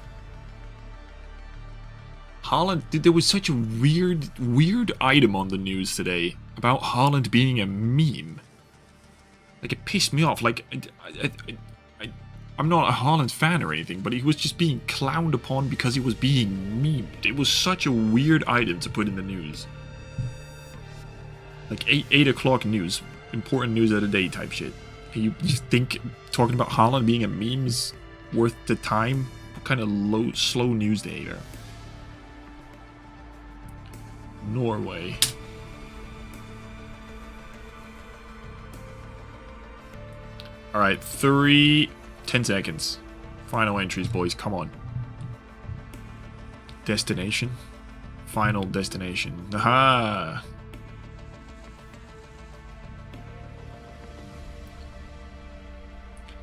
[SPEAKER 1] Holland, dude, there was such a weird item on the news today about Holland being a meme. Like, it pissed me off. Like, I'm not a Holland fan or anything, but he was just being clowned upon because he was being memed. It was such a weird item to put in the news. Like 8 o'clock news, important news of the day type shit. And you think talking about Holland being a meme is worth the time? What kind of slow news day there? Norway. Alright, 10 seconds. Final entries, boys. Come on. Destination. Final destination. Aha!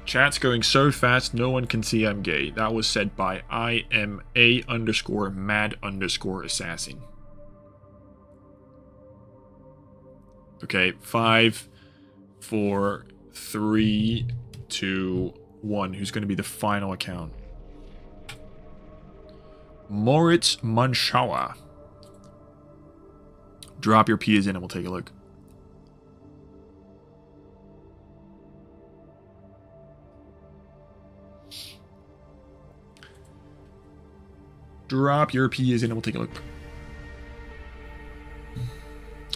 [SPEAKER 1] Chat's going so fast, no one can see I'm gay. That was said by IMA_mad_assassin. Okay, 5, 4, 3, 2, 1. Who's going to be the final account? Moritz Manschauer. Drop your P's in and we'll take a look. Drop your P's in and we'll take a look.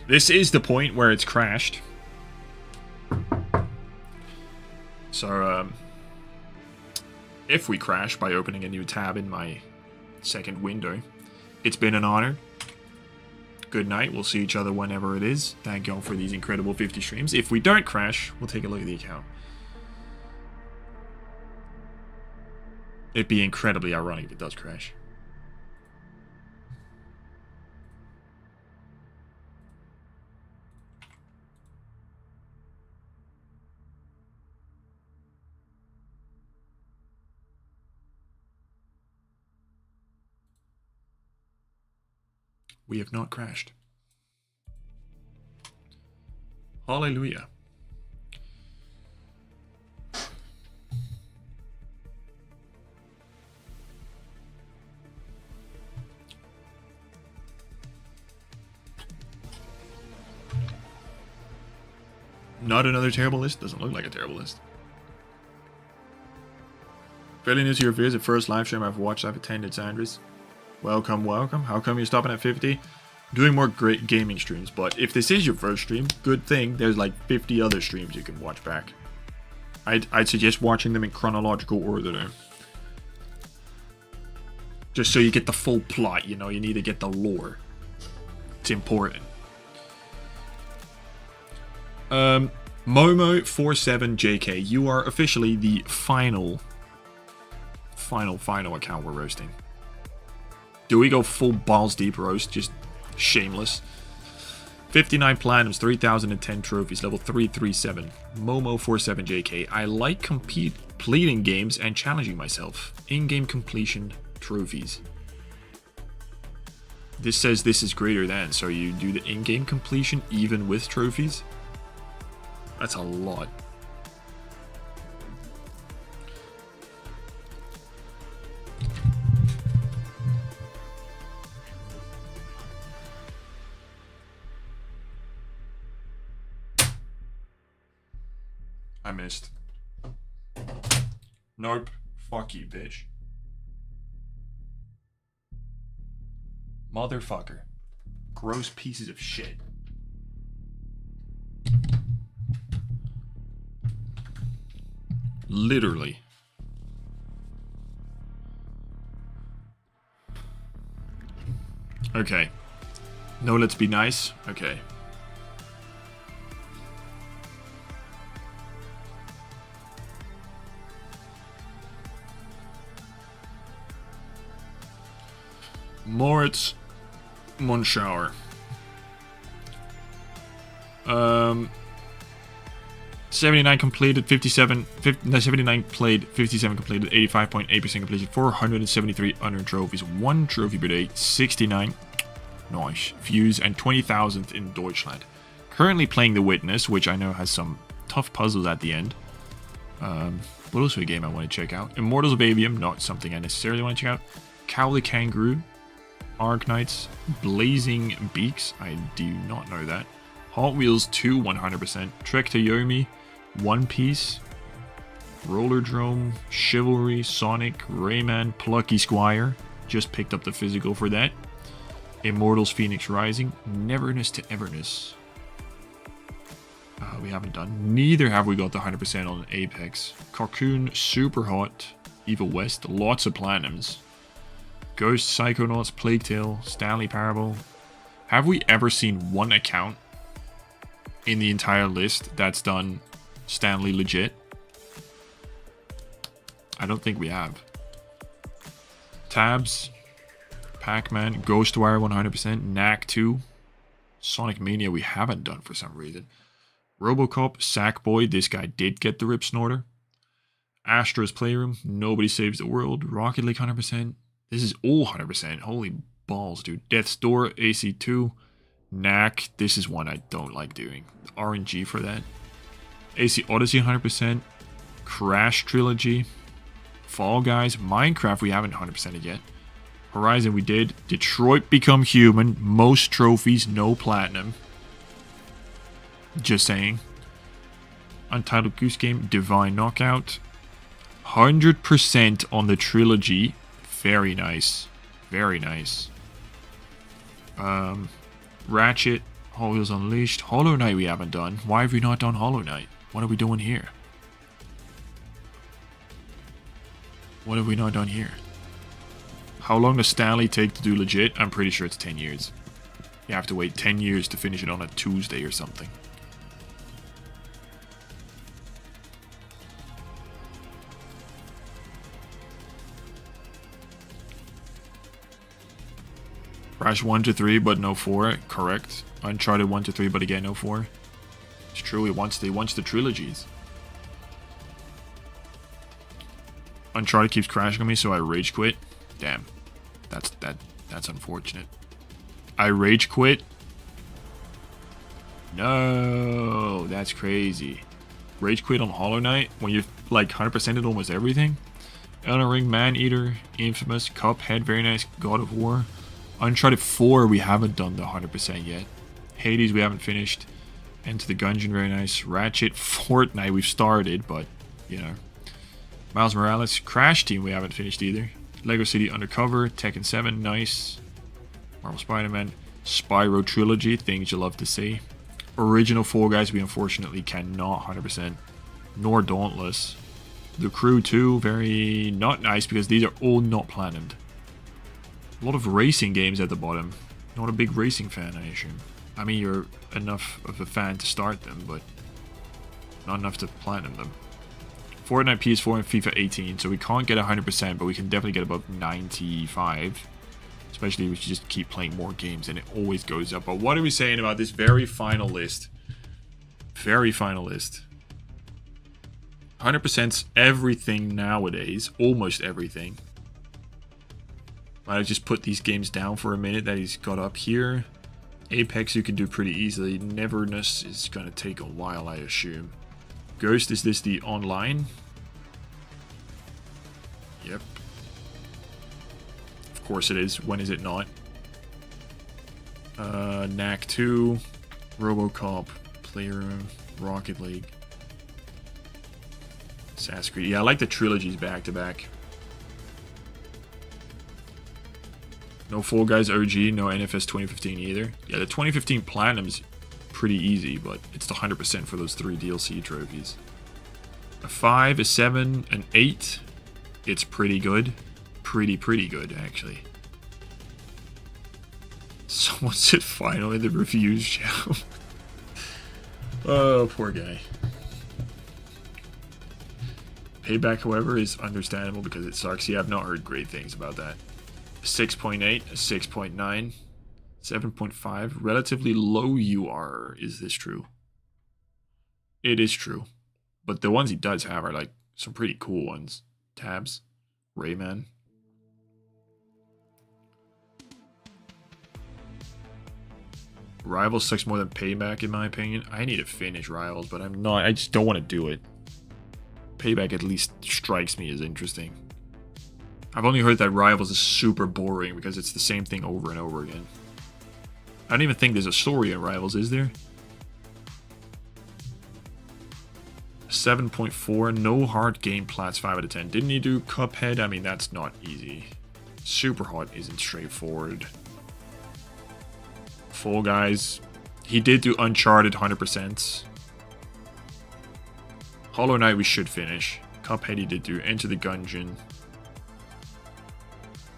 [SPEAKER 1] This is the point where it's crashed. So, if we crash by opening a new tab in my second window, it's been an honor. Good night. We'll see each other whenever it is. Thank y'all for these incredible 50 streams. If we don't crash, we'll take a look at the account. It'd be incredibly ironic if it does crash. We have not crashed. Hallelujah. Not another terrible list? Doesn't look like a terrible list. Fairly new to your viewers, the first live stream I've watched, I've attended, Sanders. Welcome, welcome. How come you're stopping at 50? Doing more great gaming streams, but if this is your first stream, good thing. There's like 50 other streams you can watch back. I'd suggest watching them in chronological order though. Just so you get the full plot, you know, you need to get the lore. It's important. Momo47JK, you are officially the final account we're roasting. Do we go full balls deep roast? Just shameless. 59 platinums, 3010 trophies, level 337. Momo47JK. I like completing games and challenging myself. In-game completion trophies. This says this is greater than, so you do the in-game completion even with trophies? That's a lot. I missed. Nope. Fuck you, bitch. Motherfucker. Gross pieces of shit. Literally. Okay. No, let's be nice. Okay. Moritz Monschauer. 79 completed, 79 played, 57 completed, 85.8% completion, 473 unearned trophies, 1 trophy per day, 69 nice views, and 20,000 in Deutschland. Currently playing The Witness, which I know has some tough puzzles at the end. What else is a game I want to check out? Immortals of Avium, not something I necessarily want to check out. Cow the Kangaroo. Arknights, Blazing Beaks, I do not know that. Hot Wheels 2, 100%. Trek to Yomi, One Piece, Rollerdrome, Chivalry, Sonic, Rayman, Plucky Squire. Just picked up the physical for that. Immortals Phoenix Rising, Neverness to Everness. We haven't done. Neither have we got the 100% on Apex. Cocoon, Super Hot, Evil West, lots of platinums. Ghost, Psychonauts, Plague Tale, Stanley Parable. Have we ever seen one account in the entire list that's done Stanley legit? I don't think we have. Tabs, Pac-Man, Ghostwire 100%, Knack 2, Sonic Mania we haven't done for some reason. Robocop, Sackboy, this guy did get the Rip Snorter. Astro's Playroom, Nobody Saves the World, Rocket League 100%. This is all 100%. Holy balls, dude. Death's Door, AC2, Knack. This is one I don't like doing. RNG for that. AC Odyssey 100%. Crash Trilogy. Fall Guys. Minecraft we haven't 100%ed yet. Horizon we did. Detroit Become Human. Most trophies, no platinum. Just saying. Untitled Goose Game. Divine Knockout. 100% on the trilogy. Very nice. Very nice. Ratchet. Hot Wheels Unleashed. Hollow Knight we haven't done. Why have we not done Hollow Knight? What are we doing here? What have we not done here? How long does Stanley take to do legit? I'm pretty sure it's 10 years. You have to wait 10 years to finish it on a Tuesday or something. Crash 1 to 3, but no 4. Correct. Uncharted 1 to 3, but again, no 4. It's true, he wants the trilogies. Uncharted keeps crashing on me, so I rage quit. Damn. That's unfortunate. I rage quit? No, that's crazy. Rage quit on Hollow Knight when you've like 100%ed almost everything? Elden Ring, Maneater, Infamous, Cuphead, very nice. God of War. Uncharted 4 we haven't done the 100% yet. Hades we haven't finished. Enter the Gungeon, very nice. Ratchet, Fortnite we've started, but you know. Miles Morales, Crash Team we haven't finished either. Lego City Undercover, Tekken 7, nice. Marvel Spider-Man, Spyro Trilogy, things you love to see. Original Fall Guys we unfortunately cannot 100%. Nor Dauntless. The Crew 2, very not nice because these are all not platinumed. A lot of racing games at the bottom. Not a big racing fan, I assume. I mean, you're enough of a fan to start them, but not enough to platinum them. Fortnite, PS4, and FIFA 18, so we can't get 100%, but we can definitely get above 95. Especially if we just keep playing more games and it always goes up. But what are we saying about this very final list? Very final list. 100%'s everything nowadays. Almost everything. Might have just put these games down for a minute that he's got up here. Apex you can do pretty easily. Neverness is going to take a while, I assume. Ghost, is this the online? Yep. Of course it is. When is it not? Knack 2, Robocop, Playroom, Rocket League, Assassin's Creed. Yeah, I like the trilogies back to back. No Fall Guys OG, no NFS 2015 either. Yeah, the 2015 Platinum's pretty easy, but it's the 100% for those 3 DLC trophies. A 5, a 7, an 8. It's pretty good. Pretty good, actually. Someone said final in the reviews show. Oh, poor guy. Payback, however, is understandable because it sucks. Yeah, I've not heard great things about that. 6.8, a 6.9, 7.5. Relatively low UR. Is this true? It is true. But the ones he does have are like some pretty cool ones. Tabs. Rayman. Rivals sucks more than Payback in my opinion. I need to finish Rivals, but I'm not. I just don't want to do it. Payback at least strikes me as interesting. I've only heard that Rivals is super boring because it's the same thing over and over again. I don't even think there's a story in Rivals, is there? 7.4, no hard game plats, 5 out of 10. Didn't he do Cuphead? I mean, that's not easy. Super Hot isn't straightforward. Fall Guys. He did do Uncharted 100%. Hollow Knight we should finish. Cuphead he did do. Enter the Gungeon.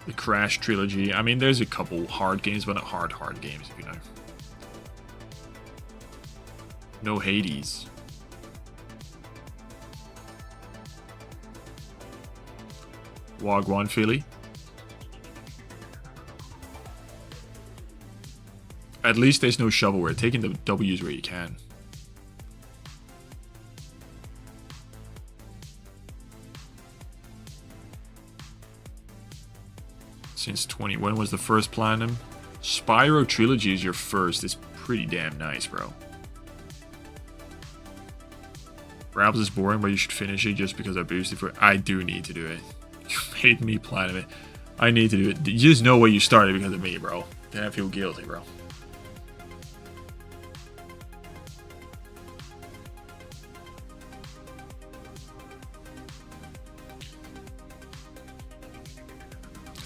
[SPEAKER 1] The Crash trilogy. I mean, there's a couple hard games, but not hard games, if you know. No Hades. Wagwan Philly. At least there's no shovelware. Taking the W's where you can. Since 20. When was the first Platinum? Spyro Trilogy is your first. It's pretty damn nice, bro. Rabs is boring, but you should finish it just because I boosted for it. I do need to do it. You made me Platinum it. I need to do it. You just know where you started because of me, bro. Then I feel guilty, bro.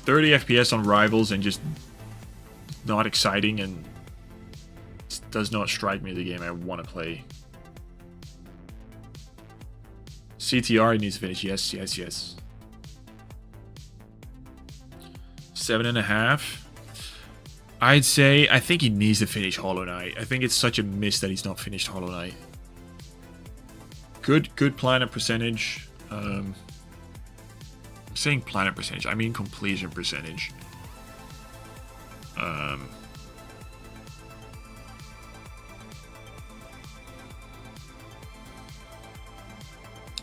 [SPEAKER 1] .30 FPS on Rivals and just not exciting and does not strike me as the game I want to play. CTR needs to finish. Yes. 7.5. I'd say I think he needs to finish Hollow Knight. I think it's such a miss that he's not finished Hollow Knight. Good planet percentage. I'm saying planet percentage. I mean completion percentage.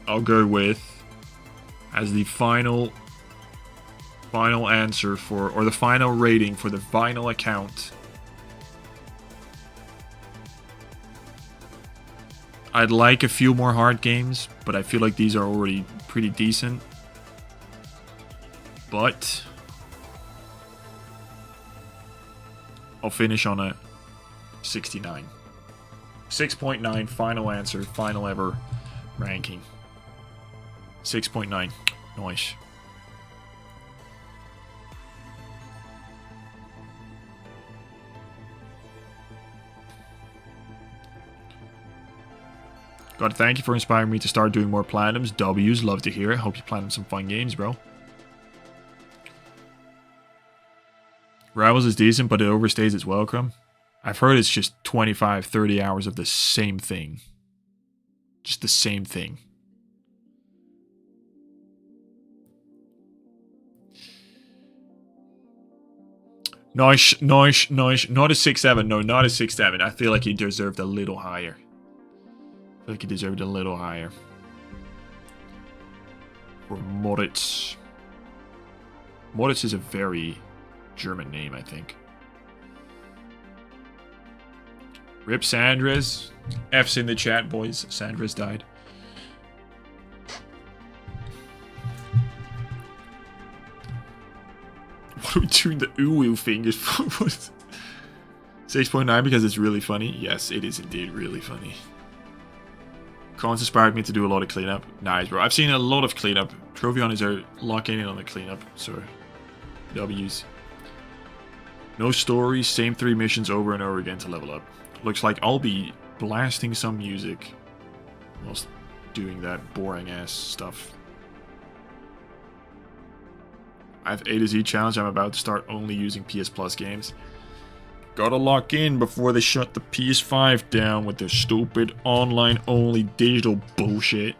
[SPEAKER 1] I'll go with as the final answer for, or the final rating for the final account. I'd like a few more hard games, but I feel like these are already pretty decent. But I'll finish on a 69. 6.9, final answer, final ever ranking. 6.9. Nice. Gotta thank you for inspiring me to start doing more platinums. W's, love to hear it. Hope you platinum some fun games, bro. Rivals is decent, but it overstays its welcome. I've heard it's just 25, 30 hours of the same thing. Just the same thing. Nice, nice, nice. Not a 6-7. No, not a 6-7. I feel like he deserved a little higher. I feel like he deserved a little higher. For Moritz. Moritz is a very German name, I think. Rip Sandres. F's in the chat, boys. Sandres died. What are we doing the ooh fingers for? 6.9 because it's really funny? Yes, it is indeed really funny. Cons inspired me to do a lot of cleanup. Nice, bro. I've seen a lot of cleanup. Trophy hunters are locking in on the cleanup, so W's. No stories, same 3 missions over and over again to level up. Looks like I'll be blasting some music whilst doing that boring ass stuff. I have A to Z challenge. I'm about to start only using PS Plus games. Gotta lock in before they shut the PS5 down with their stupid online-only digital bullshit.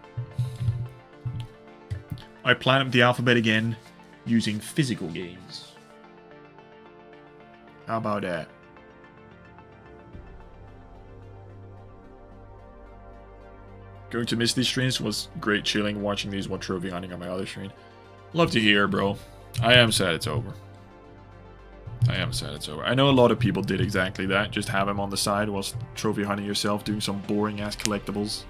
[SPEAKER 1] I plan up the alphabet again using physical games. How about that? Going to miss these streams. Was great chilling watching these while trophy hunting on my other stream. Love to hear, bro. I am sad it's over. I am sad it's over. I know a lot of people did exactly that. Just have him on the side whilst trophy hunting yourself, doing some boring ass collectibles.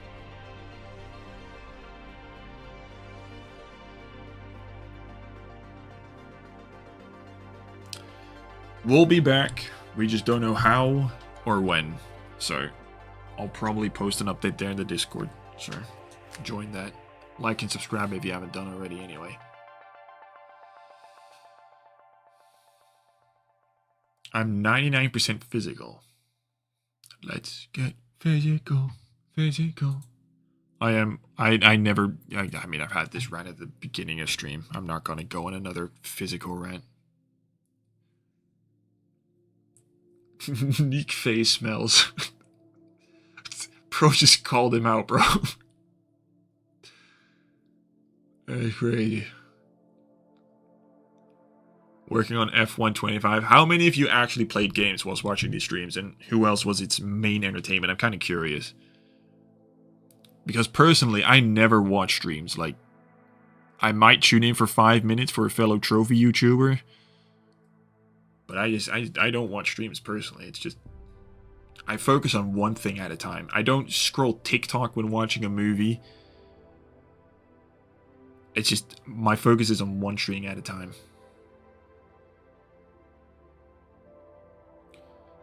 [SPEAKER 1] We'll be back. We just don't know how or when. So I'll probably post an update there in the Discord. So join that. Like and subscribe if you haven't done already anyway. I'm 99% physical. Let's get physical. Physical. I mean, I've had this rant at the beginning of stream. I'm not going to go on another physical rant. Unique face smells. Bro just called him out, bro. That's crazy. Working on F125. How many of you actually played games whilst watching these streams? And who else was its main entertainment? I'm kind of curious. Because personally, I never watch streams. Like, I might tune in for 5 minutes for a fellow trophy YouTuber. But I don't watch streams personally. It's just, I focus on one thing at a time. I don't scroll TikTok when watching a movie. It's just, my focus is on one stream at a time.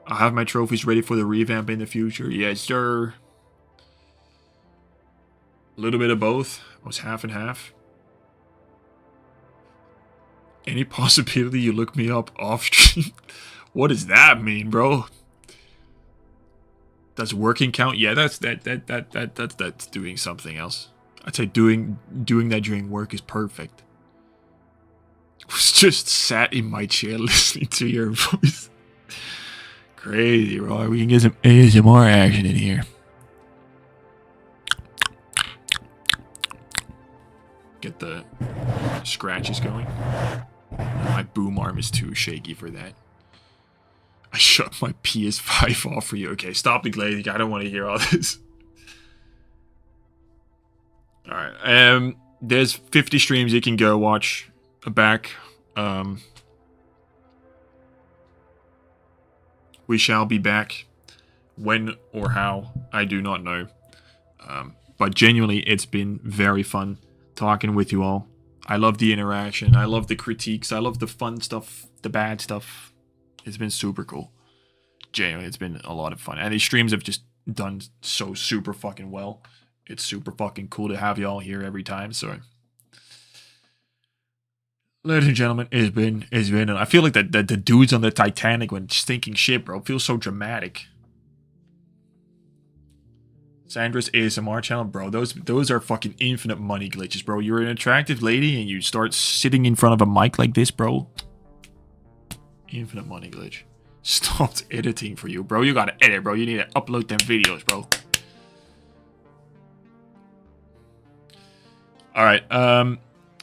[SPEAKER 1] I'll have my trophies ready for the revamp in the future. Yes, sir. A little bit of both. It was half and half. Any possibility you look me up off stream? What does that mean, bro? Does working count? Yeah, that's doing something else. I'd say doing that during work is perfect. I was just sat in my chair listening to your voice. Crazy, bro. We can get some ASMR action in here. Get the scratches going. My boom arm is too shaky for that. I shut my PS5 off for you. Okay, stop the glazing. I don't want to hear all this. Alright, there's 50 streams you can go watch back. We shall be back. When or how, I do not know. But genuinely, it's been very fun talking with you all. I love the interaction. I love the critiques. I love the fun stuff, the bad stuff. It's been super cool. Genuinely, it's been a lot of fun. And these streams have just done so super fucking well. It's super fucking cool to have y'all here every time. So, ladies and gentlemen, it's been. I feel like the dudes on the Titanic when sinking ship, bro. It feels so dramatic. Sandra's ASMR channel, bro. Those are fucking infinite money glitches, bro. You're an attractive lady and you start sitting in front of a mic like this, bro. Infinite money glitch. Stopped editing for you, bro. You gotta edit, bro. You need to upload them videos, bro. Alright,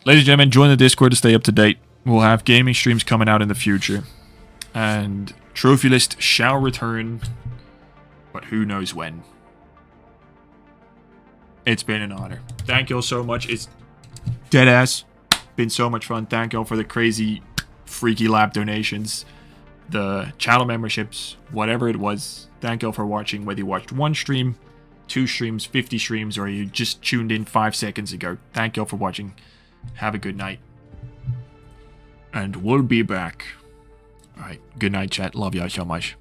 [SPEAKER 1] ladies and gentlemen, join the Discord to stay up to date. We'll have gaming streams coming out in the future. And Trophylist shall return, but who knows when. It's been an honor. Thank you all so much. It's deadass. Been so much fun. Thank you all for the crazy, freaky lap donations, the channel memberships, whatever it was. Thank you all for watching, whether you watched 1 stream, 2 streams, 50 streams, or you just tuned in 5 seconds ago. Thank you all for watching. Have a good night. And we'll be back. Alright, good night, chat. Love y'all so much.